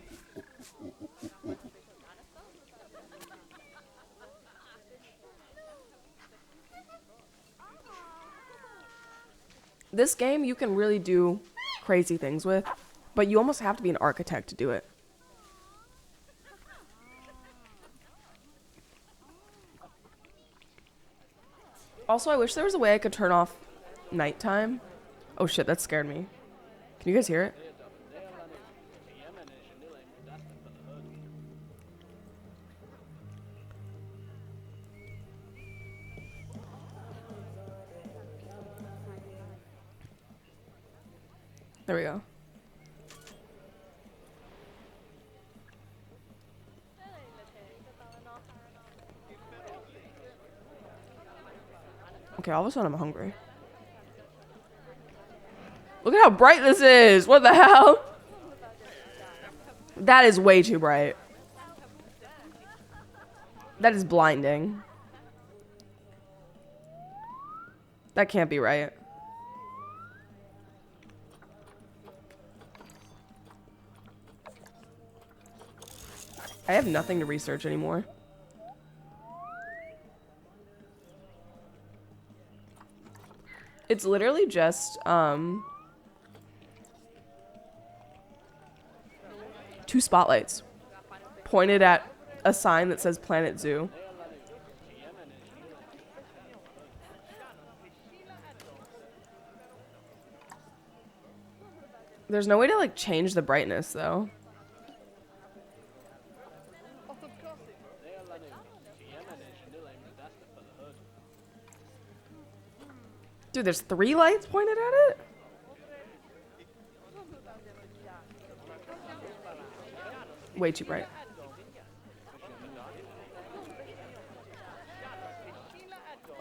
This game you can really do crazy things with, but you almost have to be an architect to do it. Also, I wish there was a way I could turn off nighttime. Oh shit, that scared me. Can you guys hear it? There we go. Okay, all of a sudden I'm hungry. Look at how bright this is! What the hell? That is way too bright. That is blinding. That can't be right. I have nothing to research anymore. It's literally just, 2 spotlights pointed at a sign that says Planet Zoo. There's no way to, like, change the brightness, though. Dude, there's 3 lights pointed at it? Way too bright.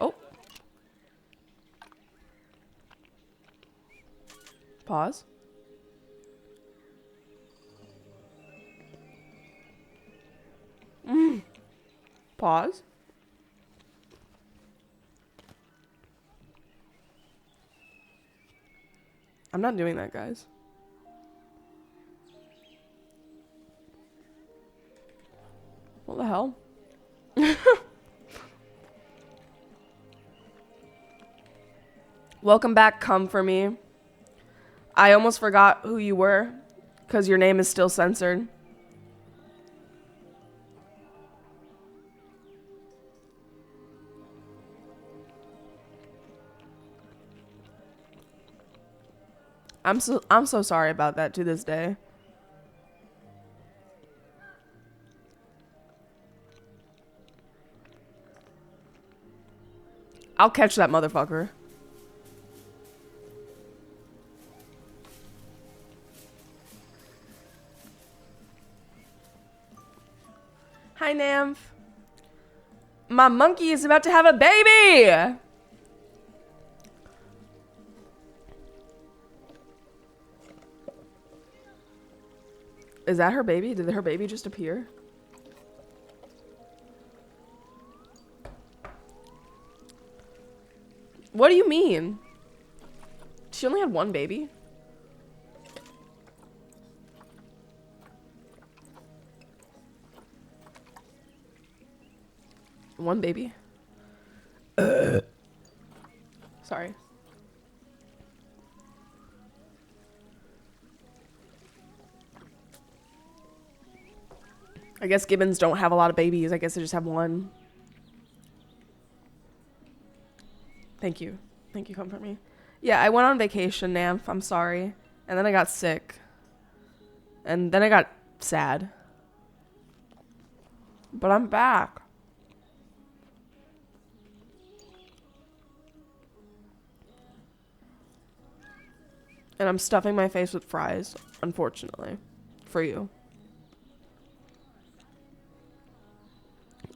Oh. Pause. Pause. I'm not doing that, guys. What the hell? Welcome back, Come For Me. I almost forgot who you were, because your name is still censored. I'm so sorry about that to this day. I'll catch that motherfucker. Hi, Nymph. My monkey is about to have a baby! Is that her baby? Did her baby just appear? What do you mean? She only had 1 baby? One baby? Sorry. I guess gibbons don't have a lot of babies. I guess they just have 1. Thank you. Thank you, Comfort Me. Yeah, I went on vacation, Nymph. I'm sorry. And then I got sick. And then I got sad. But I'm back. And I'm stuffing my face with fries, unfortunately, for you.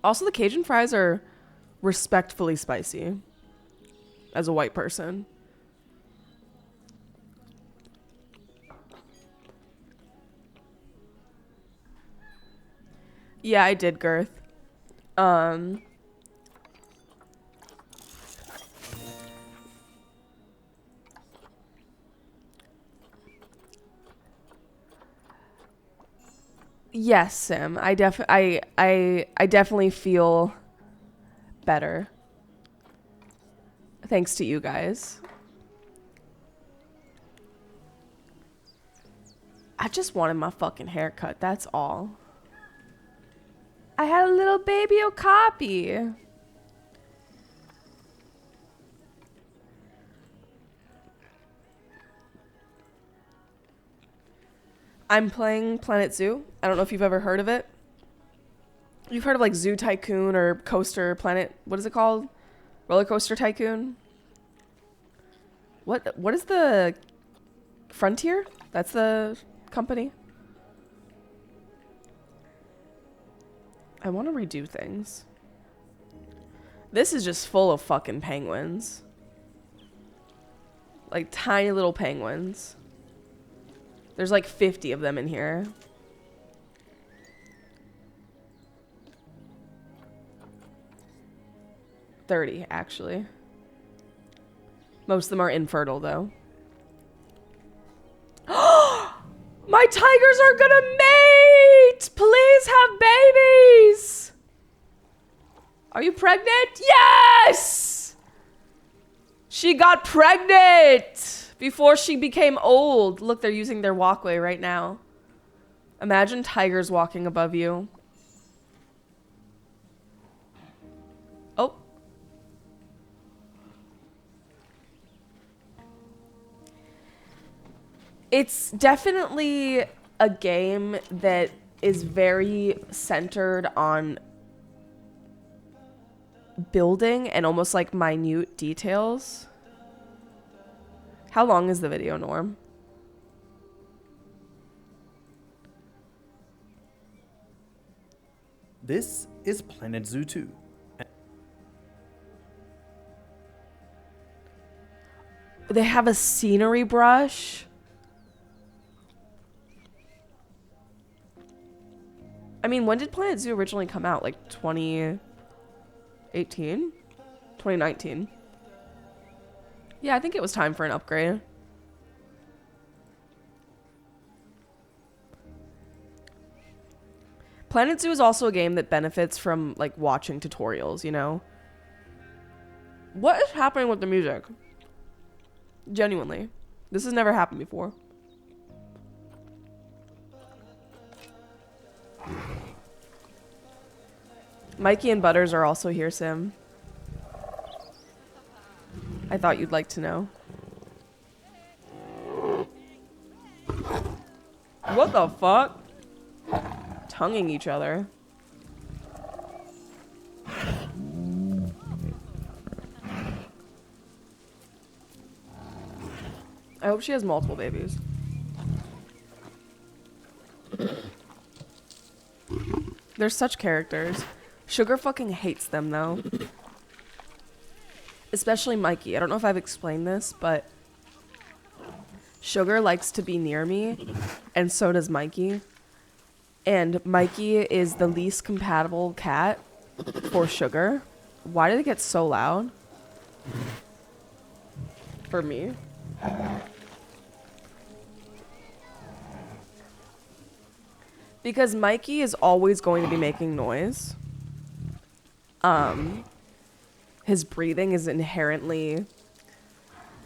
Also, the Cajun fries are respectfully spicy as a white person. Yeah, I did, Girth. Yes, Sim. I definitely feel better. Thanks to you guys. I just wanted my fucking haircut, that's all. I had a little baby Okapi. I'm playing Planet Zoo. I don't know if you've ever heard of it. You've heard of like Zoo Tycoon or Coaster Planet. What is it called? Roller Coaster Tycoon? What is the Frontier? That's the company. I want to redo things. This is just full of fucking penguins. Like tiny little penguins. There's like 50 of them in here. $30, actually. Most of them are infertile, though. My tigers are gonna mate! Please Please have babies! Are you pregnant? Yes! She got pregnant before she became old. Look, they're using their walkway right now. Imagine tigers walking above you. Oh. It's definitely a game that is very centered on building and almost like minute details. How long is the video, Norm? This is Planet Zoo 2. They have a scenery brush. I mean, when did Planet Zoo originally come out? Like 2018? 2019. Yeah, I think it was time for an upgrade. Planet Zoo is also a game that benefits from like watching tutorials, you know? What is happening with the music? Genuinely. This has never happened before. Mikey and Butters are also here, Sim. I thought you'd like to know. What the fuck? Tonguing each other. I hope she has multiple babies. They're such characters. Sugar fucking hates them, though. Especially Mikey. I don't know if I've explained this, but Sugar likes to be near me, and so does Mikey. And Mikey is the least compatible cat for Sugar. Why did it get so loud? For me. Because Mikey is always going to be making noise. His breathing is inherently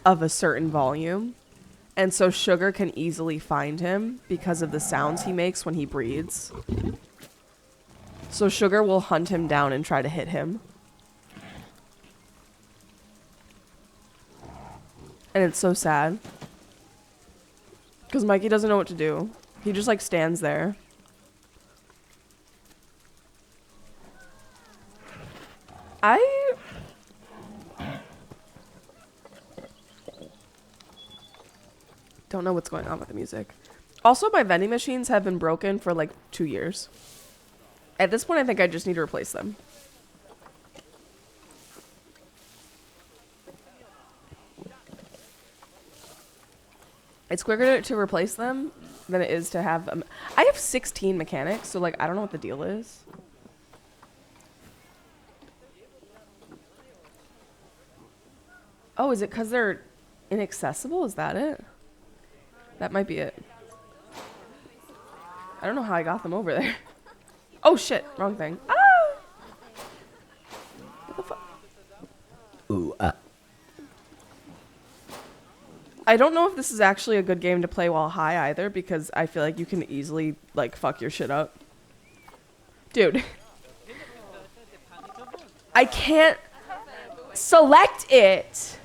of a certain volume. And so Sugar can easily find him because of the sounds he makes when he breathes. So Sugar will hunt him down and try to hit him. And it's so sad. Because Mikey doesn't know what to do. He just like stands there. I don't know what's going on with the music. Also, my vending machines have been broken for like 2 years. At this point, I think I just need to replace them. It's quicker to replace them than it is to have them. I have 16 mechanics, so like I don't know what the deal is. Oh, is it because they're inaccessible? Is that it? That might be it. I don't know how I got them over there. Oh shit, wrong thing. Ah! What the fuck? Ooh, I don't know if this is actually a good game to play while high either, because I feel like you can easily like fuck your shit up. Dude. I can't select it.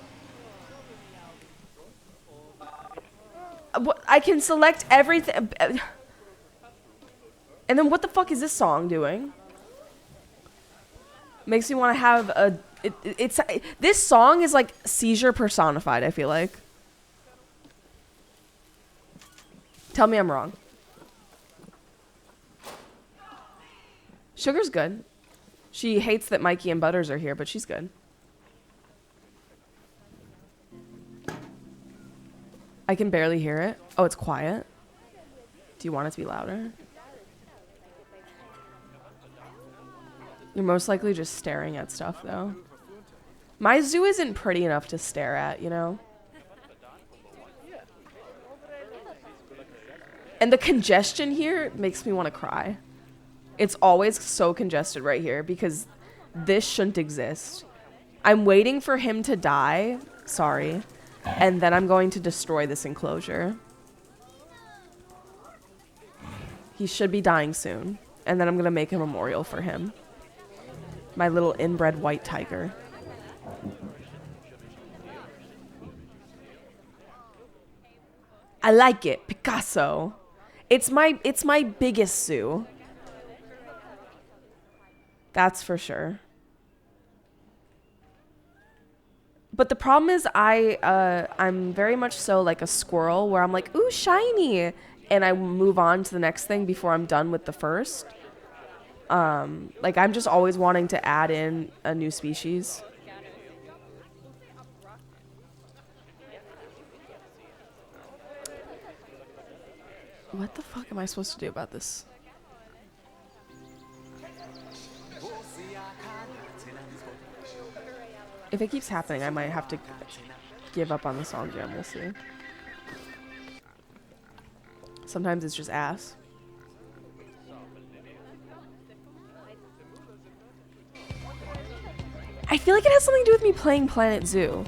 I can select everything. And then what the fuck is this song doing? Makes me want to have a... This song is like seizure personified, I feel like. Tell me I'm wrong. Sugar's good. She hates that Mikey and Butters are here, but she's good. I can barely hear it. Oh, it's quiet. Do you want it to be louder? You're most likely just staring at stuff, though. My zoo isn't pretty enough to stare at, you know? And the congestion here makes me want to cry. It's always so congested right here because this shouldn't exist. I'm waiting for him to die. Sorry. And then I'm going to destroy this enclosure. He should be dying soon. And then I'm going to make a memorial for him. My little inbred white tiger. I like it. Picasso. It's my biggest zoo. That's for sure. But the problem is I'm very much so like a squirrel where I'm like, ooh, shiny. And I move on to the next thing before I'm done with the first. Like I'm just always wanting to add in a new species. What the fuck am I supposed to do about this? If it keeps happening, I might have to give up on the song jam. We'll see. Sometimes it's just ass. I feel like it has something to do with me playing Planet Zoo.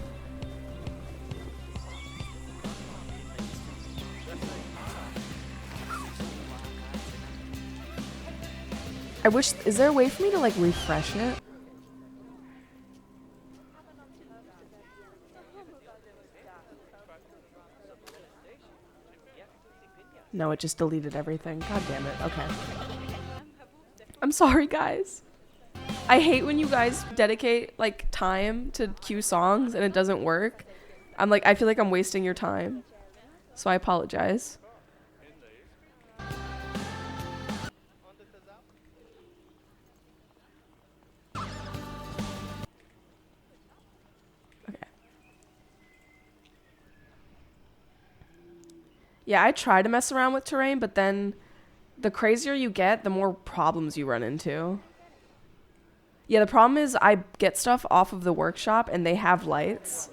I wish, is there a way for me to like refresh it? No, it just deleted everything. God damn it. Okay. I'm sorry, guys. I hate when you guys dedicate like time to cue songs and it doesn't work. I'm like, I feel like I'm wasting your time. So I apologize. Yeah, I try to mess around with terrain, but then the crazier you get, the more problems you run into. Yeah, the problem is I get stuff off of the workshop and they have lights,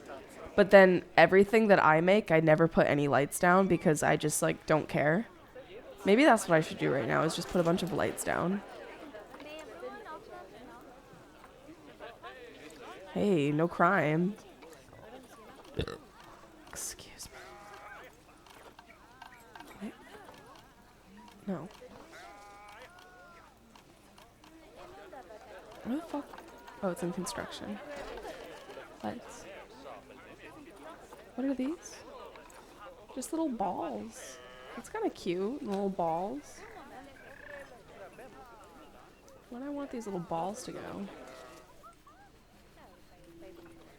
but then everything that I make, I never put any lights down because I just like don't care. Maybe that's what I should do right now is just put a bunch of lights down. Hey, no crime. Excuse me. Wait. No. Where the fuck? Oh, it's in construction. Lights. What are these? Just little balls. That's kind of cute. Little balls. Where do I want these little balls to go?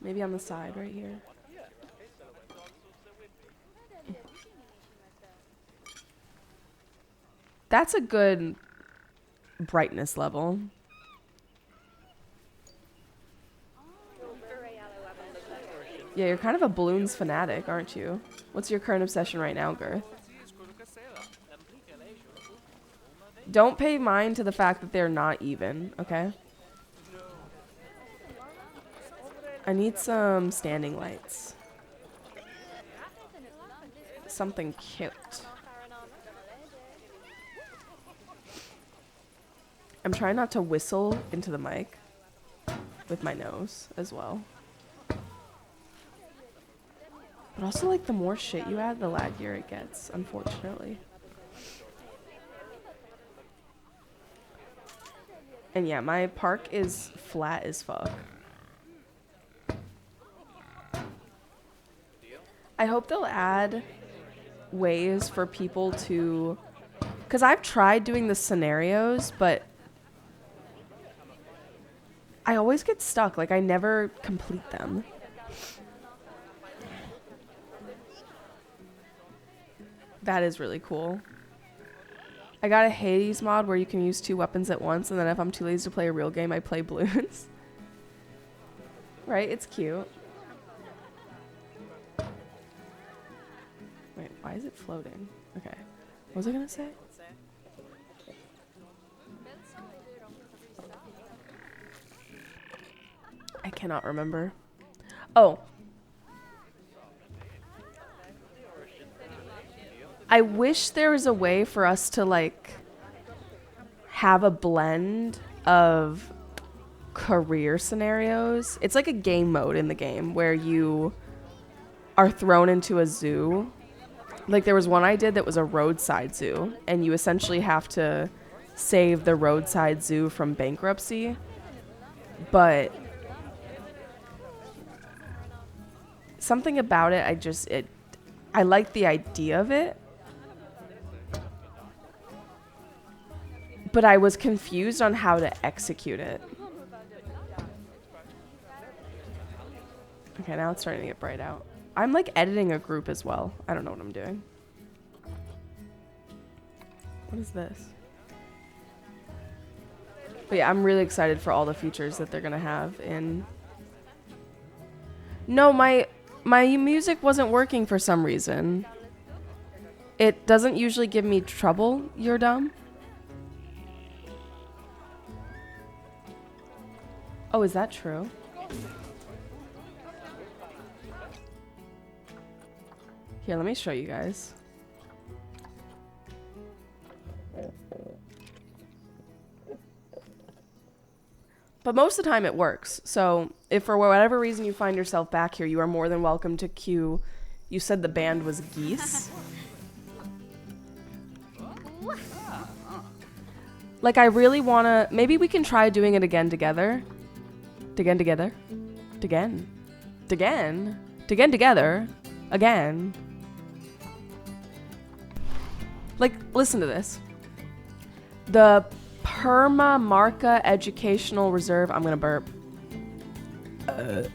Maybe on the side right here. That's a good brightness level. Yeah, you're kind of a balloons fanatic, aren't you? What's your current obsession right now, Girth? Don't pay mind to the fact that they're not even, okay? I need some standing lights. Something cute. I'm trying not to whistle into the mic with my nose as well. But also, like, the more shit you add, the laggier it gets, unfortunately. And yeah, my park is flat as fuck. I hope they'll add ways for people to... Because I've tried doing the scenarios, but I always get stuck. Like, I never complete them. That is really cool. I got a Hades mod where you can use 2 weapons at once, and then if I'm too lazy to play a real game, I play balloons. Right? It's cute. Wait, why is it floating? Okay. What was I gonna say? I cannot remember. Oh. I wish there was a way for us to, like, have a blend of career scenarios. It's like a game mode in the game where you are thrown into a zoo. Like there was one I did that was a roadside zoo, and you essentially have to save the roadside zoo from bankruptcy. But something about it, I like the idea of it. But I was confused on how to execute it. Okay, now it's starting to get bright out. I'm like editing a group as well. I don't know what I'm doing. What is this? But yeah, I'm really excited for all the features that they're gonna have in... No, my music wasn't working for some reason. It doesn't usually give me trouble. You're dumb. Oh, is that true? Here, let me show you guys. But most of the time it works. So if for whatever reason you find yourself back here, you are more than welcome to cue. You said the band was Geese. Like I really wanna, maybe we can try doing it again together. Again together. Again. Again. Like, listen to this. The Perma Marca Educational Reserve. I'm gonna burp. The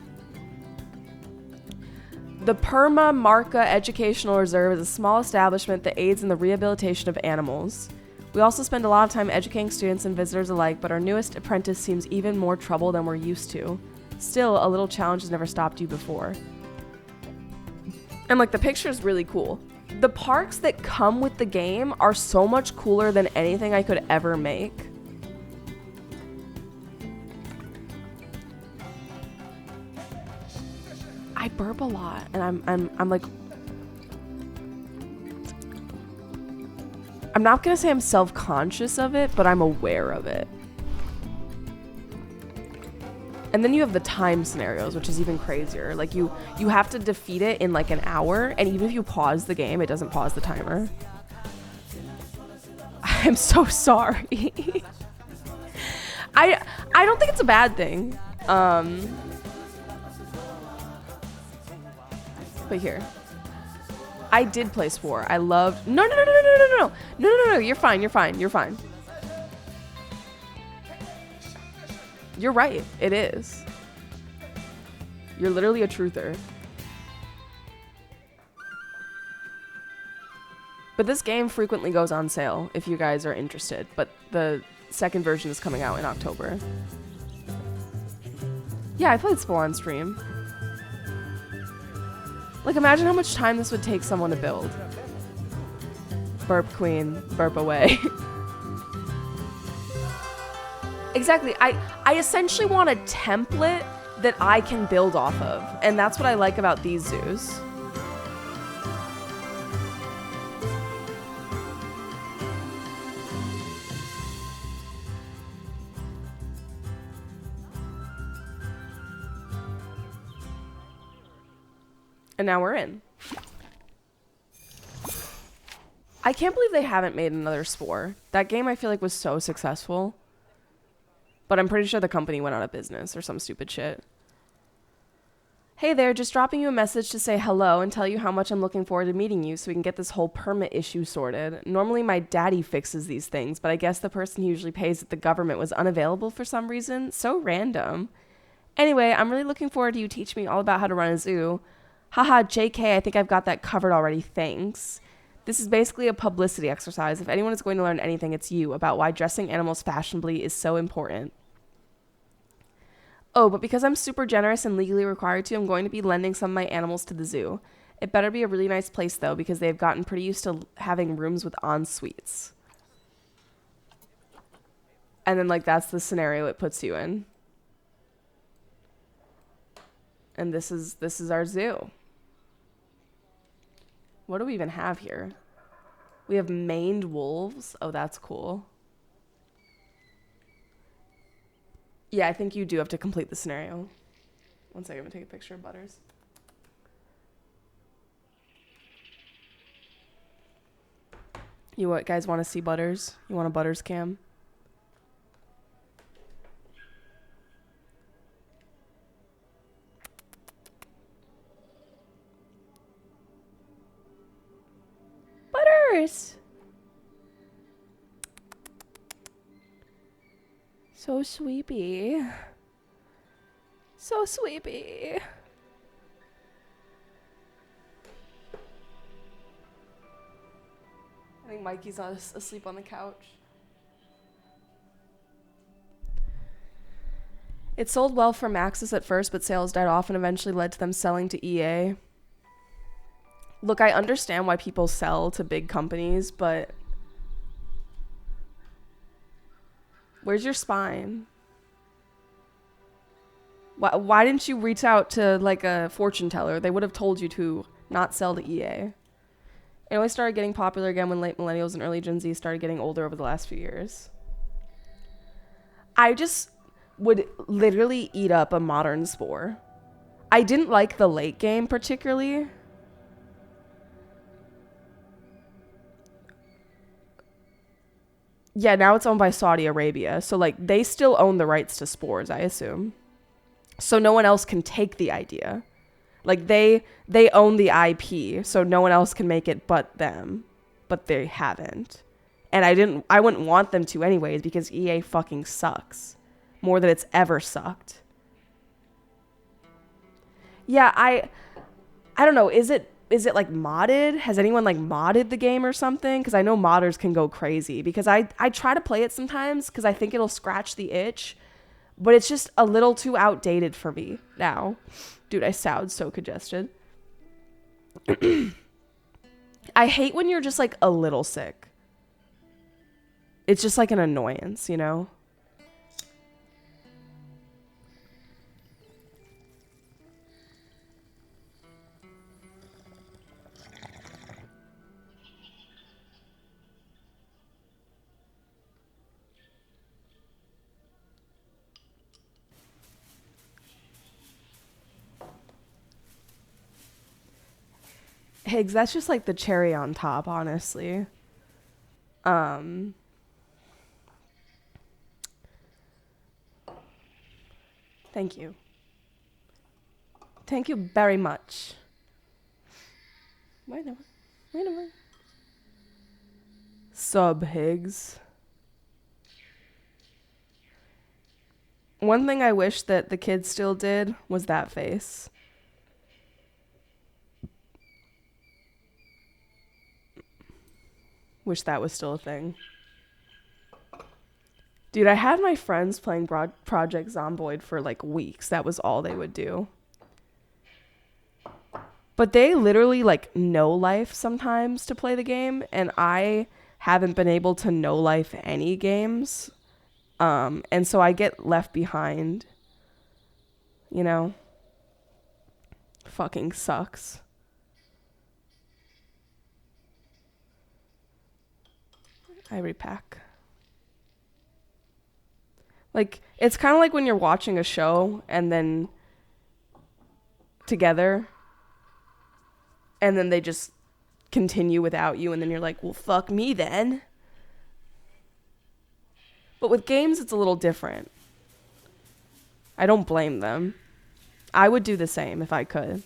Perma Marca Educational Reserve is a small establishment that aids in the rehabilitation of animals. We also spend a lot of time educating students and visitors alike, but our newest apprentice seems even more trouble than we're used to. Still, a little challenge has never stopped you before. And like the picture is really cool. The parks that come with the game are so much cooler than anything I could ever make. I burp a lot, and I'm like, I'm not gonna say I'm self-conscious of it, but I'm aware of it. And then you have the time scenarios, which is even crazier. Like you have to defeat it in like an hour, and even if you pause the game, it doesn't pause the timer. I'm so sorry. I don't think it's a bad thing. But here. I did play Spore. I loved... No. You're fine. You're right. It is. You're literally a truther. But this game frequently goes on sale if you guys are interested. But the second version is coming out in October. Yeah, I played Spore on stream. Like, imagine how much time this would take someone to build. Burp queen, burp away. Exactly. I essentially want a template that I can build off of. And that's what I like about these zoos. And now we're in. I can't believe they haven't made another Spore. That game I feel like was so successful. But I'm pretty sure the company went out of business or some stupid shit. Hey there, just dropping you a message to say hello and tell you how much I'm looking forward to meeting you so we can get this whole permit issue sorted. Normally my daddy fixes these things, but I guess the person who usually pays at the government was unavailable for some reason. So random. Anyway, I'm really looking forward to you teaching me all about how to run a zoo. Haha, JK, I think I've got that covered already, thanks. This is basically a publicity exercise. If anyone is going to learn anything, it's you, about why dressing animals fashionably is so important. Oh, but because I'm super generous and legally required to, I'm going to be lending some of my animals to the zoo. It better be a really nice place, though, because they've gotten pretty used to having rooms with en-suites. And then, like, that's the scenario it puts you in. And this is our zoo. What do we even have here? We have maned wolves. Oh, that's cool. Yeah, I think you do have to complete the scenario. One second, I'm gonna take a picture of Butters. You guys want to see Butters? You want a Butters cam? Butters! So sweepy. So sweepy. I think Mikey's asleep on the couch. It sold well for Maxis at first, but sales died off and eventually led to them selling to EA. Look, I understand why people sell to big companies, but where's your spine? Why didn't you reach out to like a fortune teller? They would have told you to not sell to EA. It only started getting popular again when late millennials and early Gen Z started getting older over the last few years. I just would literally eat up a modern Spore. I didn't like the late game particularly. Yeah, now it's owned by Saudi Arabia. So, like, they still own the rights to Spores, I assume. So no one else can take the idea. Like, they own the IP, so no one else can make it but them. But they haven't. And I wouldn't want them to anyways, because EA fucking sucks. More than it's ever sucked. Yeah, I don't know. Is it like modded? Has anyone like modded the game or something? Because I know modders can go crazy. Because I try to play it sometimes because I think it'll scratch the itch. But it's just a little too outdated for me now. Dude, I sound so congested. I hate when you're just like a little sick. It's just like an annoyance, you know? Higgs, that's just like the cherry on top, honestly. Thank you. Thank you very much. Wait a minute. Sub Higgs. One thing I wish that the kids still did was that face. Wish that was still a thing. Dude, I had my friends playing Project Zomboid for like weeks. That was all they would do. But they literally like no life sometimes to play the game, and I haven't been able to no life any games. And so I get left behind. You know? Fucking sucks. I repack. Like, it's kind of like when you're watching a show and then together and then they just continue without you and then you're like, well, fuck me then. But with games, it's a little different. I don't blame them. I would do the same if I could.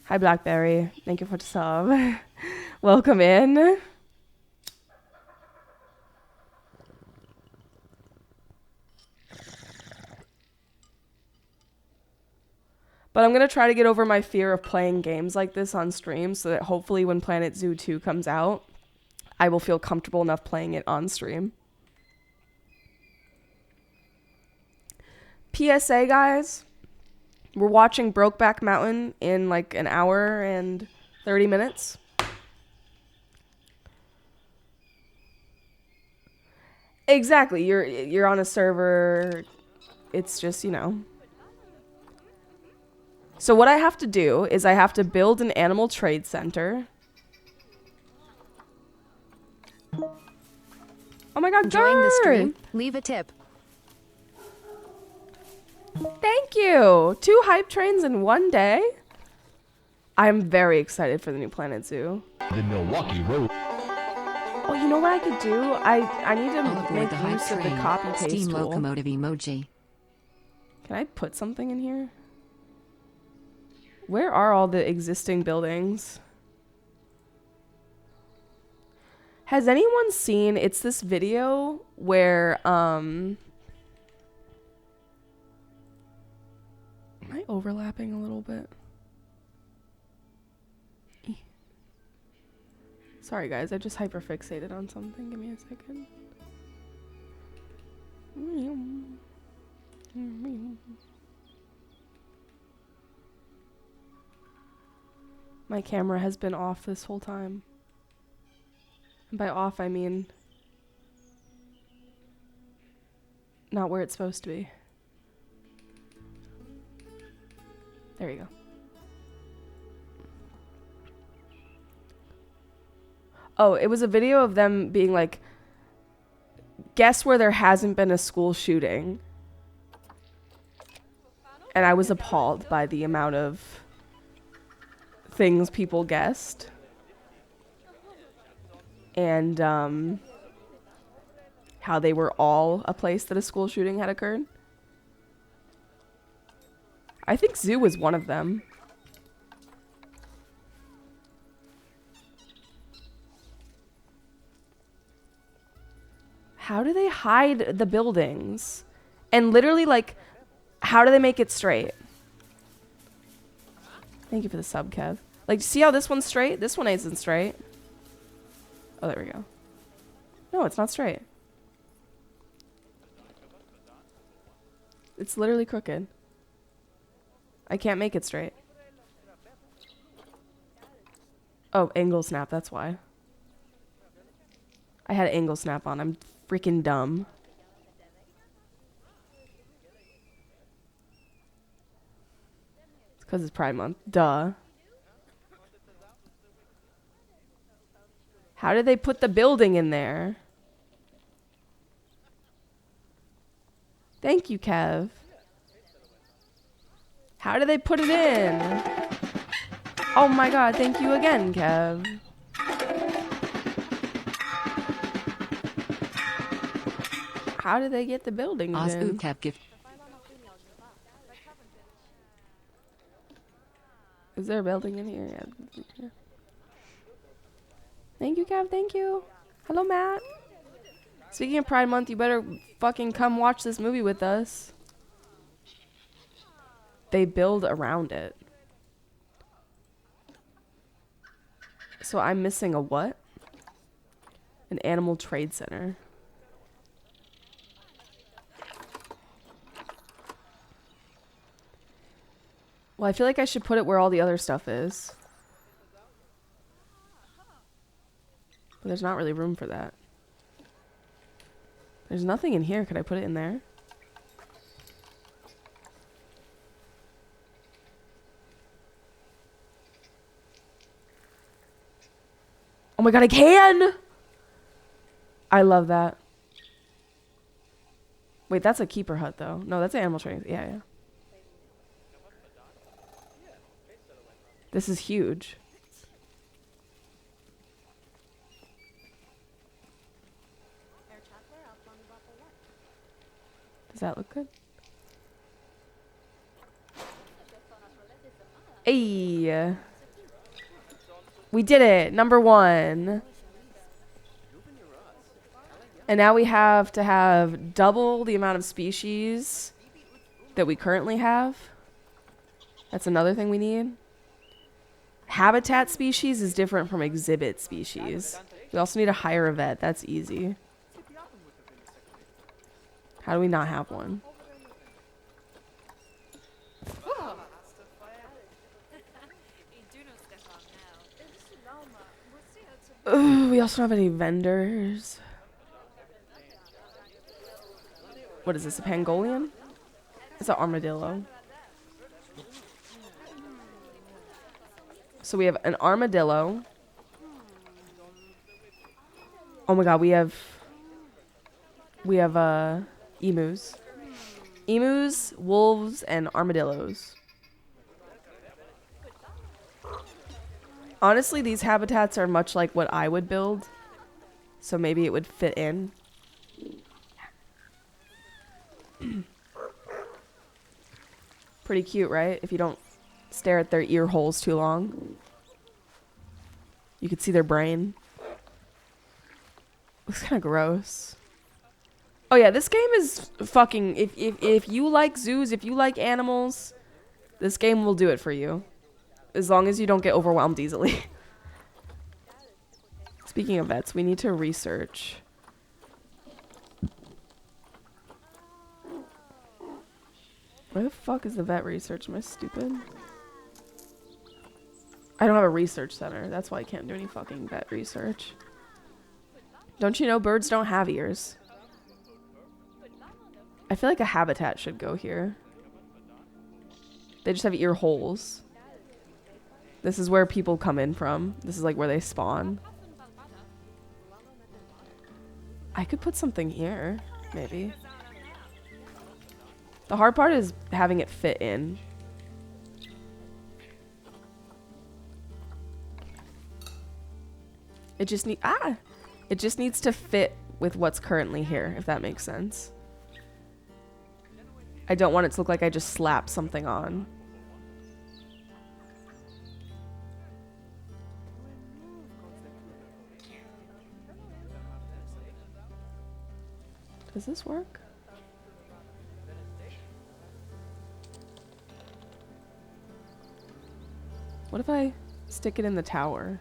Hi, Blackberry. Thank you for the sub. Welcome in. But I'm going to try to get over my fear of playing games like this on stream so that hopefully when Planet Zoo 2 comes out, I will feel comfortable enough playing it on stream. PSA, guys. We're watching Brokeback Mountain in like an hour and 30 minutes. Exactly. You're on a server. It's just, you know. So what I have to do is I have to build an animal trade center. Oh my god, enjoying the stream? Leave a tip. Thank you. 2 hype trains in one day. I'm very excited for the new Planet Zoo. The Milwaukee Road. Oh, you know what I could do? I need All to aboard make the hype use of the train. copy paste Steam tool. locomotive emoji. Can I put something in here? Where are all the existing buildings? Has anyone seen, it's this video where, am I overlapping a little bit? Sorry guys, I just hyperfixated on something. Give me a second. My camera has been off this whole time. And by off, I mean not where it's supposed to be. There you go. Oh, it was a video of them being like, guess where there hasn't been a school shooting. And I was appalled by the amount of things people guessed. And how they were all a place that a school shooting had occurred. I think Zoo was one of them. How do they hide the buildings? And literally, like, how do they make it straight? Thank you for the sub, Kev. Like, see how this one's straight? This one isn't straight. Oh, there we go. No, it's not straight. It's literally crooked. I can't make it straight. Oh, angle snap, that's why. I had angle snap on. I'm freaking dumb. It's because it's Pride Month. Duh. How did they put the building in there? Thank you, Kev. How did they put it in? Oh my god, thank you again, Kev. How did they get the buildings in? Gift. Is there a building in here? Yeah. Thank you, Kev. Thank you. Hello, Matt. Speaking of Pride Month, you better fucking come watch this movie with us. They build around it. So I'm missing a what? An animal trade center. Well, I feel like I should put it where all the other stuff is. But there's not really room for that. There's nothing in here. Could I put it in there? Oh my god, I can! I love that. Wait, that's a keeper hut, though. No, that's an animal training. Yeah, yeah. This is huge. Does that look good? Hey! We did it! Number 1. And now we have to have double the amount of species that we currently have. That's another thing we need. Habitat species is different from exhibit species. We also need to hire a vet. That's easy. How do we not have one? Ooh, we also don't have any vendors. What is this, a pangolin? It's an armadillo. So we have an armadillo. Oh my god, we have emus. Emus, wolves, and armadillos. Honestly, these habitats are much like what I would build. So maybe it would fit in. Pretty cute, right? If you don't stare at their ear holes too long. You could see their brain. Looks kind of gross. Oh yeah, this game is fucking... If you like zoos, if you like animals, this game will do it for you. As long as you don't get overwhelmed easily. Speaking of vets, we need to research. Where the fuck is the vet research? Am I stupid? I don't have a research center. That's why I can't do any fucking vet research. Don't you know birds don't have ears? I feel like a habitat should go here. They just have ear holes. This is where people come in from. This is like where they spawn. I could put something here, maybe. The hard part is having it fit in. It just needs to fit with what's currently here, if that makes sense. I don't want it to look like I just slapped something on. Does this work? What if I stick it in the tower?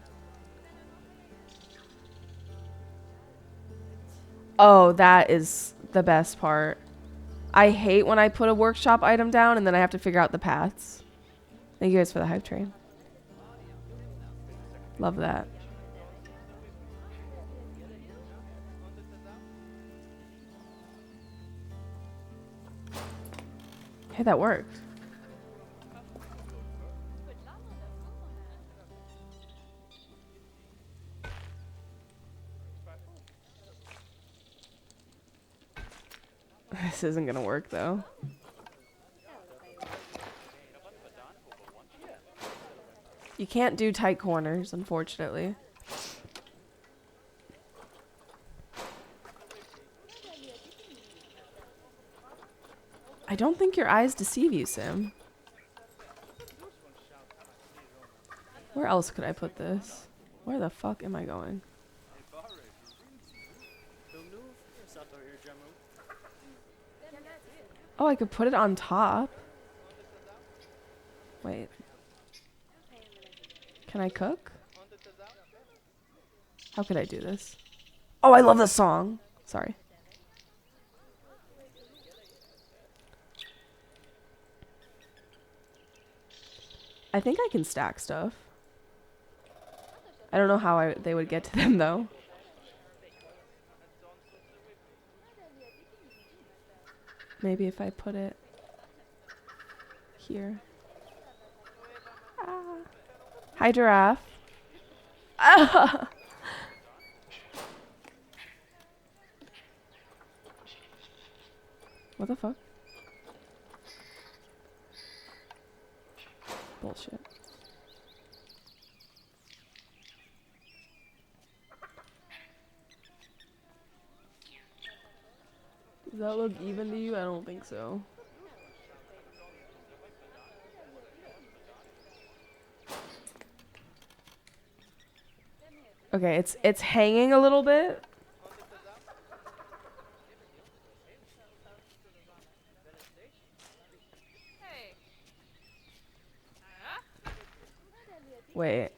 Oh, that is the best part. I hate when I put a workshop item down and then I have to figure out the paths. Thank you guys for the hype train. Love that. Hey, that worked. This isn't gonna work though. You can't do tight corners, unfortunately. I don't think your eyes deceive you, Sim. Where else could I put this? Where the fuck am I going? Oh, I could put it on top. Wait. Can I cook? How could I do this? Oh, I love the song. Sorry. I think I can stack stuff. I don't know how they would get to them though. Maybe if I put it here. Ah. Hi, giraffe. Ah. What the fuck? Bullshit. Does that look even to you? I don't think so. Okay, it's hanging a little bit. Wait.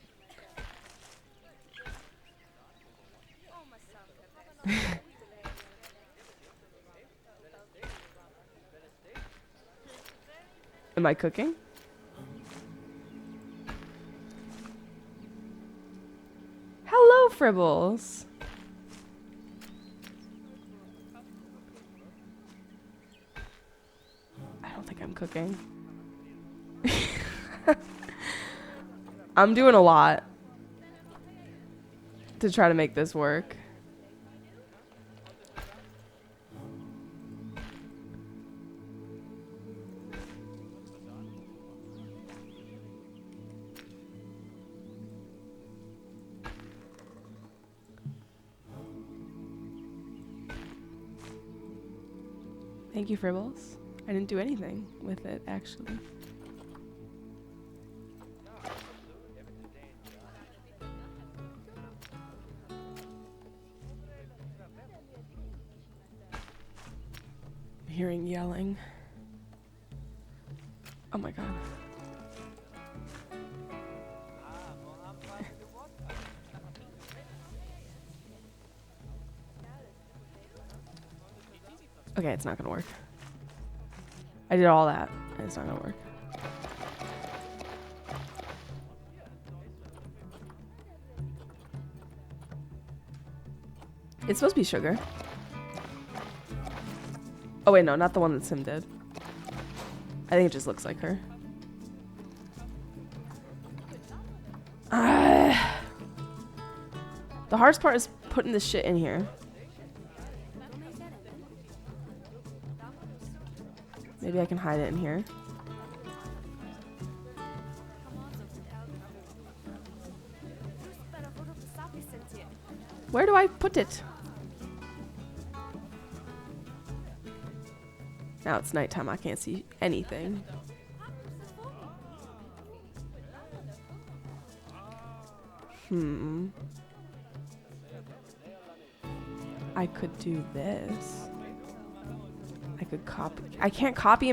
Am I cooking? Hello, Fribbles. I don't think I'm cooking. I'm doing a lot to try to make this work. Thank you, Fribbles. I didn't do anything with it, actually. Hearing yelling. Oh my god. Okay, it's not gonna work. I did all that, and it's not gonna work. It's supposed to be sugar. Oh wait, no, not the one that Sim did. I think it just looks like her. The hardest part is putting this shit in here. Maybe I can hide it in here. Where do I put it? Now it's nighttime, I can't see anything. I could do this. I could copy. I can't copy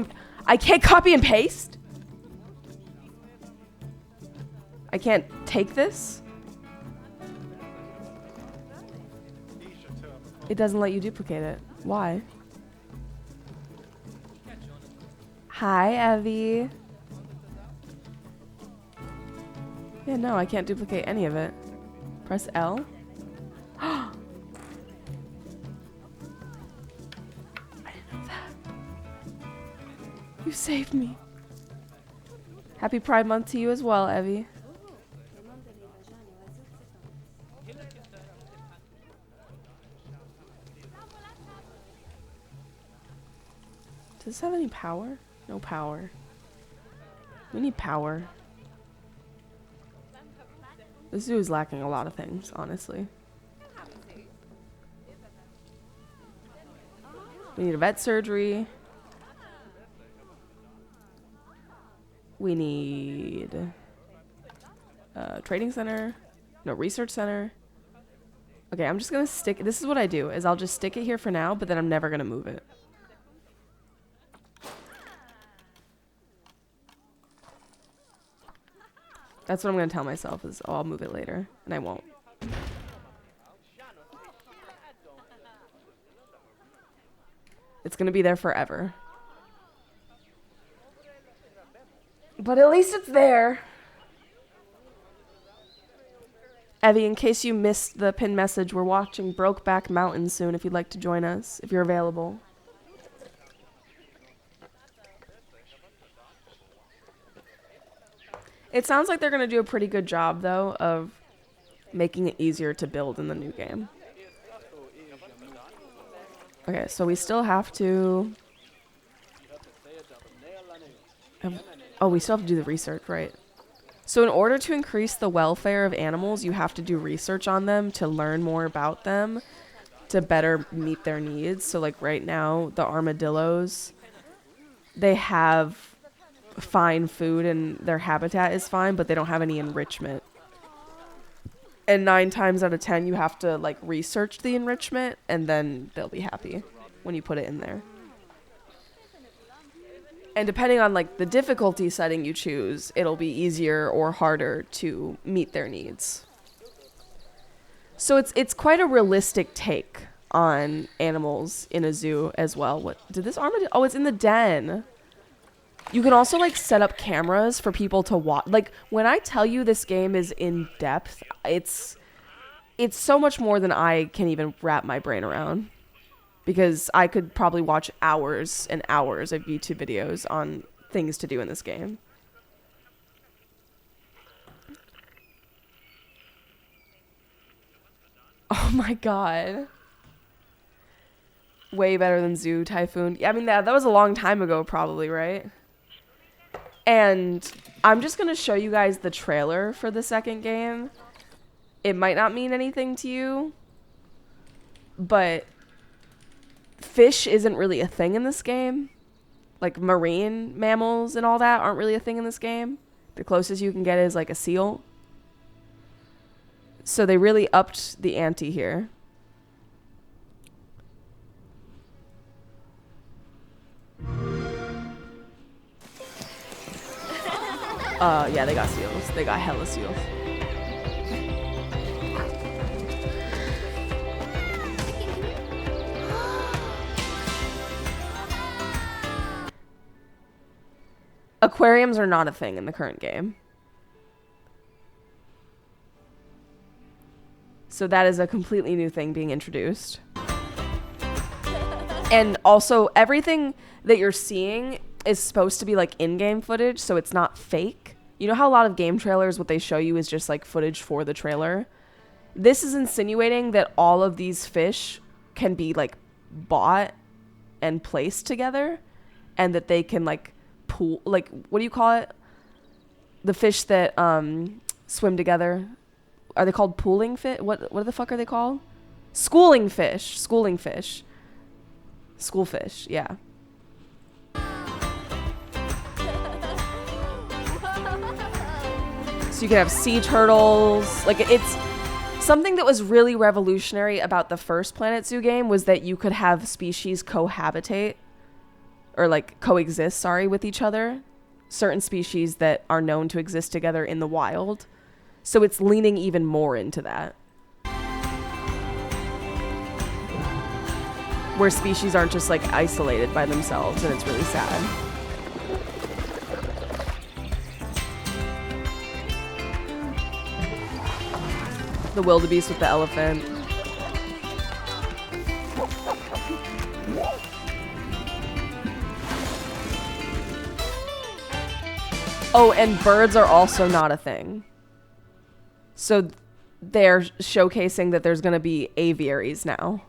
and paste? I can't take this? It doesn't let you duplicate it. Why? Hi, Evie. Yeah, no, I can't duplicate any of it. Press L. I didn't know that. You saved me. Happy Pride Month to you as well, Evie. Does this have any power? No power. We need power. This zoo is lacking a lot of things, honestly. We need a vet surgery. We need a trading center. No, research center. Okay, I'm just gonna stick. This is what I do, is I'll just stick it here for now, but then I'm never gonna move it. That's what I'm gonna tell myself, is, oh, I'll move it later, and I won't. It's gonna be there forever. But at least it's there. Evie, in case you missed the pinned message, we're watching Brokeback Mountain soon if you'd like to join us, if you're available. It sounds like they're going to do a pretty good job, though, of making it easier to build in the new game. Okay, so we still have to... Oh, we still have to do the research, right? So in order to increase the welfare of animals, you have to do research on them to learn more about them, to better meet their needs. So like right now, the armadillos, they have fine food and their habitat is fine, but they don't have any enrichment. And 9 times out of 10, you have to like research the enrichment, and then they'll be happy when you put it in there. And depending on like the difficulty setting you choose, it'll be easier or harder to meet their needs. So it's quite a realistic take on animals in a zoo as well. What did this armadillo? Oh, it's in the den. You can also like set up cameras for people to watch. Like when I tell you this game is in depth, it's so much more than I can even wrap my brain around. Because I could probably watch hours and hours of YouTube videos on things to do in this game. Oh my god. Way better than Zoo Typhoon. Yeah, I mean, that was a long time ago probably, right? And I'm just going to show you guys the trailer for the second game. It might not mean anything to you, but fish isn't really a thing in this game. Like marine mammals and all that aren't really a thing in this game. The closest you can get is like a seal. So they really upped the ante here. Yeah, they got seals. They got hella seals. Aquariums are not a thing in the current game. So that is a completely new thing being introduced. And also, everything that you're seeing is supposed to be like in-game footage, so it's not fake. You know how a lot of game trailers, what they show you is just like footage for the trailer? This is insinuating that all of these fish can be like bought and placed together, and that they can like pool, like, what do you call it? The fish that swim together. Are they called pooling fish? What the fuck are they called? Schooling fish. Schooling fish. School fish, yeah. So you can have sea turtles. Like, it's something that was really revolutionary about the first Planet Zoo game was that you could have species cohabitate, or like coexist, sorry, with each other. Certain species that are known to exist together in the wild. So it's leaning even more into that. Where species aren't just like isolated by themselves, and it's really sad. The wildebeest with the elephant. Oh, and birds are also not a thing. So they're showcasing that there's going to be aviaries now.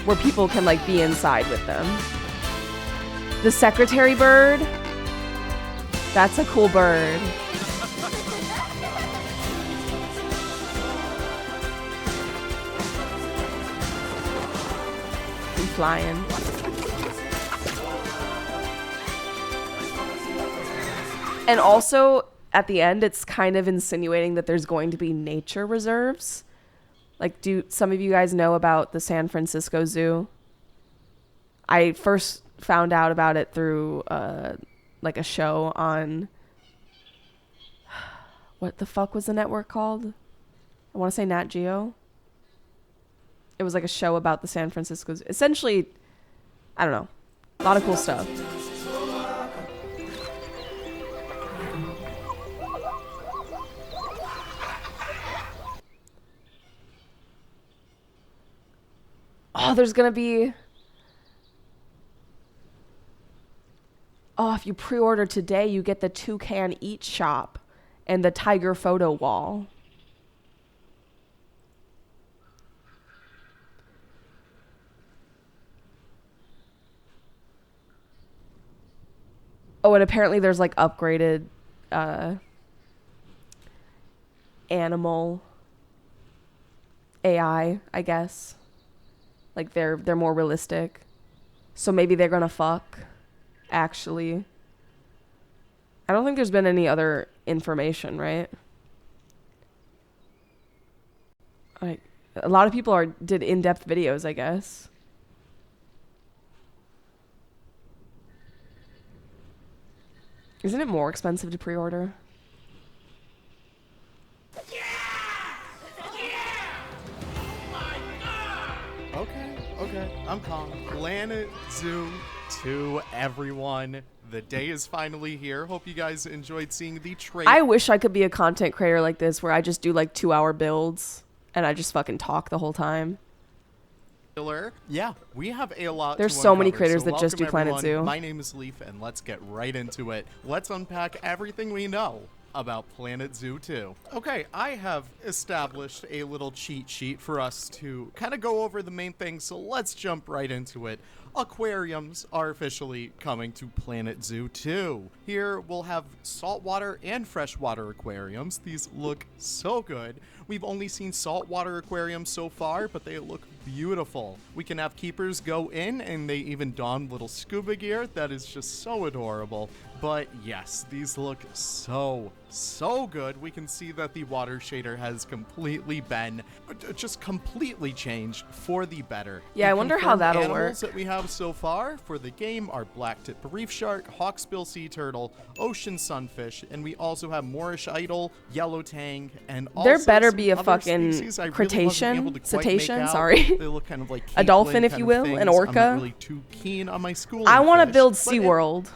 Where people can like be inside with them. The secretary bird. That's a cool bird. I'm flying. And also, at the end, it's kind of insinuating that there's going to be nature reserves. Like, do some of you guys know about the San Francisco Zoo? I first found out about it through, like, a show on... What the fuck was the network called? I want to say Nat Geo. It was like a show about the San Francisco Zoo. Essentially, I don't know. A lot of cool stuff. Oh, there's gonna be... Oh, if you pre-order today, you get the Toucan Eat Shop and the Tiger Photo Wall. Oh, and apparently there's like upgraded animal AI, I guess. Like they're more realistic. So maybe they're gonna fuck, actually. I don't think there's been any other information, right? Like a lot of people did in-depth videos, I guess. Isn't it more expensive to pre-order? Okay, I'm calm. Planet Zoo 2, everyone. The day is finally here. Hope you guys enjoyed seeing the trailer. I wish I could be a content creator like this where I just do like 2-hour builds and I just fucking talk the whole time. Yeah, we have a lot. There's to so many uncover, creators so that just do welcome, Planet everyone. Zoo. My name is Leaf, and let's get right into it. Let's unpack everything we know about Planet Zoo 2. Okay, I have established a little cheat sheet for us to kind of go over the main things, so let's jump right into it. Aquariums are officially coming to Planet Zoo 2. Here we'll have saltwater and freshwater aquariums. These look so good. We've only seen saltwater aquariums so far, but they look beautiful. We can have keepers go in and they even don little scuba gear. That is just so adorable. But yes, these look so good. We can see that the water shader has completely been just completely changed for the better. Yeah, I wonder how that'll animals work. That we have so far for the game are black-tip reef shark, hawksbill sea turtle, ocean sunfish, and we also have Moorish idol, yellow tang, and also There better some be a other fucking species I really wasn't able cetacean, to quite make out. sorry. They look kind of like A dolphin, Caitlin if kind you of will, things. an I'm orca. not really too keen on my schooling I want to fish, build but SeaWorld.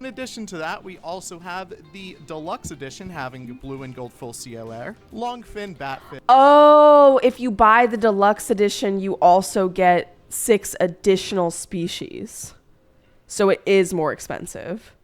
in addition to that, we also have the deluxe edition having blue and gold full seal air, longfin batfish. Oh, if you buy the deluxe edition, you also get 6 additional species. So it is more expensive.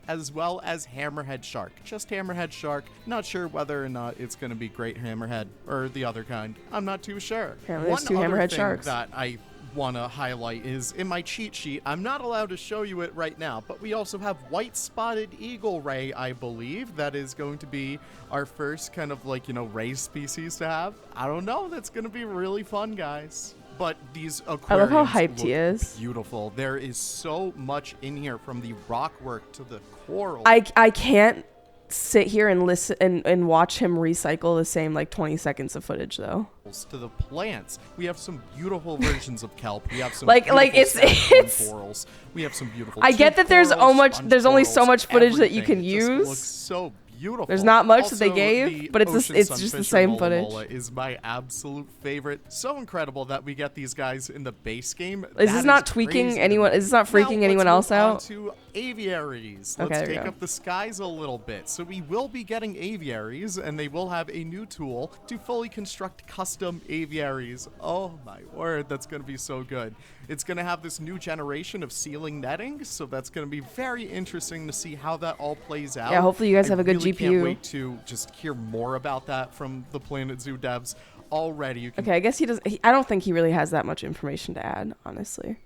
As well as hammerhead shark. Just hammerhead shark. Not sure whether or not it's going to be great hammerhead or the other kind. I'm not too sure. Apparently there's 2 One other hammerhead thing sharks. that I want to highlight is in my cheat sheet. I'm not allowed to show you it right now, but we also have white spotted eagle ray, I believe. That is going to be our first kind of like, ray species to have. I don't know. That's going to be really fun, guys. But these aquariums I love how hyped he look is. beautiful. There is so much in here, from the rock work to the coral. I can't sit here and listen and watch him recycle the same like 20 seconds of footage though. To the plants, we have some beautiful versions of kelp. We have some like it's beautiful corals. We have some beautiful. I get that there's corals, there's only so corals, much footage that you everything. can It just use. looks so beautiful. There's not much also, that they gave, but it's ocean just the sunfish or same Mola footage. Mola is my absolute favorite. So incredible that we get these guys in the base game. Is this not tweaking anyone? Is this not freaking anyone else out? To aviaries. Okay, Let's there we take go. up the skies a little bit. So we will be getting aviaries, and they will have a new tool to fully construct custom aviaries. Oh my word, that's going to be so good. It's going to have this new generation of ceiling netting, so that's going to be very interesting to see how that all plays out. Yeah, hopefully you guys I have a good really GPU. Can't wait to just hear more about that from the Planet Zoo devs. Already, you can Okay, I guess he does. I don't think he really has that much information to add, honestly.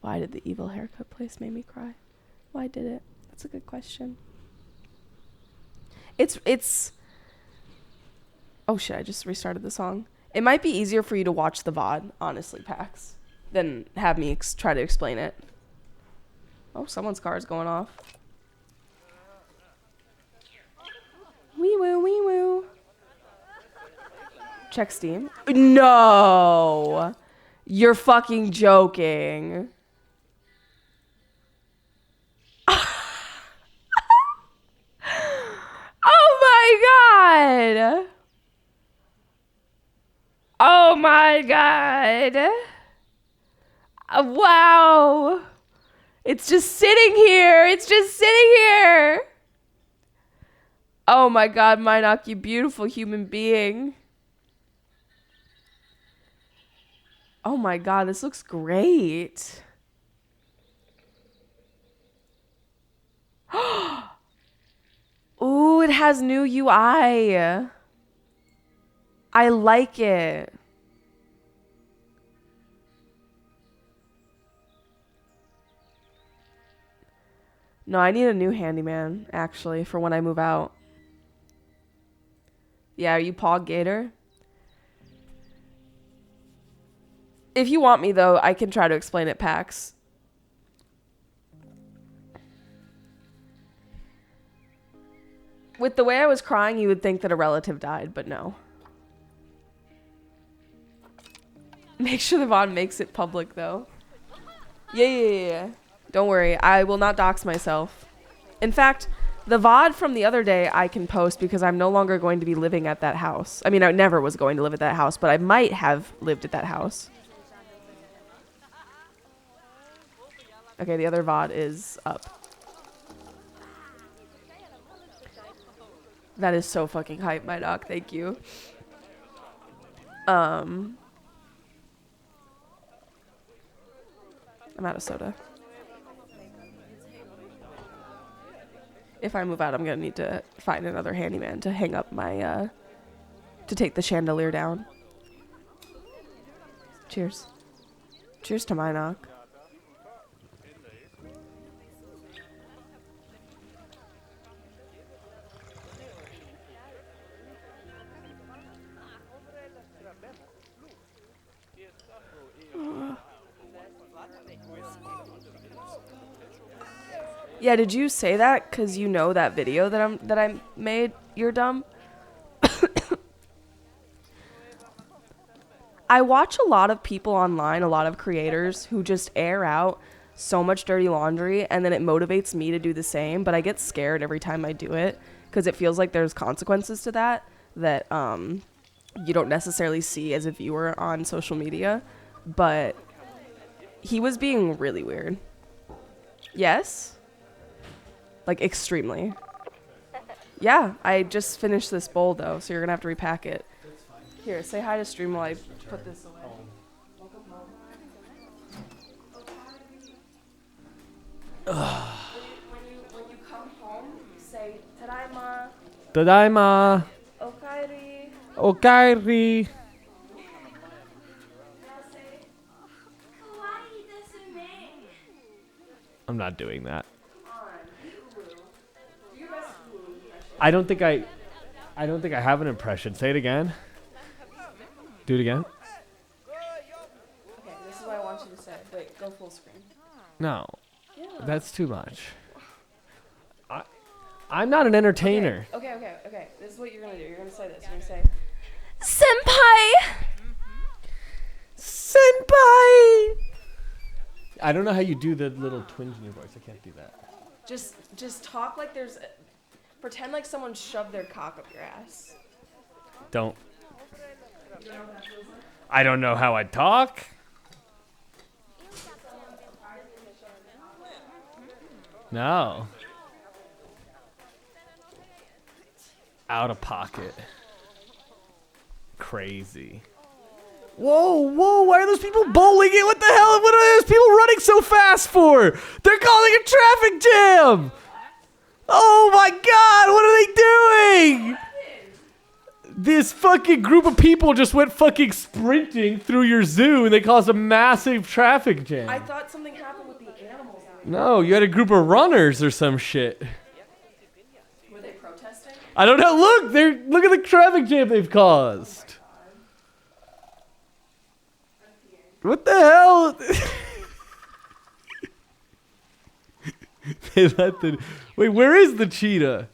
Why did the evil haircut place make me cry? Why did it? That's a good question. It's. Oh shit! I just restarted the song. It might be easier for you to watch the VOD, honestly, Pax, than have me try to explain it. Oh, someone's car is going off. Wee woo, wee woo. Check Steam. No! You're fucking joking. Oh my god! Oh my god! Wow! It's just sitting here! It's just sitting here! Oh my god, Minoc, you beautiful human being. Oh my god, this looks great. Ooh, it has new UI. I like it. No, I need a new handyman, actually, for when I move out. Yeah, are you Pog Gator? If you want me, though, I can try to explain it, Pax. With the way I was crying, you would think that a relative died, but no. Make sure the VOD makes it public, though. Yeah. Don't worry, I will not dox myself. In fact, the VOD from the other day I can post because I'm no longer going to be living at that house. I mean, I never was going to live at that house, but I might have lived at that house. Okay, the other VOD is up. That is so fucking hype, my doc. Thank you. I'm out of soda. If I move out, I'm gonna need to find another handyman to hang up my, to take the chandelier down. Cheers. Cheers to my knock. Yeah, did you say that because you know that video that I made? You're dumb. I watch a lot of people online, a lot of creators who just air out so much dirty laundry, and then it motivates me to do the same. But I get scared every time I do it because it feels like there's consequences to that you don't necessarily see as a viewer on social media. But he was being really weird. Yes? Like, extremely. Yeah, I just finished this bowl, though, so you're gonna have to repack it. Here, say hi to stream while I put this away. When you come home, say, Tadaima. Tadaima. Okairi. Okairi. I'm not doing that. I don't think I have an impression. Say it again. Do it again. Okay, this is what I want you to say. Wait, go full screen. No. Yeah. That's too much. I'm not an entertainer. Okay. This is what you're gonna do. You're gonna say this. You're gonna say, Senpai! Senpai! I don't know how you do the little twinge in your voice. I can't do that. Just talk like there's... Pretend like someone shoved their cock up your ass. Don't. I don't know how I talk. No. Out of pocket. Crazy. Whoa, why are those people bowling it? What the hell? What are those people running so fast for? They're calling a traffic jam! Oh my god, what are they doing? This fucking group of people just went fucking sprinting through your zoo and they caused a massive traffic jam. I thought something happened with the animals out here. No, you had a group of runners or some shit. Were they protesting? I don't know. Look at the traffic jam they've caused. What the hell? They let the... Wait, where is the cheetah?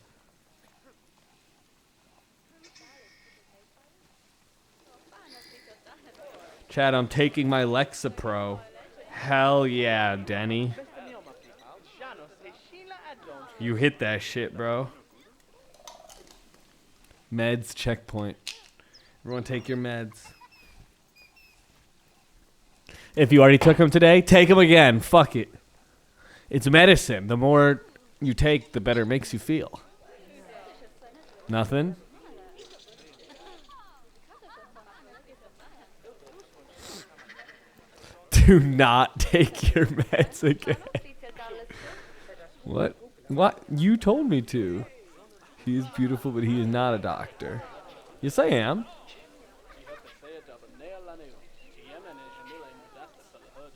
Chad, I'm taking my Lexapro. Hell yeah, Denny. You hit that shit, bro. Meds checkpoint. Everyone take your meds. If you already took them today, take them again. Fuck it. It's medicine. The more you take, the better it makes you feel. Nothing? Do not take your meds again. What? What? You told me to. He is beautiful, but he is not a doctor. Yes, I am.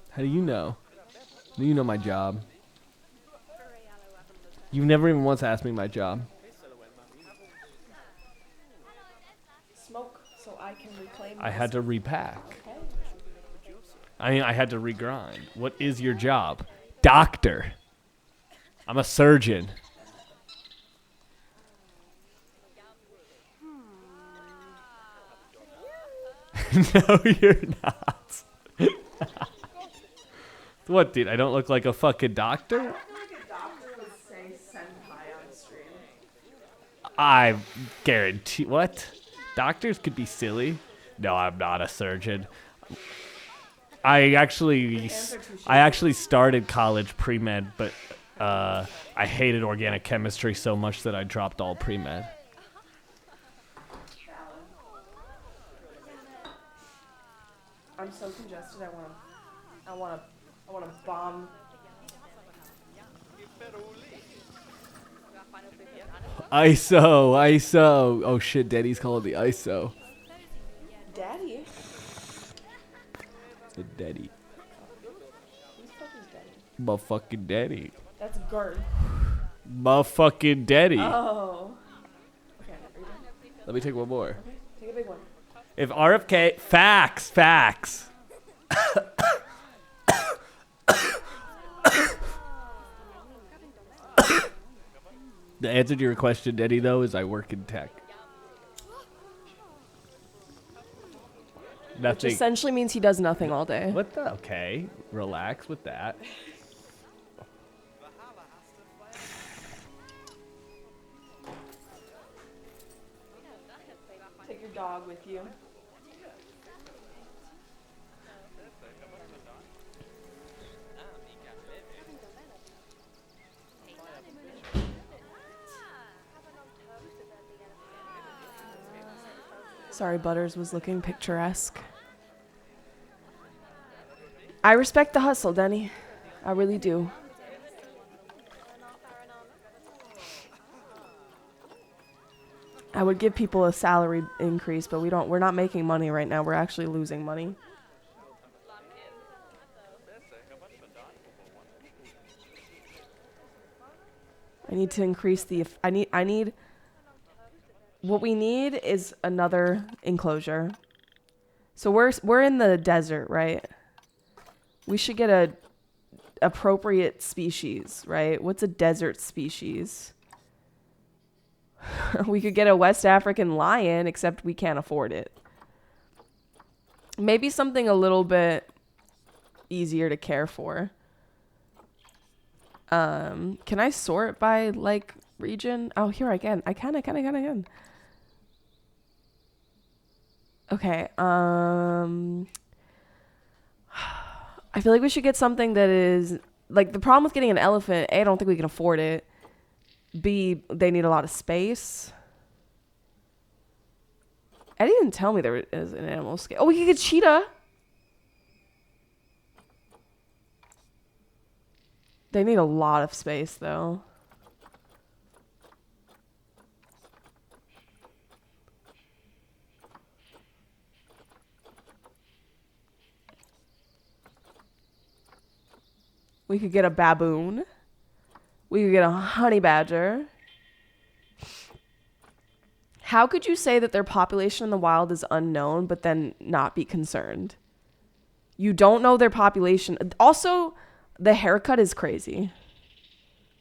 How do you know? Do you know my job? You've never even once asked me my job. Smoke so I can reclaim. I had to repack. I mean, I had to regrind. What is your job? Doctor. I'm a surgeon. No, you're not. What, dude? I don't look like a fucking doctor? I feel like a doctor would say senpai on stream. I guarantee. What? Doctors could be silly. No, I'm not a surgeon. I actually started college pre-med, but I hated organic chemistry so much that I dropped all pre-med. I'm so congested. I want I want to bomb. ISO. Oh shit, Daddy's calling the ISO. Daddy? The Daddy. Who's fucking daddy? Motherfucking Daddy. That's Gert. Motherfucking Daddy. Oh. Okay, Let me take one more. okay, take a big one. If RFK, facts. The answer to your question, Daddy, though, is I work in tech. Which Nothing. essentially means he does nothing all day. What the? Okay, relax with that. Take your dog with you. Sorry, Butters was looking picturesque. I respect the hustle, Denny. I really do. I would give people a salary increase, but we're not making money right now. We're actually losing money. I need to increase the I need what we need is another enclosure. So we're in the desert, right? We should get a appropriate species, right? What's a desert species? We could get a West African lion, except we can't afford it. Maybe something a little bit easier to care for. Can I sort by like region? Oh, here I can. I can. Okay. I feel like we should get something that is like the problem with getting an elephant. A, I don't think we can afford it. B, they need a lot of space. Eddie didn't tell me there is an animal scale. Oh, we could get cheetah. They need a lot of space, though. We could get a baboon. We could get a honey badger. How could you say that their population in the wild is unknown, but then not be concerned? You don't know their population. Also, the haircut is crazy.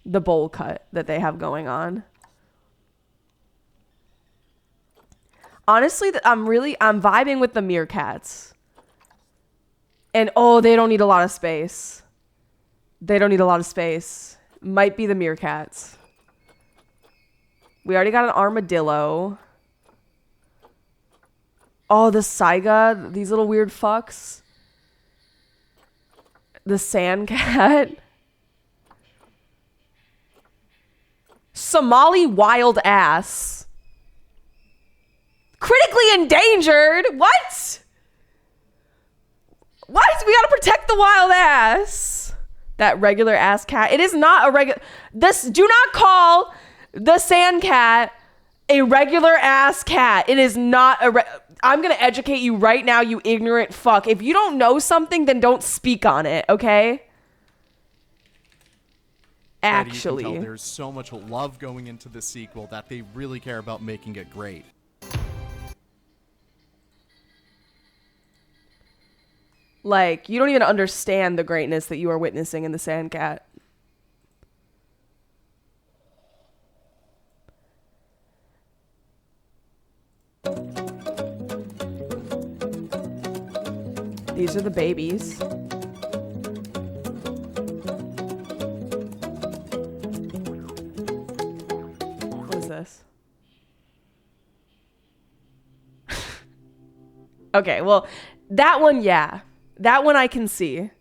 The bowl cut that they have going on. Honestly, I'm vibing with the meerkats. And oh, they don't need a lot of space. They don't need a lot of space. Might be the meerkats. We already got an armadillo. Oh, the saiga. These little weird fucks. The sand cat. Somali wild ass. Critically endangered? What? What? We gotta protect the wild ass. That regular ass cat. It is not a regular. Do not call the sand cat a regular ass cat. It is not I'm gonna educate you right now, you ignorant fuck. If you don't know something, then don't speak on it, okay? Actually, you can tell there's so much love going into the sequel that they really care about making it great. Like, you don't even understand the greatness that you are witnessing in the sand cat. These are the babies. What is this? Okay, well, that one, yeah. That one I can see.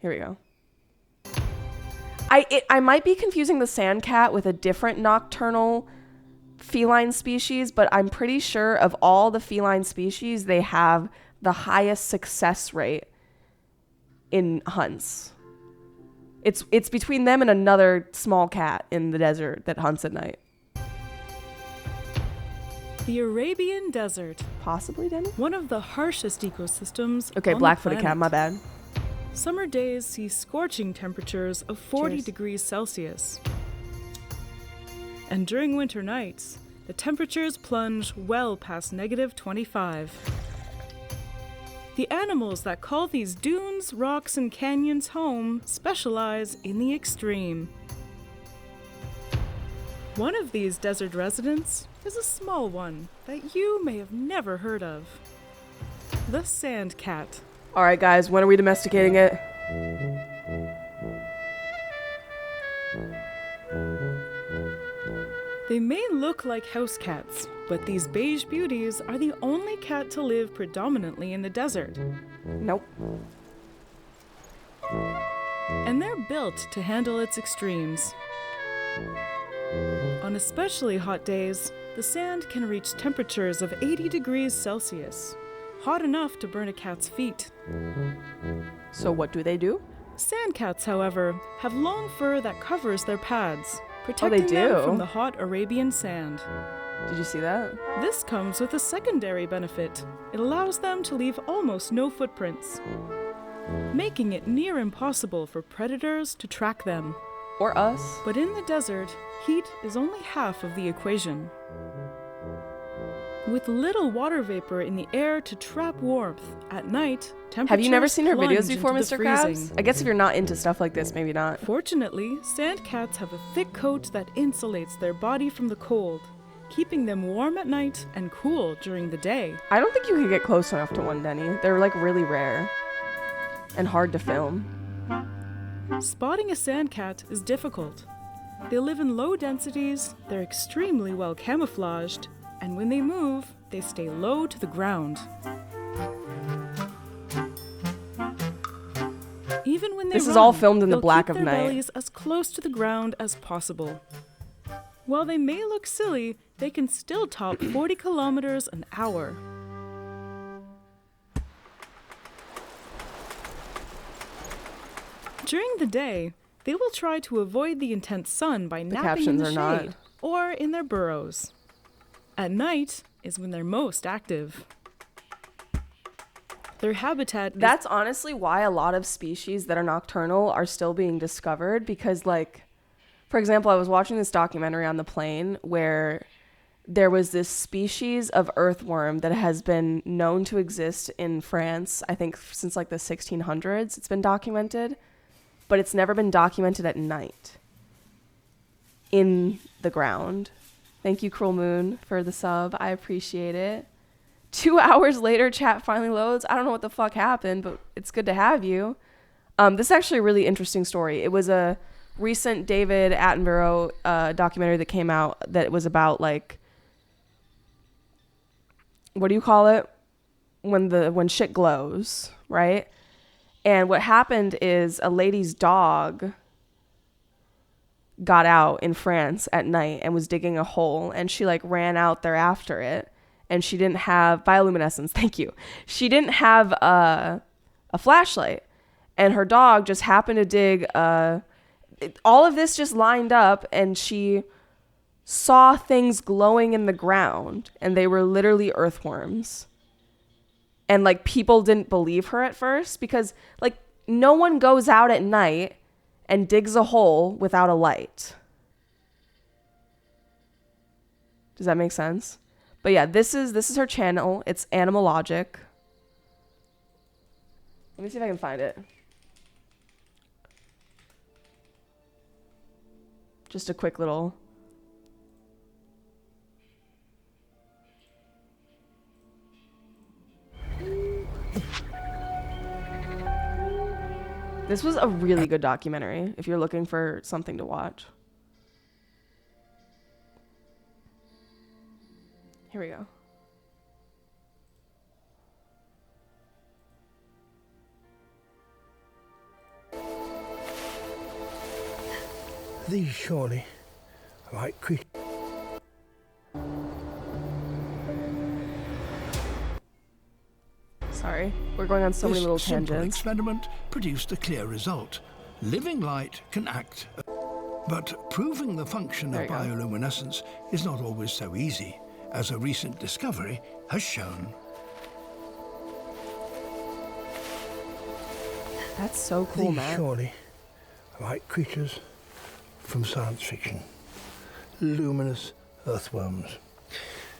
Here we go. I might be confusing the sand cat with a different nocturnal feline species, but I'm pretty sure of all the feline species, they have the highest success rate in hunts. It's between them and another small cat in the desert that hunts at night. The Arabian Desert. Possibly, Denny? One of the harshest ecosystems Okay, on black-footed the cat, my planet. bad. Summer days see scorching temperatures of 40 Cheers. degrees Celsius. And during winter nights, the temperatures plunge well past -25. The animals that call these dunes, rocks, and canyons home specialize in the extreme. One of these desert residents is a small one that you may have never heard of. The sand cat. All right, guys, when are we domesticating it? They may look like house cats, but these beige beauties are the only cat to live predominantly in the desert. Nope. And they're built to handle its extremes. On especially hot days, the sand can reach temperatures of 80 degrees Celsius, hot enough to burn a cat's feet. So what do they do? Sand cats, however, have long fur that covers their pads, protecting do? them from the hot Arabian sand. Did you see that? This comes with a secondary benefit. It allows them to leave almost no footprints, making it near impossible for predators to track them. Or us. But in the desert, heat is only half of the equation. With little water vapor in the air to trap warmth, at night, temperatures Have you never seen her plunge videos before, into the Mr. Krabs? freezing. I guess if you're not into stuff like this, maybe not. Fortunately, sand cats have a thick coat that insulates their body from the cold, keeping them warm at night and cool during the day. I don't think you could get close enough to one, Denny. They're like really rare and hard to film. Spotting a sand cat is difficult. They live in low densities, they're extremely well camouflaged, and when they move, they stay low to the ground. Even when they This is run, all filmed in the they'll black keep of their night. bellies as close to the ground as possible. While they may look silly, they can still top 40 kilometers an hour. During the day, they will try to avoid the intense sun by napping in captions the are not. shade or in their burrows. At night is when they're most active. Their habitat is That's honestly why a lot of species that are nocturnal are still being discovered because, like, for example, I was watching this documentary on the plane where there was this species of earthworm that has been known to exist in France, I think since like the 1600s. It's been documented, but it's never been documented at night in the ground. Thank you, Cruel Moon, for the sub. I appreciate it. 2 hours later, chat finally loads. I don't know what the fuck happened, but it's good to have you. This is actually a really interesting story. It was a recent David Attenborough documentary that came out that was about, like, what do you call it? When shit glows, right? And what happened is a lady's dog got out in France at night and was digging a hole, and she like ran out there after it, and she didn't have bioluminescence. Thank you. She didn't have a flashlight, and her dog just happened to dig all of this just lined up, and she saw things glowing in the ground, and they were literally earthworms. And like people didn't believe her at first because like no one goes out at night and digs a hole without a light. Does that make sense? But yeah, this is her channel. It's Animal Logic. Let me see if I can find it. Just a quick little. This was a really good documentary if you're looking for something to watch. Here we go. These surely right quick. Sorry, we're going on so many This little simple tangents. experiment produced a clear result. Living light can act, but proving the function There of you go. bioluminescence is not always so easy, as a recent discovery has shown. That's so cool, These man. surely are like creatures from science fiction. Luminous earthworms.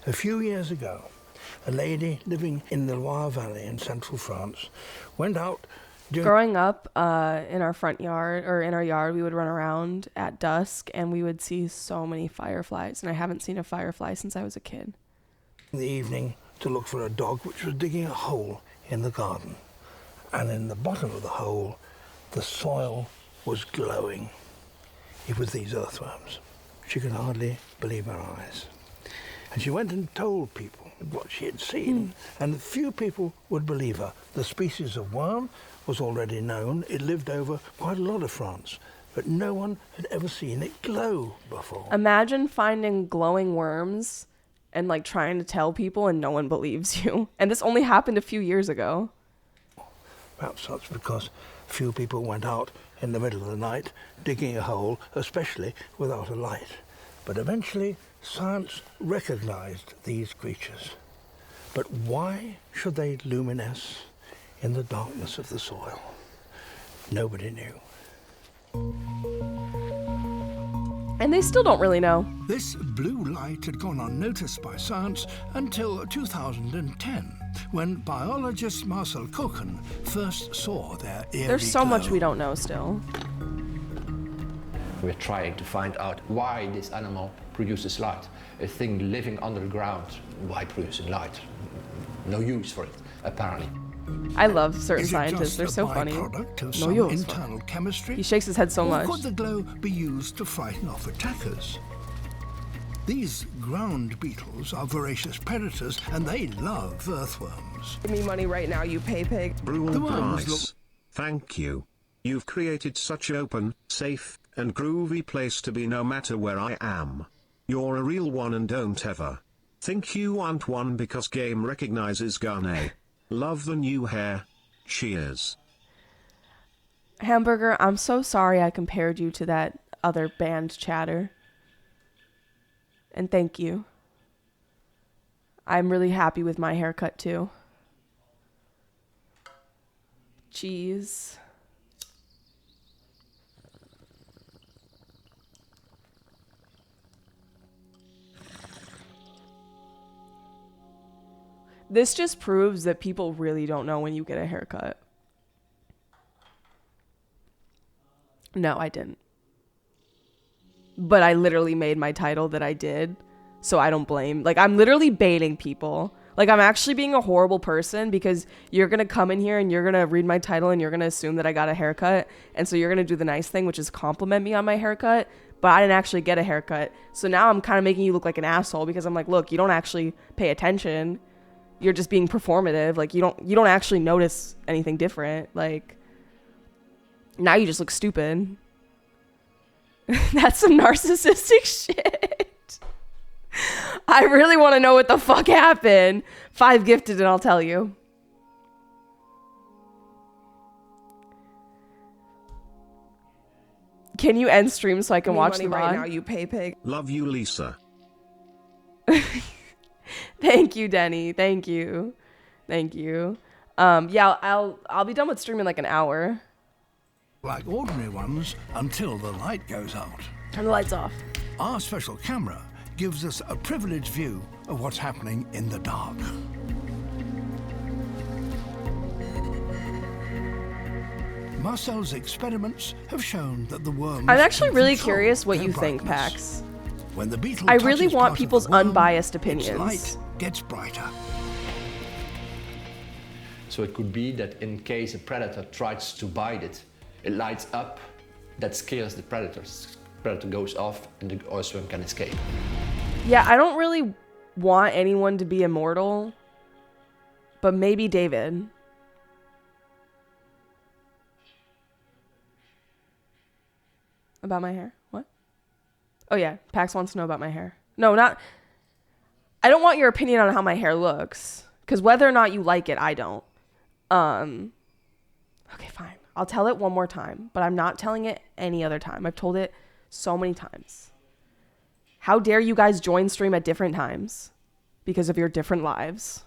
A few years ago, a lady living in the Loire Valley in central France went out during Growing up in our front yard, or in our yard, we would run around at dusk and we would see so many fireflies. And I haven't seen a firefly since I was a kid. the evening to look for a dog which was digging a hole in the garden. And in the bottom of the hole, the soil was glowing. It was these earthworms. She could hardly believe her eyes. And she went and told people what she had seen, and few people would believe her. The species of worm was already known. It lived over quite a lot of France, but no one had ever seen it glow before. Imagine finding glowing worms and like trying to tell people and no one believes you. And this only happened a few years ago. Perhaps that's because few people went out in the middle of the night digging a hole, especially without a light. But eventually, science recognized these creatures. But why should they luminesce in the darkness of the soil? Nobody knew. And they still don't really know. This blue light had gone unnoticed by science until 2010, when biologist Marcel Kochen first saw their eerie There's so much glow. we don't know still. We're trying to find out why this animal produces light. A thing living under the ground, why producing light? No use for it, apparently. I love certain Is it scientists. just They're a so funny. byproduct of No some use. internal chemistry? He shakes his head so Or much. could the glow be used to frighten off attackers? These ground beetles are voracious predators, and they love earthworms. Give me money right now, you pay pig. Brule The worms Price. Thank you. You've created such open, safe, and groovy place to be no matter where I am. You're a real one and don't ever think you aren't one because game recognizes Ghana. Love the new hair. Cheers. Hamburger, I'm so sorry I compared you to that other band chatter. And thank you. I'm really happy with my haircut too. Cheese. This just proves that people really don't know when you get a haircut. No, I didn't. But I literally made my title that I did, so I don't blame. Like, I'm literally baiting people. Like, I'm actually being a horrible person because you're going to come in here and you're going to read my title and you're going to assume that I got a haircut. And so you're going to do the nice thing, which is compliment me on my haircut. But I didn't actually get a haircut. So now I'm kind of making you look like an asshole because I'm like, look, you don't actually pay attention. You're just being performative. Like, you don't actually notice anything different. Like, now you just look stupid. That's some narcissistic shit. I really want to know what the fuck happened. 5 gifted and I'll tell you. Can you end stream so I can watch the right VOD? now, you pay pig. Love you, Lisa. Thank you, Denny. Thank you. Thank you. Yeah, I'll be done with stream in like an hour. Like ordinary ones until the light goes out. Turn the lights off. Our special camera gives us a privileged view of what's happening in the dark. Marcel's experiments have shown that the worms I'm actually can really control curious what their you think, brightness. Pax. When the beetle I really touches want part of people's the worm, unbiased its opinions. light gets brighter. So it could be that in case a predator tries to bite it, it lights up, that scares the predator. Predator goes off and the earthworm can escape. Yeah, I don't really want anyone to be immortal, but maybe David. About my hair? What? Oh yeah, Pax wants to know about my hair. No, not... I don't want your opinion on how my hair looks, because whether or not you like it, I don't. Okay, fine. I'll tell it one more time, but I'm not telling it any other time. I've told it so many times. How dare you guys join stream at different times because of your different lives?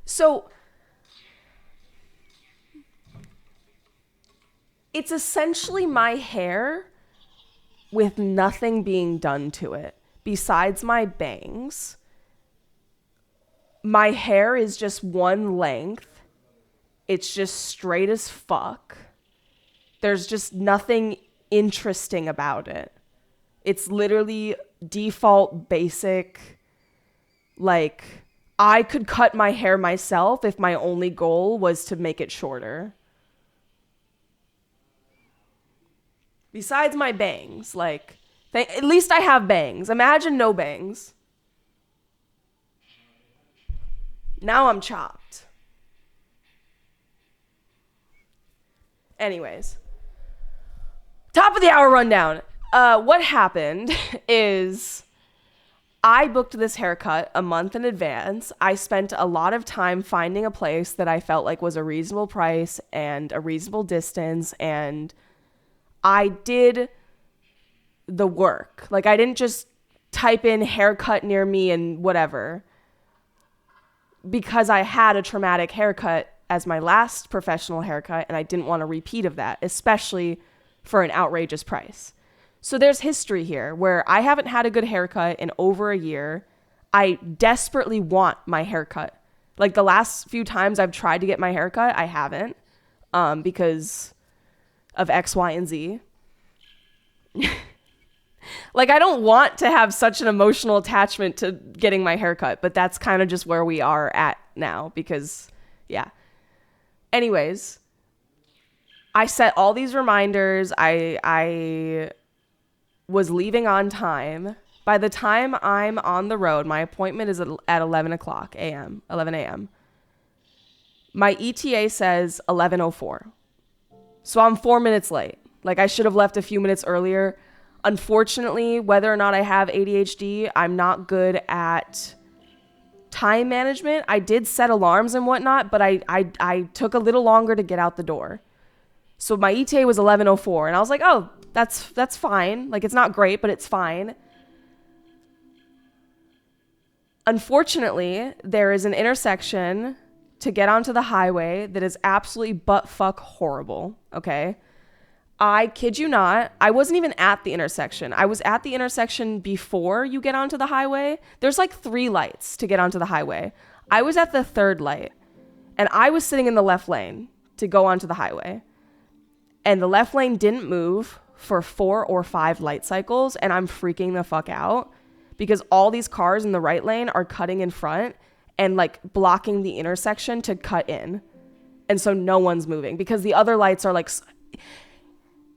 So, it's essentially my hair with nothing being done to it besides my bangs. My hair is just one length. It's just straight as fuck. There's just nothing interesting about it. It's literally default basic. Like, I could cut my hair myself if my only goal was to make it shorter. Besides my bangs, like, at least I have bangs. Imagine no bangs. Now I'm chopped. Anyways. Top of the hour rundown. What happened is I booked this haircut a month in advance. I spent a lot of time finding a place that I felt like was a reasonable price and a reasonable distance, and I did the work. Like, I didn't just type in haircut near me and whatever, because I had a traumatic haircut as my last professional haircut, and I didn't want a repeat of that, especially for an outrageous price. So there's history here where I haven't had a good haircut in over a year. I desperately want my haircut. Like, the last few times I've tried to get my haircut, I haven't, because of X, Y, and Z. Like, I don't want to have such an emotional attachment to getting my haircut, but that's kind of just where we are at now because, yeah. Anyways, I set all these reminders. I was leaving on time. By the time I'm on the road, my appointment is at 11 a.m. My ETA says 11:04. So I'm 4 minutes late. Like, I should have left a few minutes earlier. Unfortunately, whether or not I have ADHD, I'm not good at time management. I did set alarms and whatnot, but I took a little longer to get out the door. So my ETA was 11:04, and I was like, oh, that's fine. Like, it's not great, but it's fine. Unfortunately, there is an intersection to get onto the highway that is absolutely butt-fuck horrible, okay? I kid you not, I wasn't even at the intersection. I was at the intersection before you get onto the highway. There's like 3 lights to get onto the highway. I was at the 3rd light, and I was sitting in the left lane to go onto the highway. And the left lane didn't move for 4 or 5 light cycles, and I'm freaking the fuck out because all these cars in the right lane are cutting in front and like blocking the intersection to cut in. And so no one's moving because the other lights are like...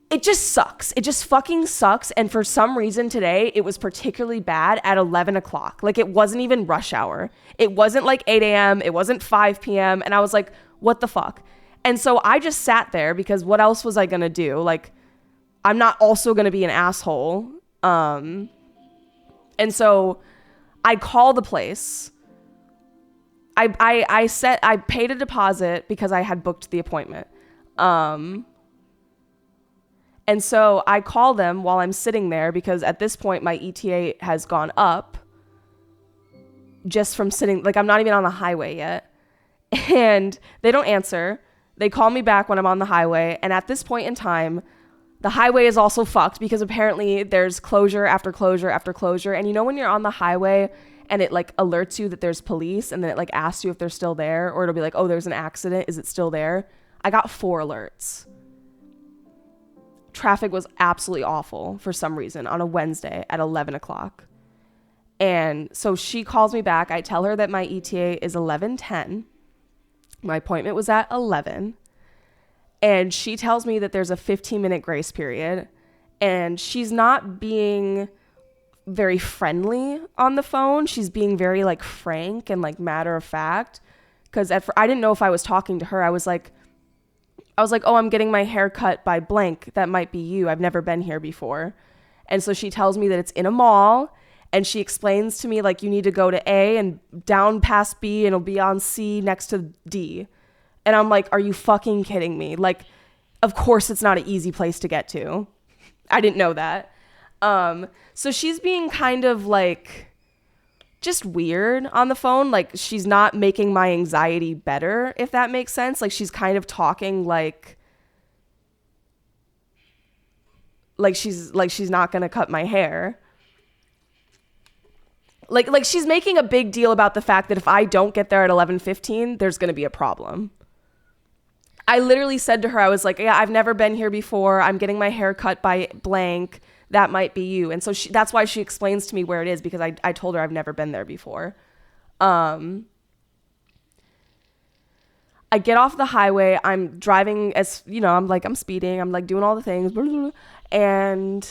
It just sucks. It just fucking sucks. And for some reason today, it was particularly bad at 11 o'clock. Like, it wasn't even rush hour. It wasn't like 8 a.m. It wasn't 5 p.m. And I was like, what the fuck? And so I just sat there because what else was I going to do? Like, I'm not also going to be an asshole. And so I called the place. I paid a deposit because I had booked the appointment. And so I call them while I'm sitting there because at this point my ETA has gone up just from sitting, like, I'm not even on the highway yet. And they don't answer. They call me back when I'm on the highway. And at this point in time, the highway is also fucked because apparently there's closure after closure after closure. And you know when you're on the highway and it like alerts you that there's police and then it like asks you if they're still there, or it'll be like, oh, there's an accident. Is it still there? I got 4 alerts. Traffic was absolutely awful for some reason on a Wednesday at 11 o'clock. And so she calls me back. I tell her that my ETA is 11:10. My appointment was at 11. And she tells me that there's a 15-minute grace period. And she's not being very friendly on the phone. She's being very like frank and like matter of fact. Because I didn't know if I was talking to her. I was like, oh, I'm getting my hair cut by blank. That might be you. I've never been here before. And so she tells me that it's in a mall And she explains to me, like, you need to go to A and down past B and it'll be on C next to D. And I'm like, are you fucking kidding me? Like, of course it's not an easy place to get to. I didn't know that. So she's being kind of like just weird on the phone. Like, she's not making my anxiety better, if that makes sense. Like, she's kind of talking like she's not gonna cut my hair. Like she's making a big deal about the fact that if I don't get there at 11:15, there's gonna be a problem. I literally said to her, I was like, yeah, I've never been here before. I'm getting my hair cut by blank. That might be you. And so that's why she explains to me where it is, because I told her I've never been there before. I get off the highway. I'm driving I'm speeding. I'm like doing all the things. Blah, blah, blah, and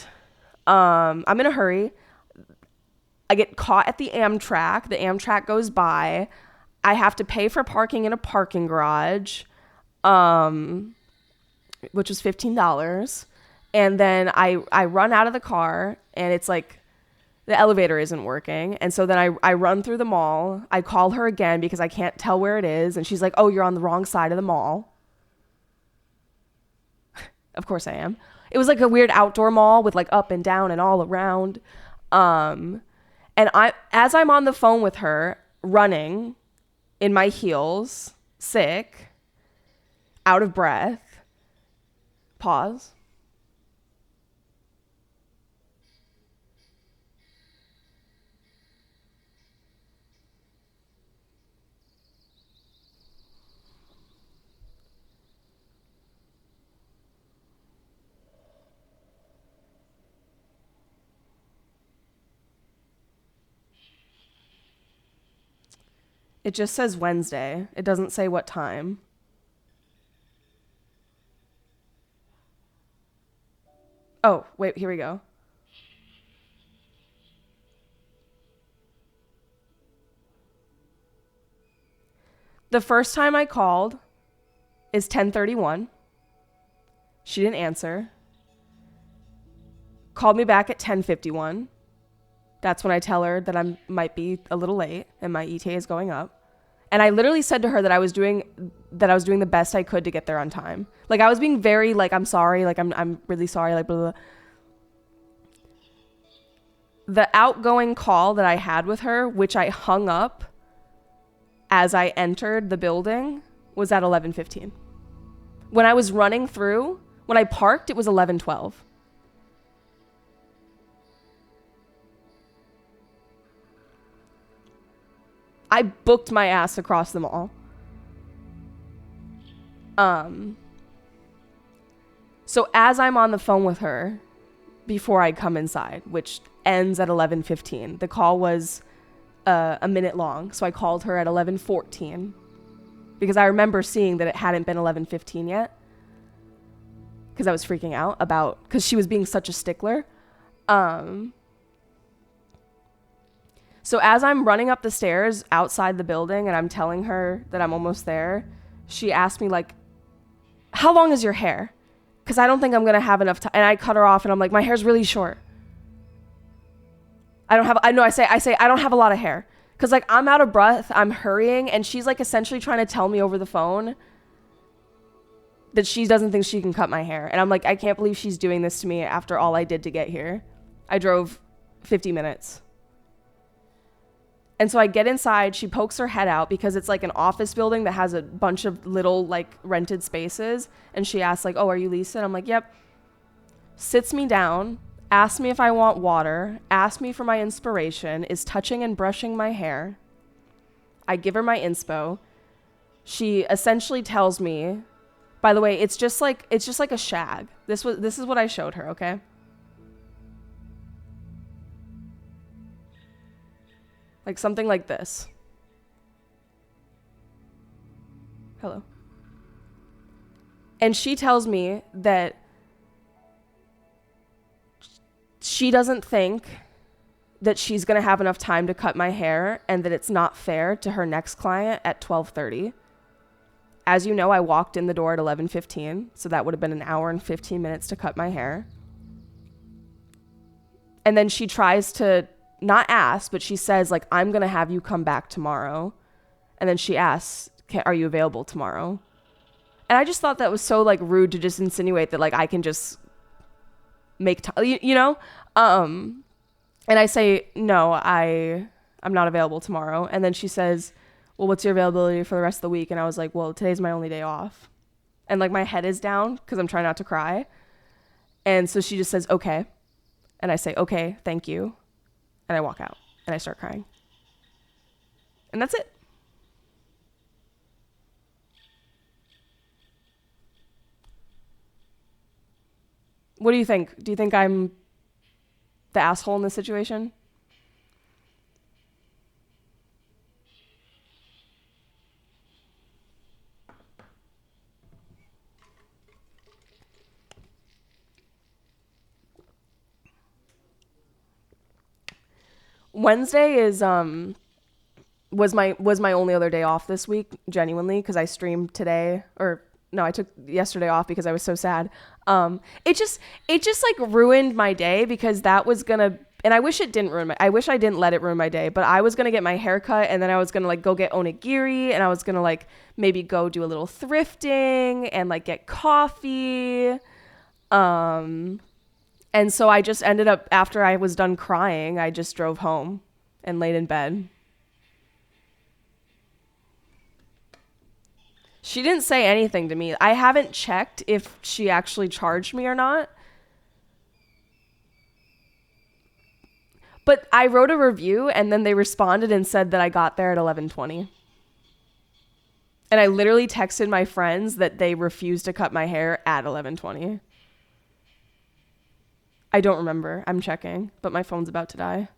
I'm in a hurry. I get caught at the Amtrak. The Amtrak goes by. I have to pay for parking in a parking garage, which was $15. And then I run out of the car, and it's like the elevator isn't working. And so then I run through the mall. I call her again because I can't tell where it is. And she's like, oh, you're on the wrong side of the mall. Of course I am. It was like a weird outdoor mall with like up and down and all around. And as I'm on the phone with her, running in my heels, sick, out of breath, pause. It just says Wednesday. It doesn't say what time. Oh, wait, here we go. The first time I called is 10:31. She didn't answer. Called me back at 10:51. That's when I tell her that I might be a little late and my ETA is going up. And I literally said to her that I was doing the best I could to get there on time. Like, I was being very like, I'm sorry, like I'm really sorry, like blah, blah, blah. The outgoing call that I had with her, which I hung up as I entered the building, was at 11:15. When I was running through, when I parked, it was 11:12. I booked my ass across the mall. So as I'm on the phone with her, before I come inside, which ends at 11:15, the call was a minute long. So I called her at 11:14 because I remember seeing that it hadn't been 11:15 yet, because I was freaking out because she was being such a stickler. So as I'm running up the stairs outside the building and I'm telling her that I'm almost there, she asked me, like, how long is your hair? Because I don't think I'm going to have enough time. And I cut her off and I'm like, my hair's really short. I say, I don't have a lot of hair. Because, like, I'm out of breath, I'm hurrying, and she's, like, essentially trying to tell me over the phone that she doesn't think she can cut my hair. And I'm like, I can't believe she's doing this to me after all I did to get here. I drove 50 minutes. And so I get inside, she pokes her head out because it's like an office building that has a bunch of little like rented spaces. And she asks like, oh, are you Lisa? And I'm like, yep. Sits me down, asks me if I want water, asks me for my inspiration, is touching and brushing my hair. I give her my inspo. She essentially tells me, by the way, it's just like a shag. This is what I showed her, okay? Like something like this. Hello. And she tells me that she doesn't think that she's going to have enough time to cut my hair and that it's not fair to her next client at 12:30. As you know, I walked in the door at 11:15, so that would have been an hour and 15 minutes to cut my hair. And then she tries to not asked, but she says, like, I'm going to have you come back tomorrow. And then she asks, are you available tomorrow? And I just thought that was so, like, rude to just insinuate that, like, I can just make time, you know? And I say, no, I'm not available tomorrow. And then she says, well, what's your availability for the rest of the week? And I was like, well, today's my only day off. And, like, my head is down because I'm trying not to cry. And so she just says, okay. And I say, okay, thank you. And I walk out and I start crying. And that's it. What do you think? Do you think I'm the asshole in this situation? Wednesday is was my only other day off this week, genuinely, because I streamed today, or no, I took yesterday off because I was so sad. It just like ruined my day, because that was gonna, and I wish it didn't ruin I wish I didn't let it ruin my day, but I was gonna get my hair cut, and then I was gonna like go get onigiri, and I was gonna like maybe go do a little thrifting and like get coffee. And so I just ended up, after I was done crying, I just drove home and laid in bed. She didn't say anything to me. I haven't checked if she actually charged me or not. But I wrote a review, and then they responded and said that I got there at 11:20. And I literally texted my friends that they refused to cut my hair at 11:20. I don't remember. I'm checking, but my phone's about to die.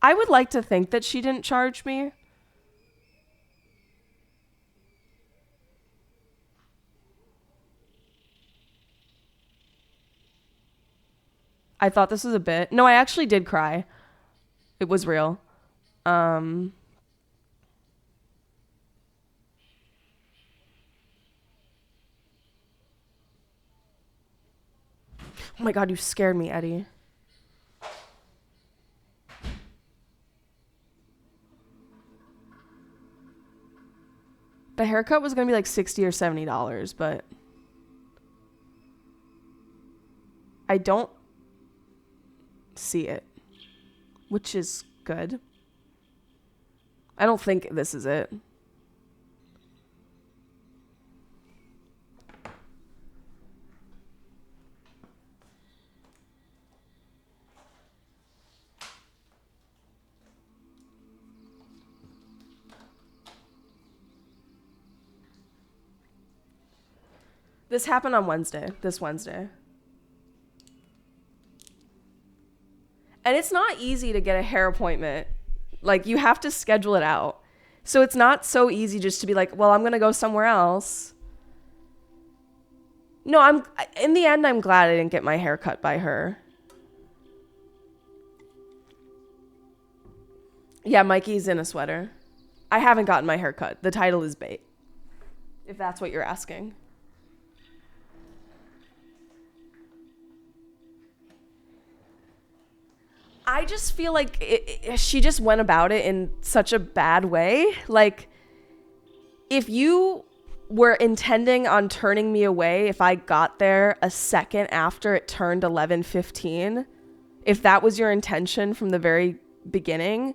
I would like to think that she didn't charge me. I thought this was a bit. No, I actually did cry. It was real. Oh my God, you scared me, Eddie. The haircut was going to be like $60 or $70, but I don't see it, which is good. I don't think this is it. This happened on this Wednesday. And it's not easy to get a hair appointment. Like, you have to schedule it out. So it's not so easy just to be like, well, I'm going to go somewhere else. No, in the end, I'm glad I didn't get my hair cut by her. Yeah, Mikey's in a sweater. I haven't gotten my hair cut. The title is bait, if that's what you're asking. I just feel like she just went about it in such a bad way. Like, if you were intending on turning me away if I got there a second after it turned 11:15, if that was your intention from the very beginning,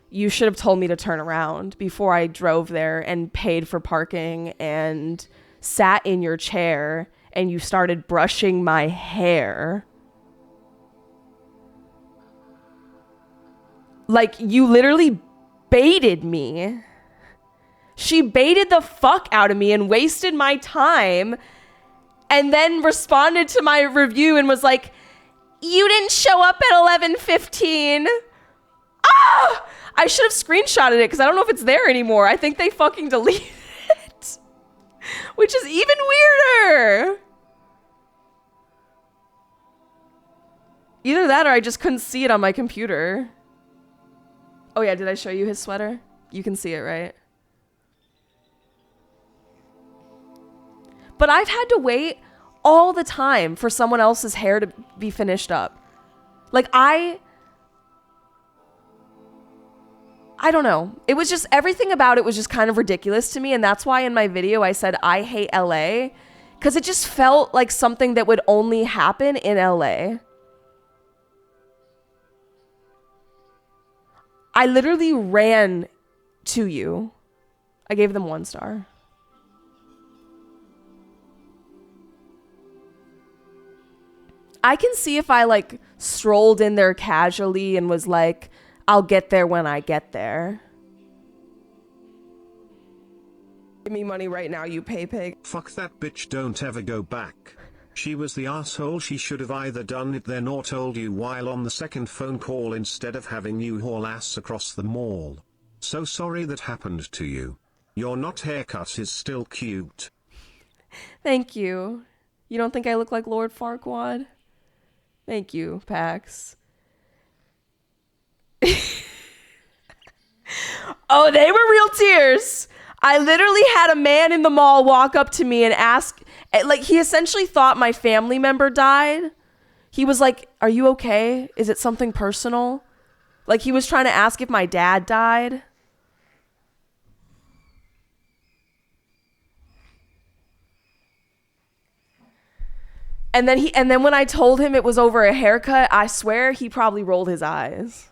you should have told me to turn around before I drove there and paid for parking and sat in your chair and you started brushing my hair. Like, you literally baited me. She baited the fuck out of me and wasted my time, and then responded to my review and was like, you didn't show up at 11:15. Ah! I should have screenshotted it because I don't know if it's there anymore. I think they fucking deleted it, which is even weirder. Either that or I just couldn't see it on my computer. Oh yeah, did I show you his sweater? You can see it, right? But I've had to wait all the time for someone else's hair to be finished up. Like, I don't know. It was just, everything about it was just kind of ridiculous to me. And that's why in my video I said, I hate LA. Because it just felt like something that would only happen in LA. I literally ran to you. I gave them 1 star. I can see if I like strolled in there casually and was like, I'll get there when I get there. Give me money right now, you pay pig. Fuck that bitch, don't ever go back. She was the asshole. She should have either done it then or told you while on the second phone call instead of having you haul ass across the mall. So sorry that happened to you. Your not haircut is still cute. Thank you. You don't think I look like Lord Farquaad? Thank you, Pax. Oh, they were real tears. I literally had a man in the mall walk up to me and ask, like, he essentially thought my family member died. He was like, are you okay? Is it something personal? Like, he was trying to ask if my dad died. And then when I told him it was over a haircut, I swear he probably rolled his eyes.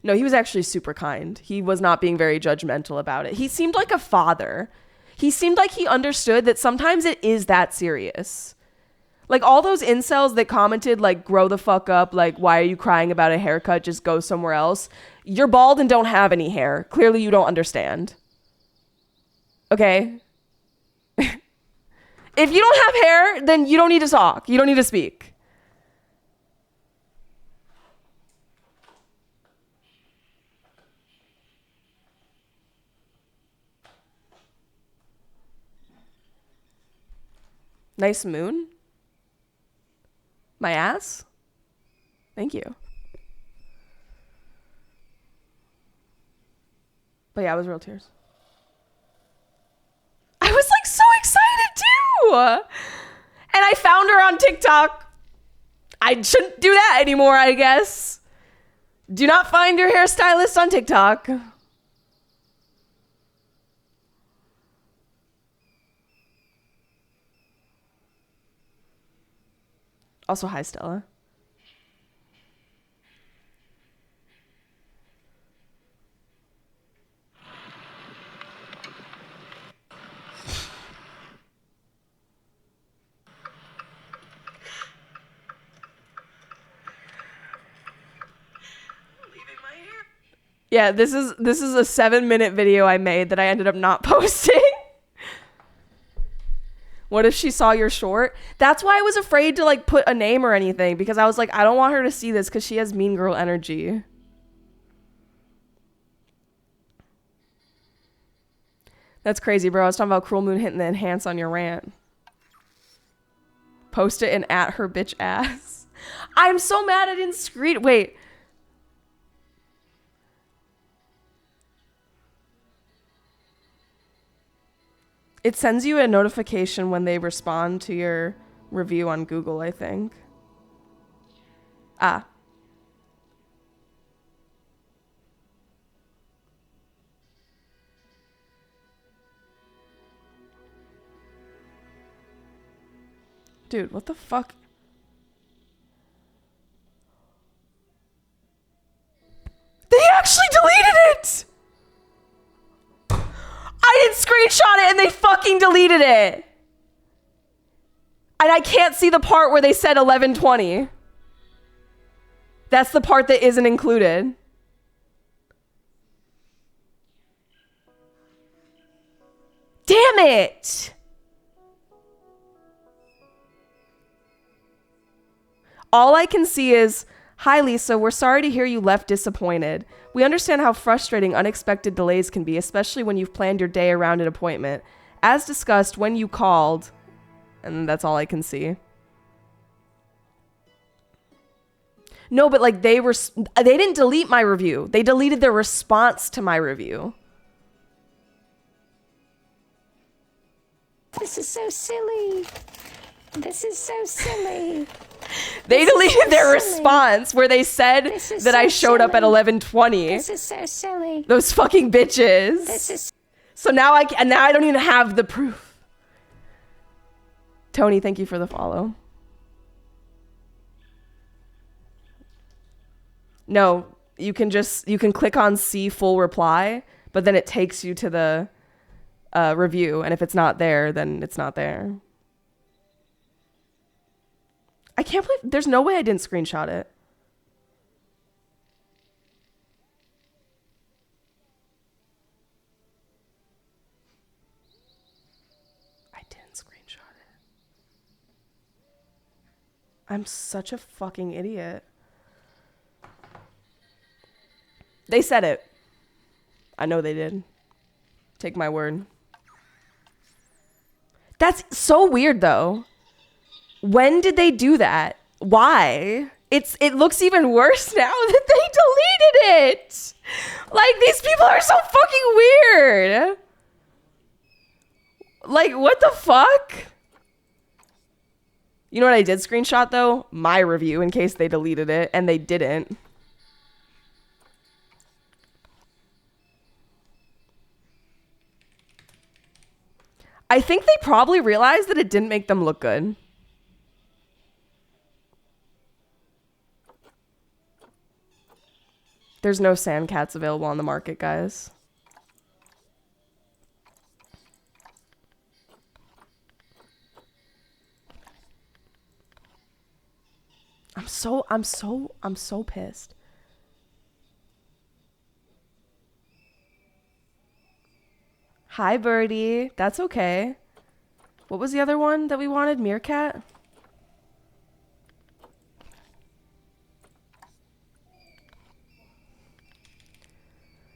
No, he was actually super kind. He was not being very judgmental about it. He seemed like a father. He seemed like he understood that sometimes it is that serious. Like all those incels that commented like, grow the fuck up, like, why are you crying about a haircut? Just go somewhere else. You're bald and don't have any hair. Clearly you don't understand. Okay? If you don't have hair, then you don't need to talk. You don't need to speak. Nice moon? My ass? Thank you. But yeah, it was real tears. I was like so excited too. And I found her on TikTok. I shouldn't do that anymore, I guess. Do not find your hairstylist on TikTok. Also, hi, Stella. Yeah, this is a 7-minute video I made that I ended up not posting. What if she saw your short? That's why I was afraid to like put a name or anything, because I was like, I don't want her to see this because she has mean girl energy. That's crazy, bro. I was talking about Cruel Moon hitting the enhance on your rant. Post it and at her bitch ass. I'm so mad I didn't screen. Wait. It sends you a notification when they respond to your review on Google, I think. Ah. Dude, what the fuck? They actually deleted it! I didn't screenshot it and they fucking deleted it. And I can't see the part where they said 11:20. That's the part that isn't included. Damn it! All I can see is, hi Lisa, we're sorry to hear you left disappointed. We understand how frustrating unexpected delays can be, especially when you've planned your day around an appointment. As discussed, when you called, and that's all I can see. No, but like they didn't delete my review. They deleted their response to my review. This is so silly. This is so silly. They This is deleted so their silly. response where they said This is that I so showed up at silly. 11:20. This is so silly. Those fucking bitches. This is So now I don't even have the proof. Tony, thank you for the follow. No, you can click on see full reply, but then it takes you to the review, and if it's not there, then it's not there. I can't believe there's no way I didn't screenshot it. I didn't screenshot it. I'm such a fucking idiot. They said it. I know they did. Take my word. That's so weird though. When did they do that? Why? It looks even worse now that they deleted it. Like, these people are so fucking weird. Like, what the fuck? You know what I did screenshot though? My review in case they deleted it, and they didn't. I think they probably realized that it didn't make them look good. There's no sand cats available on the market, guys. I'm so pissed. Hi, Birdie. That's okay. What was the other one that we wanted? Meerkat?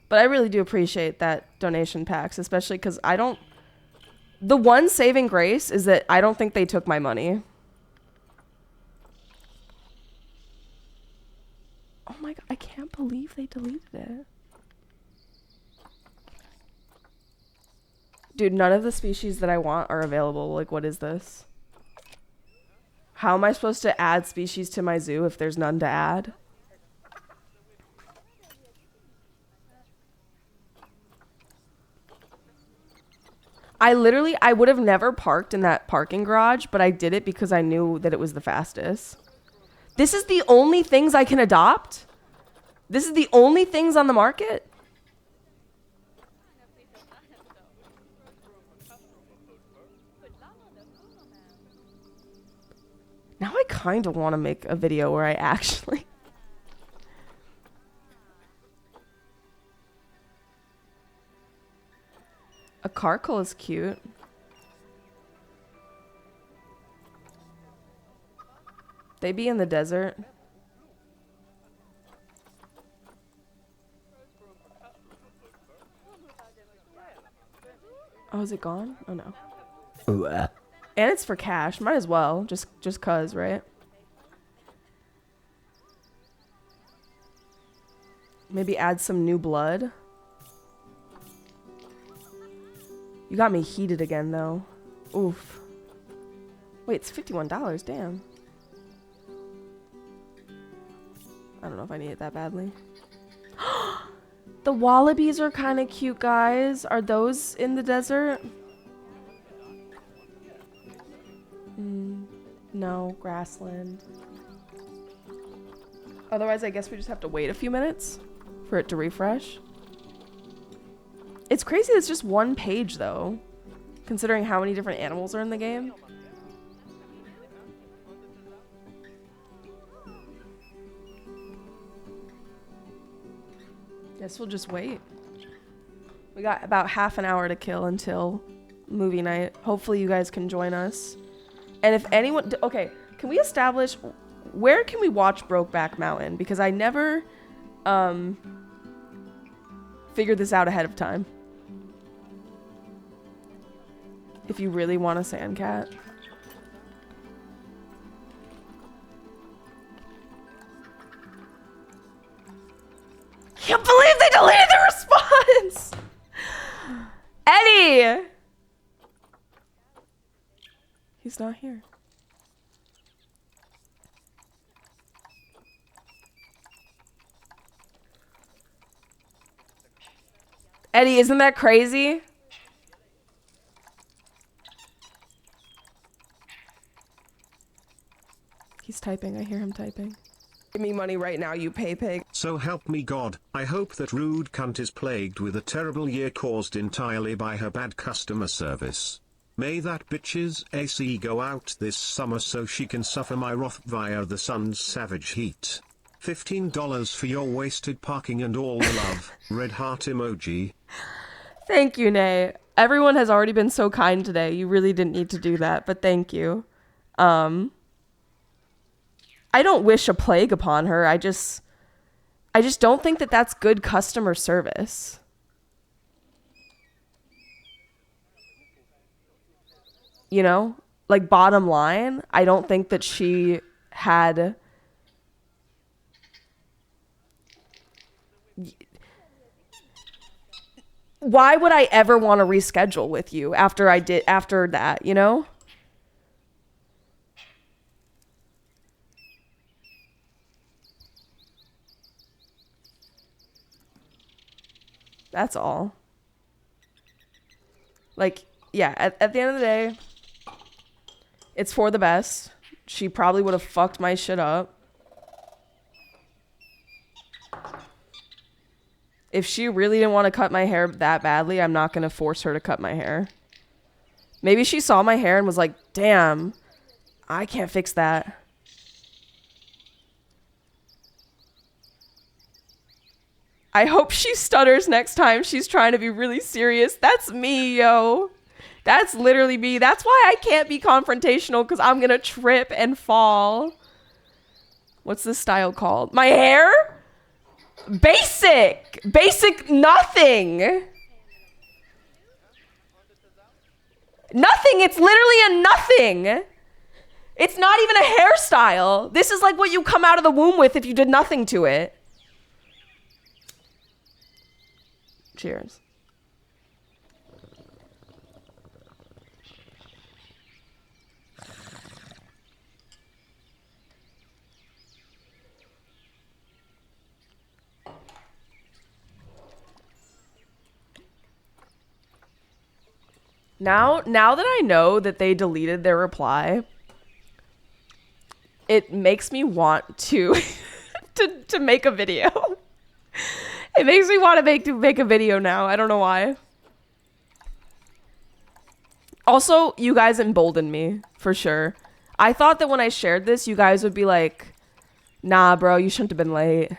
But I really do appreciate that donation packs, especially because I don't... The one saving grace is that I don't think they took my money. Oh my god, I can't believe they deleted it. Dude, none of the species that I want are available. Like, what is this? How am I supposed to add species to my zoo if there's none to add? I would have never parked in that parking garage, but I did it because I knew that it was the fastest. This is the only things I can adopt? This is the only things on the market? Now I kind of want to make a video where I actually... A carkle is cute. They be in the desert. Oh, is it gone? Oh no. Ooh, And it's for cash. Might as well. Just cuz, right? Maybe add some new blood. You got me heated again, though. Oof. Wait, it's $51. Damn. I don't know if I need it that badly. The wallabies are kind of cute, guys. Are those in the desert? No, grassland. Otherwise, I guess we just have to wait a few minutes for it to refresh. It's crazy it's just one page, though, considering how many different animals are in the game. Guess we'll just wait. We got about half an hour to kill until movie night. Hopefully you guys can join us. And if anyone... Okay, can we establish... Where can we watch Brokeback Mountain? Because I never figured this out ahead of time. If you really want a sand cat. Can't believe they deleted the response! Eddie! He's not here. Eddie, isn't that crazy? He's typing. I hear him typing. Give me money right now, you pay pig. So help me God, I hope that rude cunt is plagued with a terrible year caused entirely by her bad customer service. May that bitch's AC go out this summer so she can suffer my wrath via the sun's savage heat. $15 for your wasted parking and all the love. Red heart emoji. Thank you, Nay. Everyone has already been so kind today. You really didn't need to do that, but thank you. I don't wish a plague upon her. I just don't think that that's good customer service. You know, like bottom line, I don't think that she had. Why would I ever want to reschedule with you after that, you know? That's all. Like, yeah, at the end of the day, it's for the best. She probably would have fucked my shit up. If she really didn't want to cut my hair that badly, I'm not going to force her to cut my hair. Maybe she saw my hair and was like, damn, I can't fix that. I hope she stutters next time she's trying to be really serious. That's me, yo. That's literally me. That's why I can't be confrontational, because I'm going to trip and fall. What's this style called? My hair? Basic. Basic nothing. Nothing. It's literally a nothing. It's not even a hairstyle. This is like what you come out of the womb with if you did nothing to it. Cheers. Now that I know that they deleted their reply, it makes me want to to make a video. It makes me want to make a video now. I don't know why. Also, you guys emboldened me, for sure. I thought that when I shared this, you guys would be like, nah, bro, you shouldn't have been late.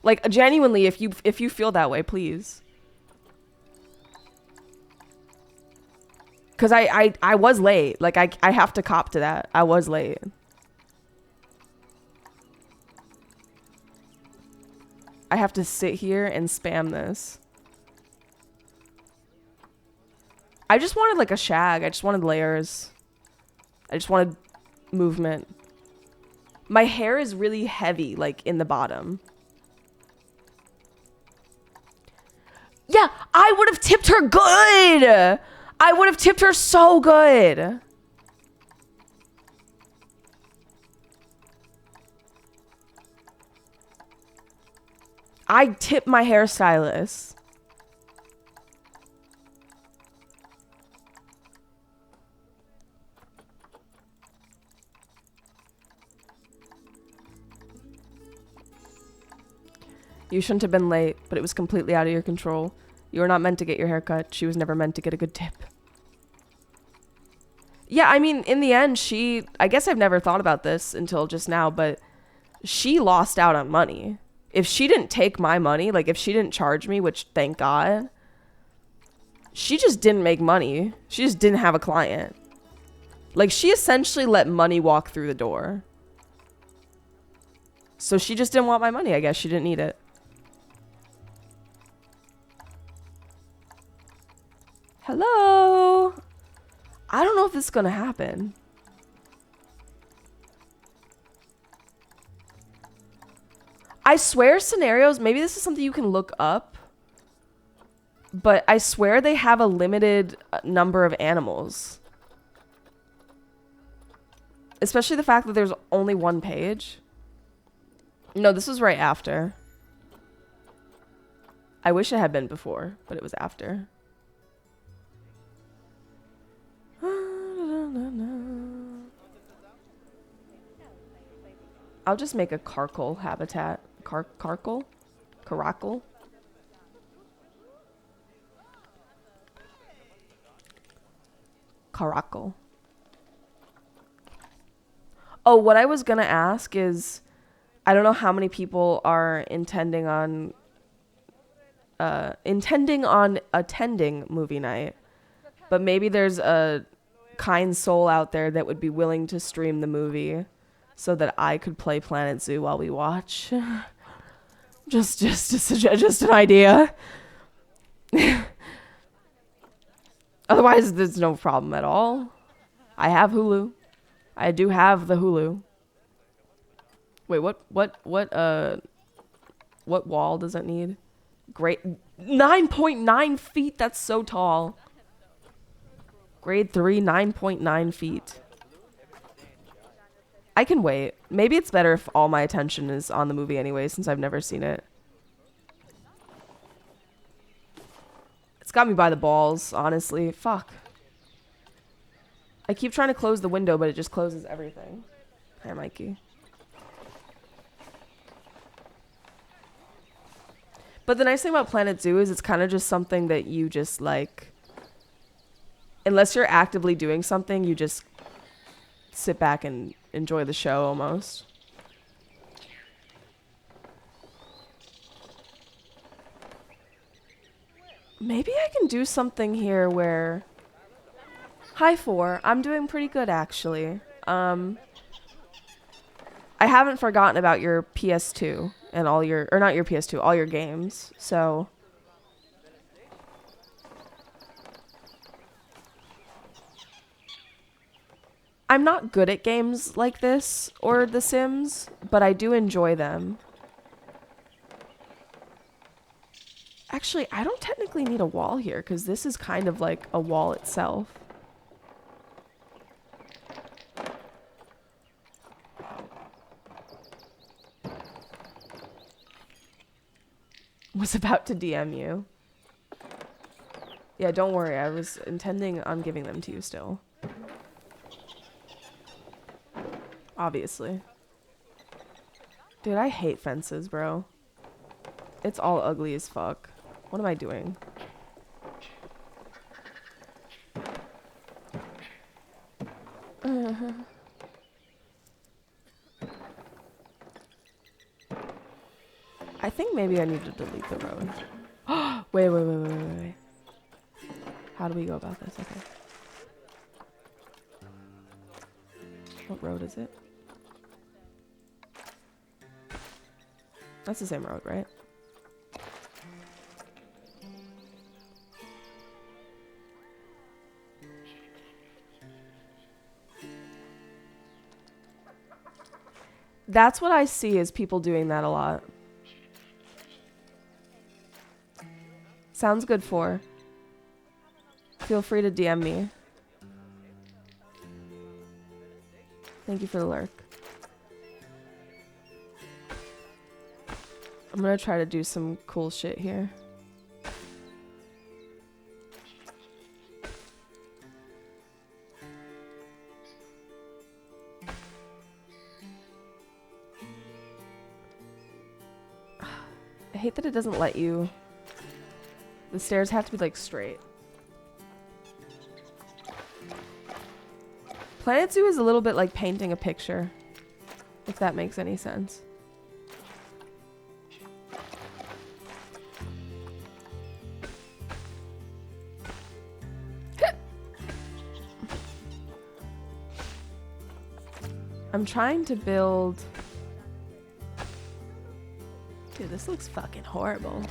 Like, genuinely, if you feel that way, please. Because I was late. Like, I have to cop to that. I was late. I have to sit here and spam this. I just wanted like a shag. I just wanted layers. I just wanted movement. My hair is really heavy, like in the bottom. Yeah, I would have tipped her good. I would have tipped her so good. I tip my hairstylist. You shouldn't have been late, but it was completely out of your control. You were not meant to get your hair cut. She was never meant to get a good tip. Yeah, I mean, in the end, I guess I've never thought about this until just now, but she lost out on money. If she didn't take my money, like if she didn't charge me, which thank God, she just didn't make money. She just didn't have a client. Like, she essentially let money walk through the door. So she just didn't want my money, I guess. She didn't need it. Hello? I don't know if this is gonna happen. I swear scenarios, maybe this is something you can look up, but I swear they have a limited number of animals. Especially the fact that there's only one page. No, this was right after. I wish it had been before, but it was after. I'll just make a carkle habitat. Carkle? Caracal? Caracal. Oh, what I was gonna ask is, I don't know how many people are intending on attending movie night, but maybe there's a kind soul out there that would be willing to stream the movie so that I could play Planet Zoo while we watch. just an idea. Otherwise, there's no problem at all. I have Hulu. I do have the Hulu. Wait, what wall does it need? Great. 9.9 feet. That's so tall. Grade 3, 9.9 feet. I can wait. Maybe it's better if all my attention is on the movie anyway, since I've never seen it. It's got me by the balls, honestly. Fuck. I keep trying to close the window, but it just closes everything. Hi, Mikey. But the nice thing about Planet Zoo is it's kind of just something that you just like, unless you're actively doing something, you just sit back and enjoy the show almost. Maybe I can do something here where... Hi, 4. I'm doing pretty good, actually. I haven't forgotten about your PS2 and all your... Or not your PS2, all your games, so... I'm not good at games like this or The Sims, but I do enjoy them. Actually, I don't technically need a wall here because this is kind of like a wall itself. Was about to DM you. Yeah, don't worry. I was intending on giving them to you still. Obviously. Dude, I hate fences, bro. It's all ugly as fuck. What am I doing? I think maybe I need to delete the road. Wait. How do we go about this? Okay. What road is it? That's the same road, right? That's what I see is people doing that a lot. Sounds good, 4. Feel free to DM me. Thank you for the lurk. I'm gonna try to do some cool shit here. I hate that it doesn't let you. The stairs have to be like straight. Planet Zoo is a little bit like painting a picture, if that makes any sense. I'm trying to build... Dude, this looks fucking horrible.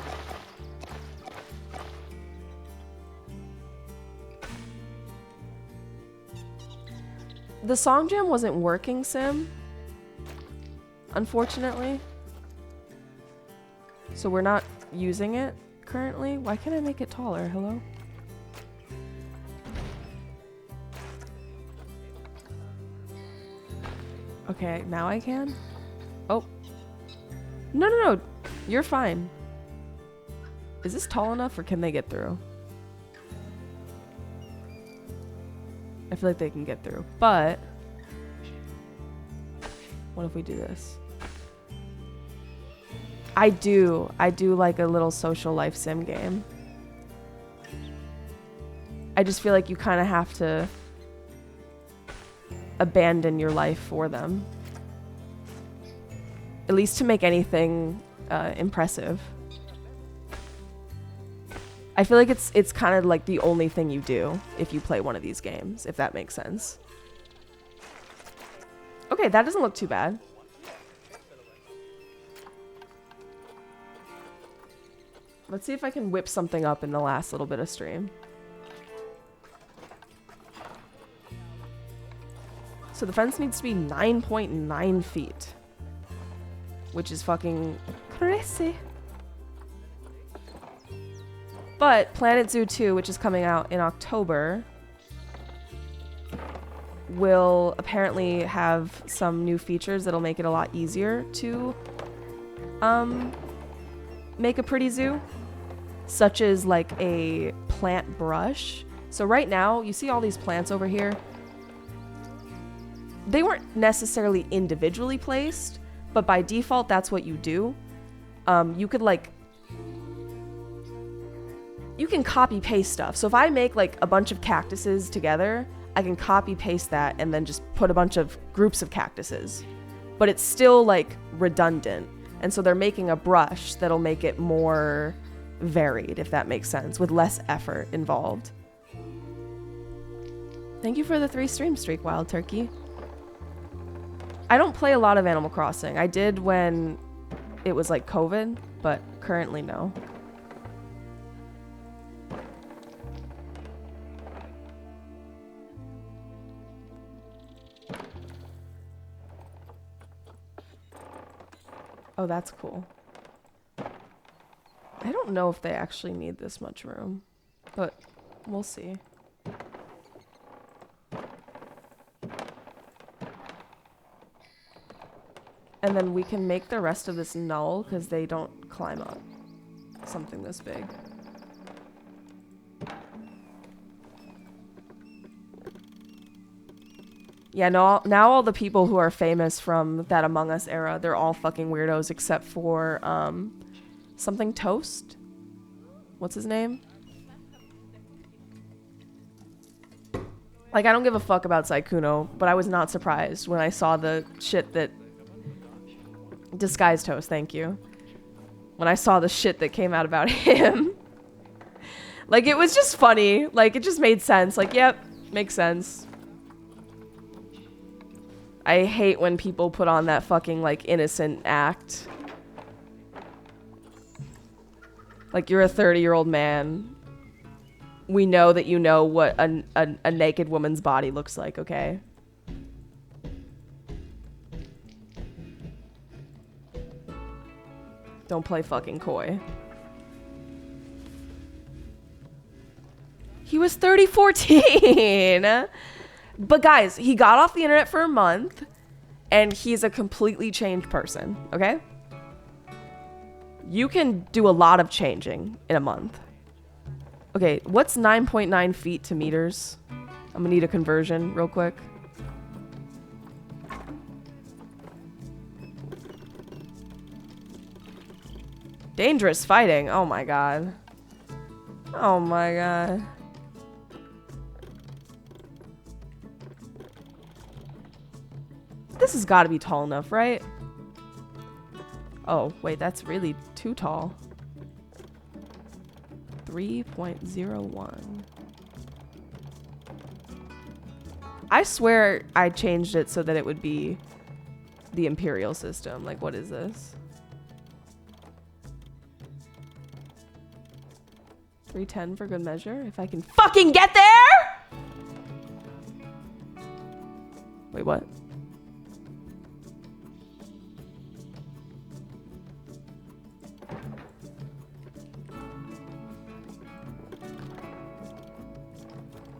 The song jam wasn't working, Sim. Unfortunately. So we're not using it currently. Why can't I make it taller? Hello? Okay, now I can? Oh. No. You're fine. Is this tall enough or can they get through? I feel like they can get through, but what if we do this? I do like a little social life sim game. I just feel like you kind of have to abandon your life for them. At least to make anything impressive. I feel like it's kind of like the only thing you do if you play one of these games, if that makes sense. Okay, that doesn't look too bad. Let's see if I can whip something up in the last little bit of stream. So the fence needs to be 9.9 feet. Which is fucking crazy. But Planet Zoo 2, which is coming out in October, will apparently have some new features that'll make it a lot easier to make a pretty zoo, such as like a plant brush. So right now, you see all these plants over here? They weren't necessarily individually placed, but by default, that's what you do. You could like, you can copy paste stuff. So if I make like a bunch of cactuses together, I can copy paste that and then just put a bunch of groups of cactuses. But it's still like redundant. And so they're making a brush that'll make it more varied, if that makes sense, with less effort involved. Thank you for the 3 stream streak, Wild Turkey. I don't play a lot of Animal Crossing. I did when it was like COVID, but currently no. Oh, that's cool. I don't know if they actually need this much room, but we'll see. And then we can make the rest of this null because they don't climb up something this big. Yeah, no, now all the people who are famous from that Among Us era, they're all fucking weirdos except for something Toast? What's his name? Like, I don't give a fuck about Sykkuno, but I was not surprised when I saw the shit that... Disguised Toast, thank you. When I saw the shit that came out about him. Like, it was just funny. Like, it just made sense. Like, yep, makes sense. I hate when people put on that fucking, like, innocent act. Like, you're a 30-year-old man. We know that you know what a naked woman's body looks like, okay? Don't play fucking coy. He was 3014. But guys, he got off the internet for a month and he's a completely changed person, okay? You can do a lot of changing in a month. Okay, what's 9.9 feet to meters? I'm gonna need a conversion real quick. Dangerous fighting. Oh my god. Oh my god. This has got to be tall enough, right? Oh, wait, that's really too tall. 3.01. I swear I changed it so that it would be the Imperial system. Like, what is this? 310 for good measure. If I can fucking get there! Wait, what?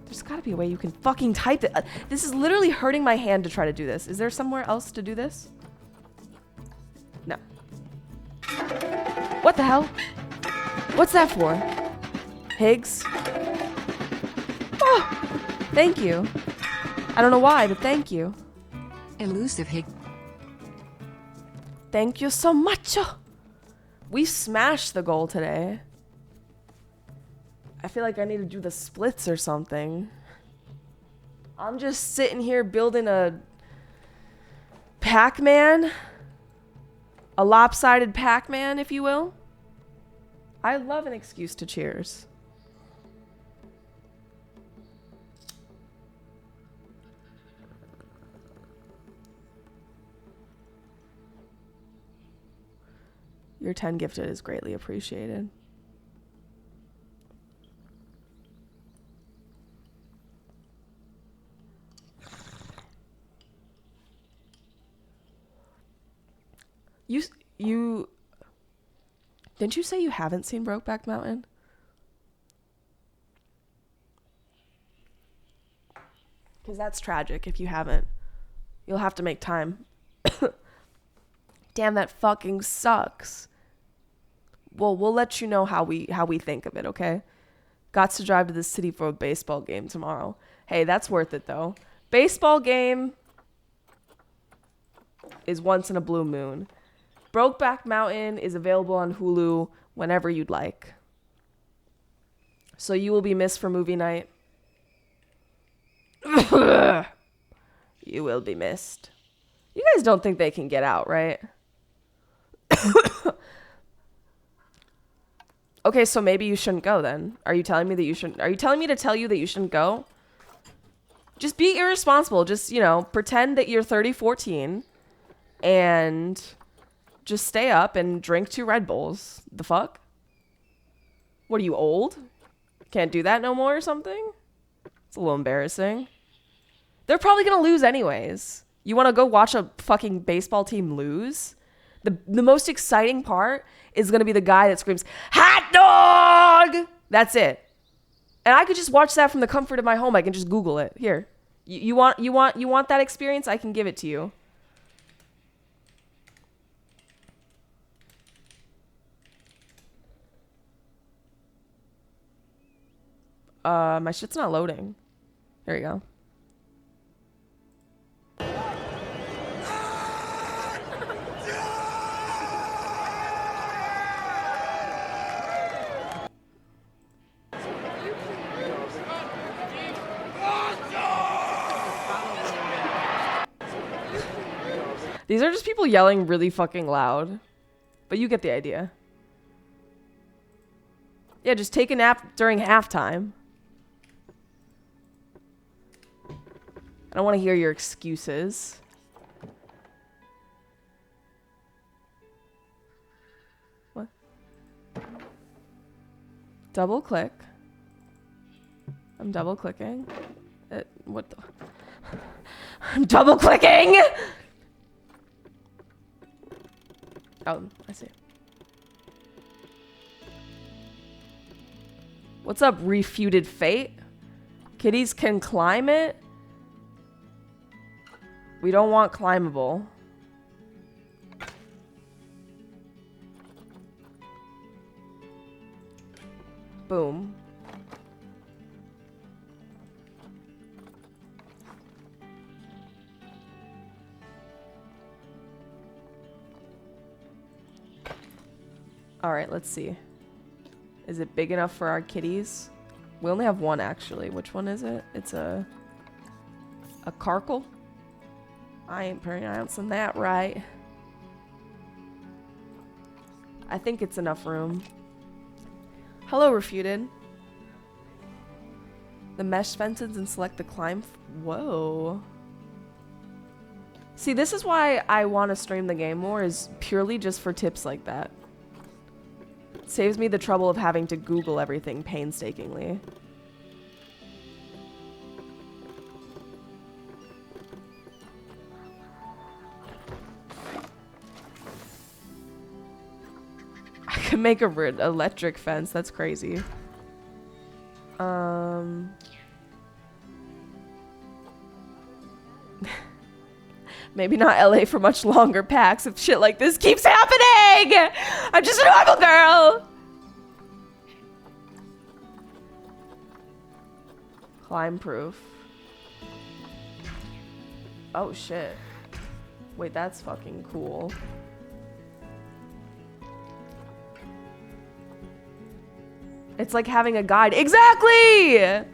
There's gotta be a way you can fucking type it. This is literally hurting my hand to try to do this. Is there somewhere else to do this? No. What the hell? What's that for? Higgs? Oh, thank you. I don't know why, but thank you. Elusive Hig. Thank you so much. We smashed the goal today. I feel like I need to do the splits or something. I'm just sitting here building a Pac-Man. A lopsided Pac-Man, if you will. I love an excuse to cheers. Your 10 gifted is greatly appreciated. You didn't you say you haven't seen Brokeback Mountain? Because that's tragic if you haven't. You'll have to make time. Damn, that fucking sucks. Well, we'll let you know how we think of it, okay? Got to drive to the city for a baseball game tomorrow. Hey, that's worth it though. Baseball game is once in a blue moon. Brokeback Mountain is available on Hulu whenever you'd like. So you will be missed for movie night. You will be missed. You guys don't think they can get out, right? Okay, so maybe you shouldn't go then. Are you telling me that you shouldn't? Are you telling me to tell you that you shouldn't go? Just be irresponsible. Just, you know, pretend that you're 30-14 and just stay up and drink 2 Red Bulls. The fuck? What are you, old? Can't do that no more or something? It's a little embarrassing. They're probably gonna lose anyways. You wanna go watch a fucking baseball team lose? The most exciting part is gonna be the guy that screams, "Hot dog!" That's it. And I could just watch that from the comfort of my home. I can just Google it. Here. You want that experience? I can give it to you. My shit's not loading. There you go. These are just people yelling really fucking loud. But you get the idea. Yeah, just take a nap during halftime. I don't want to hear your excuses. What? Double click. I'm double clicking. What the? I'm double clicking! Oh, I see. What's up, Refuted Fate? Kitties can climb it? We don't want climbable. Boom. All right, let's see. Is it big enough for our kitties? We only have one, actually. Which one is it? It's a Carkle? I ain't pronouncing that right. I think it's enough room. Hello, Refuted. The mesh fences and select the climb. Whoa. See, this is why I want to stream the game more, is purely just for tips like that. It saves me the trouble of having to Google everything painstakingly. I could make a electric fence. That's crazy. Maybe not LA for much longer, Pax, if shit like this keeps happening! I'm just a normal girl! Climb proof. Oh shit. Wait, that's fucking cool. It's like having a guide. Exactly!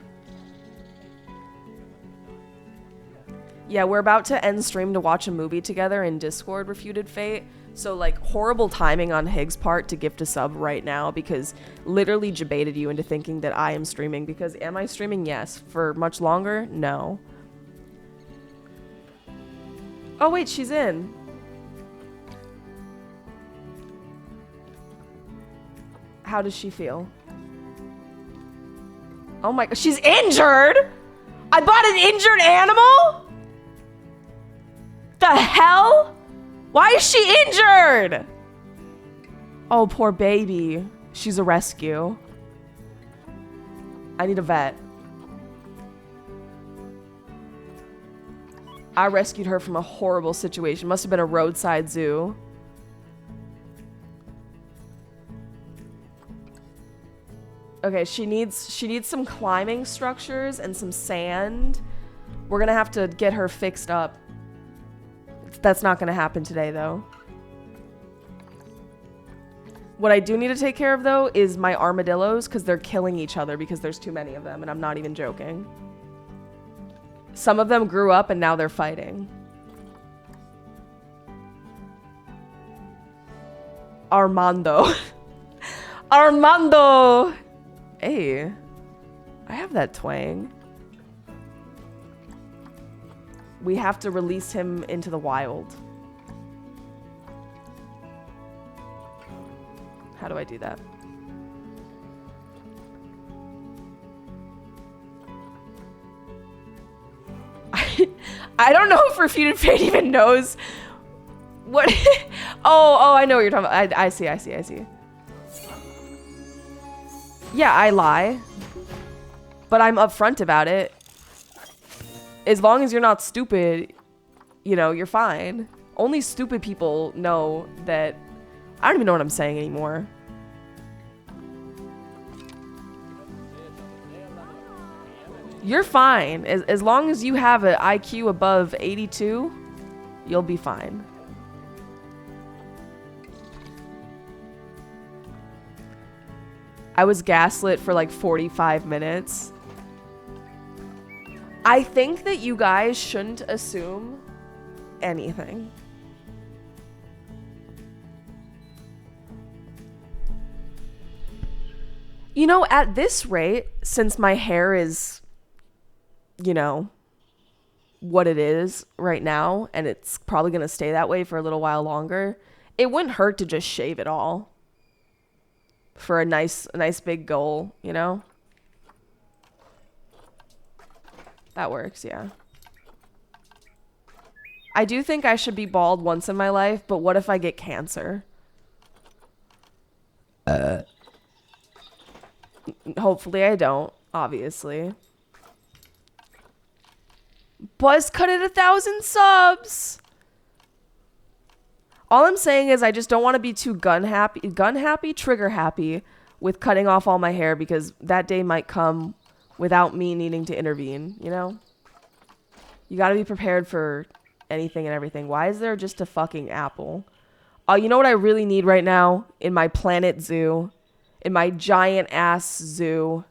Yeah, we're about to end stream to watch a movie together in Discord, Refuted Fate. So, like, horrible timing on Higgs' part to gift a sub right now because literally debated you into thinking that I am streaming. Because am I streaming? Yes. For much longer? No. Oh, wait, she's in. How does she feel? Oh my god, she's injured? I bought an injured animal? The hell? Why is she injured? Oh, poor baby. She's a rescue. I need a vet. I rescued her from a horrible situation. Must have been a roadside zoo. Okay, she needs some climbing structures and some sand. We're gonna have to get her fixed up. That's not gonna happen today, though. What I do need to take care of, though, is my armadillos, because they're killing each other because there's too many of them, and I'm not even joking. Some of them grew up, and now they're fighting. Armando. Armando! Hey, I have that twang. We have to release him into the wild. How do I do that? I don't know if Refuted Fate even knows what. oh, I know what you're talking about. I see. Yeah, I lie. But I'm upfront about it. As long as you're not stupid, you know, you're fine. Only stupid people know that. I don't even know what I'm saying anymore. You're fine. As long as you have an IQ above 82, you'll be fine. I was gaslit for like 45 minutes. I think that you guys shouldn't assume anything. You know, at this rate, since my hair is, you know, what it is right now, and it's probably going to stay that way for a little while longer, it wouldn't hurt to just shave it all. For a nice big goal, you know? That works, yeah. I do think I should be bald once in my life, but what if I get cancer? Hopefully I don't, obviously. Buzz cut at 1,000 subs! All I'm saying is I just don't want to be too gun happy, trigger happy with cutting off all my hair because that day might come without me needing to intervene, you know? You gotta be prepared for anything and everything. Why is there just a fucking apple? Oh, you know what I really need right now? In my planet zoo. In my giant ass zoo.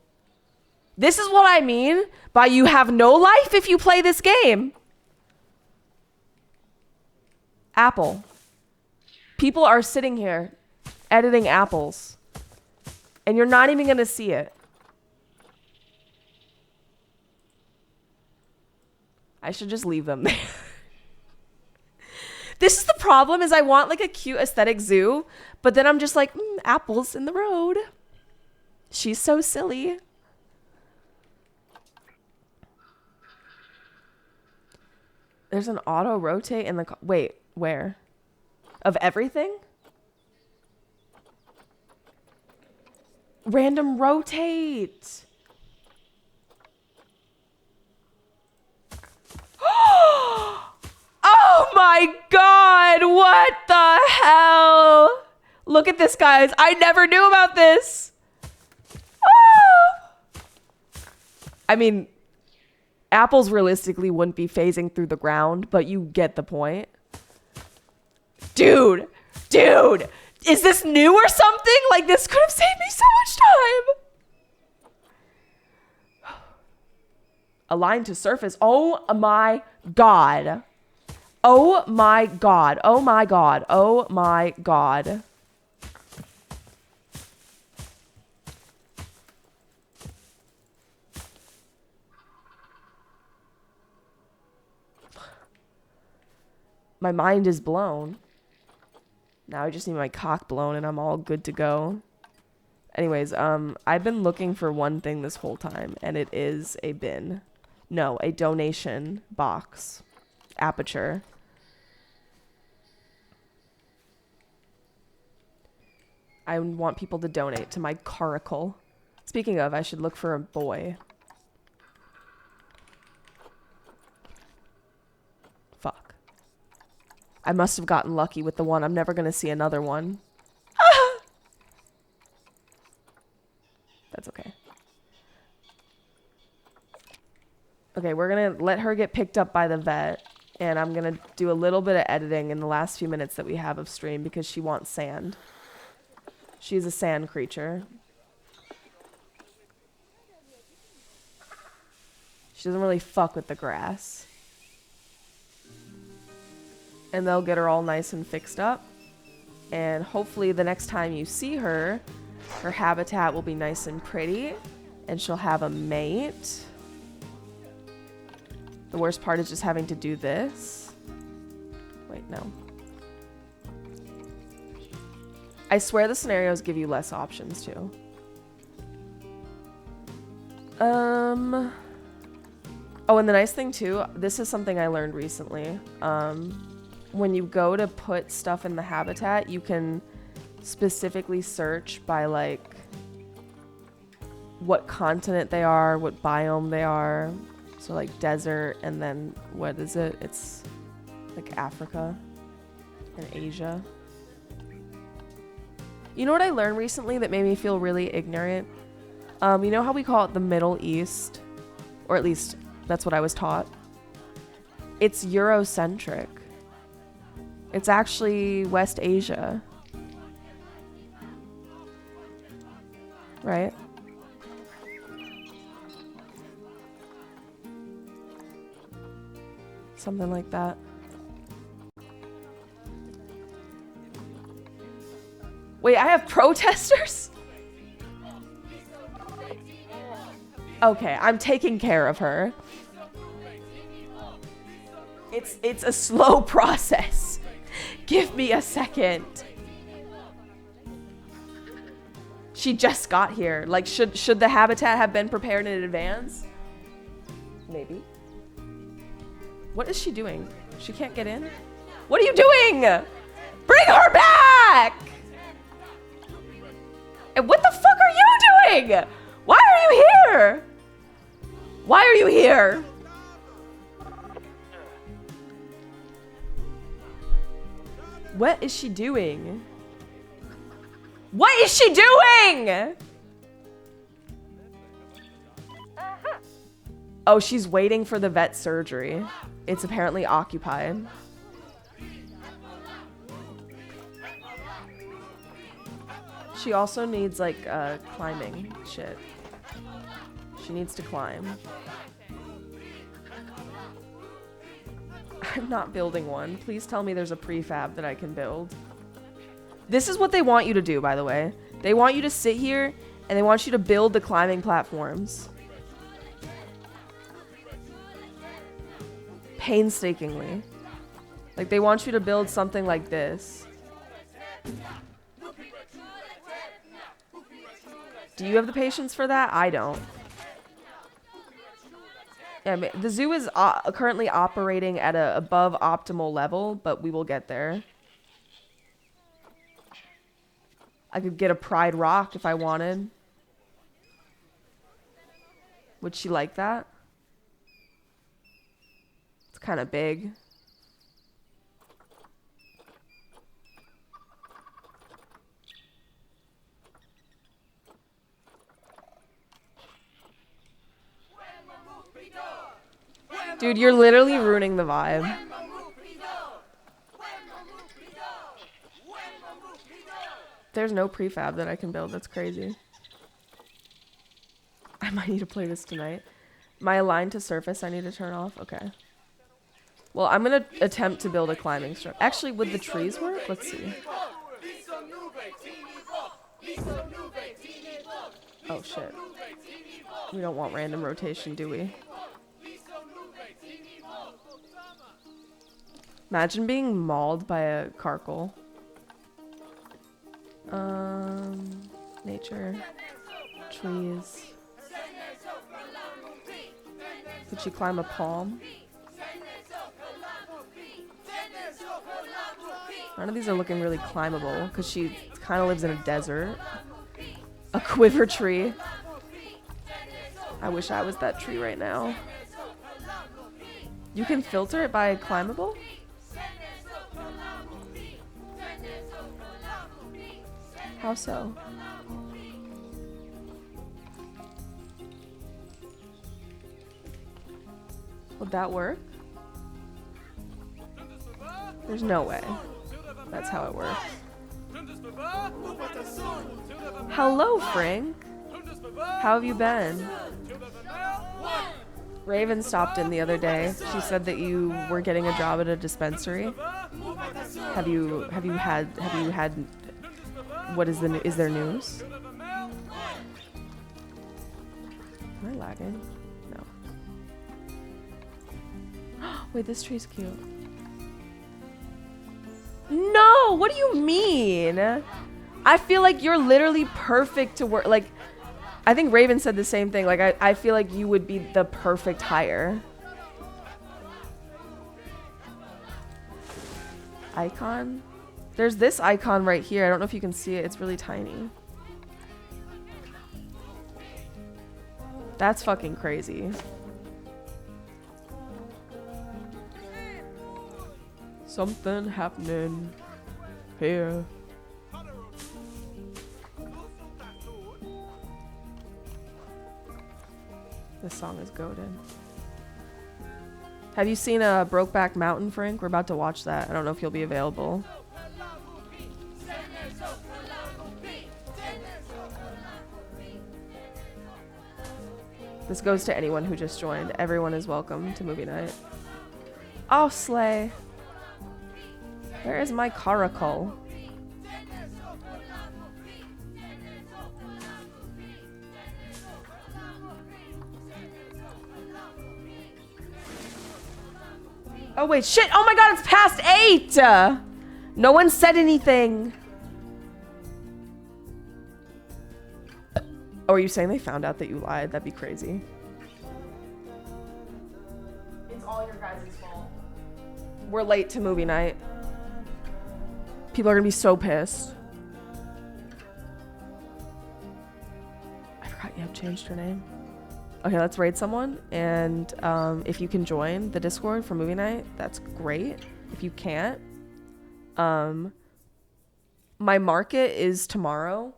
This is what I mean by you have no life if you play this game. Apple. People are sitting here editing apples. And you're not even gonna see it. I should just leave them there. This is the problem, is I want like a cute aesthetic zoo, but then I'm just like, apples in the road. She's so silly. There's an auto rotate in the wait, where? Of everything? Random rotate. Oh my god, what the hell? Look at this, guys. I never knew about this. I mean, Apples realistically wouldn't be phasing through the ground, but you get the point. Dude, is this new or something? Like, this could have saved me so much time. Align to surface. Oh my god. Oh my god. Oh my god. Oh my god. My mind is blown. Now I just need my cock blown and I'm all good to go. Anyways, I've been looking for one thing this whole time, and it is a bin. No, a donation box. Aperture. I want people to donate to my coracle. Speaking of, I should look for a boy. Fuck. I must have gotten lucky with the one. I'm never gonna see another one. That's okay. Okay, we're gonna let her get picked up by the vet, and I'm gonna do a little bit of editing in the last few minutes that we have of stream because she wants sand. She's a sand creature. She doesn't really fuck with the grass. And they'll get her all nice and fixed up. And hopefully the next time you see her, her habitat will be nice and pretty. And she'll have a mate. The worst part is just having to do this. Wait, no. I swear the scenarios give you less options too. Oh, and the nice thing too, this is something I learned recently. When you go to put stuff in the habitat, you can specifically search by like what continent they are, what biome they are. So like desert, and then what is it? It's like Africa and Asia. You know what I learned recently that made me feel really ignorant? You know how we call it the Middle East? Or at least that's what I was taught. It's Eurocentric. It's actually West Asia. Right? Something like that. Wait, I have protesters? Okay, I'm taking care of her. It's a slow process. Give me a second. She just got here. Like, should the habitat have been prepared in advance? Maybe. What is she doing? She can't get in? What are you doing? Bring her back! And what the fuck are you doing? Why are you here? Why are you here? What is she doing? What is she doing? Oh, she's waiting for the vet surgery. It's apparently occupied. She also needs like climbing shit. She needs to climb. I'm not building one. Please tell me there's a prefab that I can build. This is what they want you to do, by the way. They want you to sit here and they want you to build the climbing platforms. Painstakingly. Like, they want you to build something like this. Do you have the patience for that? I don't. Yeah, the zoo is currently operating at a above optimal level, but we will get there. I could get a pride rock if I wanted. Would she like that? It's kind of big. Dude, you're literally ruining the vibe. There's no prefab that I can build. That's crazy. I might need to play this tonight. My align to surface I need to turn off. Okay. Well, I'm going to attempt to build a climbing structure. Actually, would the trees work? Let's see. Oh, shit. We don't want random rotation, do we? Imagine being mauled by a carkle. Nature. Trees. Could she climb a palm? None of these are looking really climbable because she kind of lives in a desert. A quiver tree. I wish I was that tree right now. You can filter it by climbable? How so? Would that work? There's no way. That's how it works. Hello, Frank. How have you been? Raven stopped in the other day. She said that you were getting a job at a dispensary. Have you had what is there news? Am I lagging? No. Wait, this tree's cute. No, what do you mean? I feel like you're literally perfect to work. Like, I think Raven said the same thing. Like, I feel like you would be the perfect hire. Icon? There's this icon right here. I don't know if you can see it. It's really tiny. That's fucking crazy. Something happening here. This song is goated. Have you seen Brokeback Mountain, Frank? We're about to watch that. I don't know if you'll be available. This goes to anyone who just joined. Everyone is welcome to movie night. Oh, slay. Where is my caracal? Oh, wait, shit. Oh my god, it's past 8! No one said anything. Oh, are you saying they found out that you lied? That'd be crazy. It's all your guys' fault. We're late to movie night. People are gonna be so pissed. I forgot you have changed her name. Okay, let's raid someone. And if you can join the Discord for movie night, that's great. If you can't, my market is tomorrow.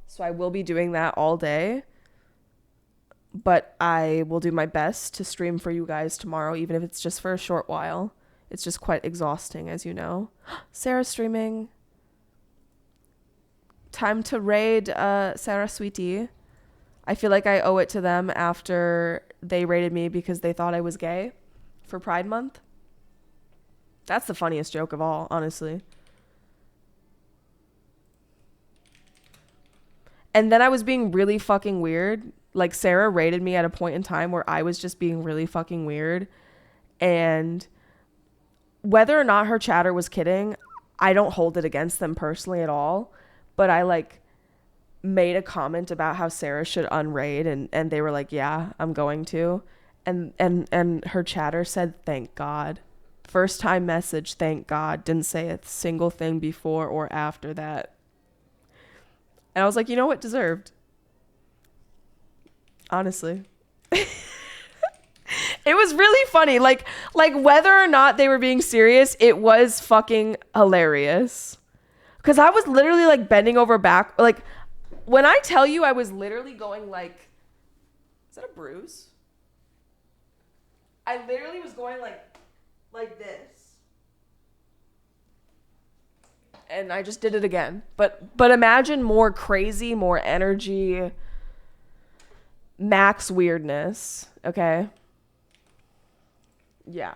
So I will be doing that all day. But I will do my best to stream for you guys tomorrow, even if it's just for a short while. It's just quite exhausting, as you know. Sarah's streaming. Time to raid Sarah Sweetie. I feel like I owe it to them after they raided me because they thought I was gay for Pride Month. That's the funniest joke of all, honestly. And then I was being really fucking weird. Like, Sarah raided me at a point in time where I was just being really fucking weird. And whether or not her chatter was kidding, I don't hold it against them personally at all. But I, like, made a comment about how Sarah should unraid. And they were like, yeah, I'm going to. And her chatter said, thank God. First time message, thank God. Didn't say a single thing before or after that. And I was like, you know what? Deserved. Honestly. It was really funny. Like whether or not they were being serious, it was fucking hilarious. Because I was literally like bending over back. Like, when I tell you I was literally going like, is that a bruise? I literally was going like this. And I just did it again. But imagine more crazy, more energy, max weirdness, okay? Yeah.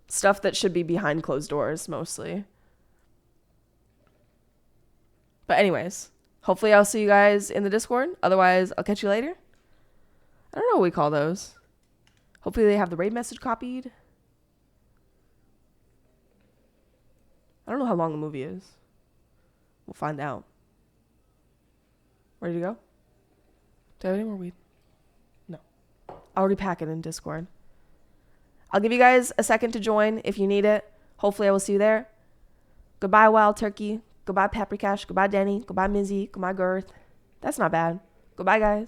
Stuff that should be behind closed doors, mostly. But anyways, hopefully I'll see you guys in the Discord. Otherwise, I'll catch you later. I don't know what we call those. Hopefully they have the raid message copied. I don't know how long the movie is. We'll find out. Ready to go? Do I have any more weed? No. I'll already pack it in Discord. I'll give you guys a second to join if you need it. Hopefully I will see you there. Goodbye, Wild Turkey. Goodbye, Paprikash. Goodbye, Denny. Goodbye, Mizzy. Goodbye, Girth. That's not bad. Goodbye, guys.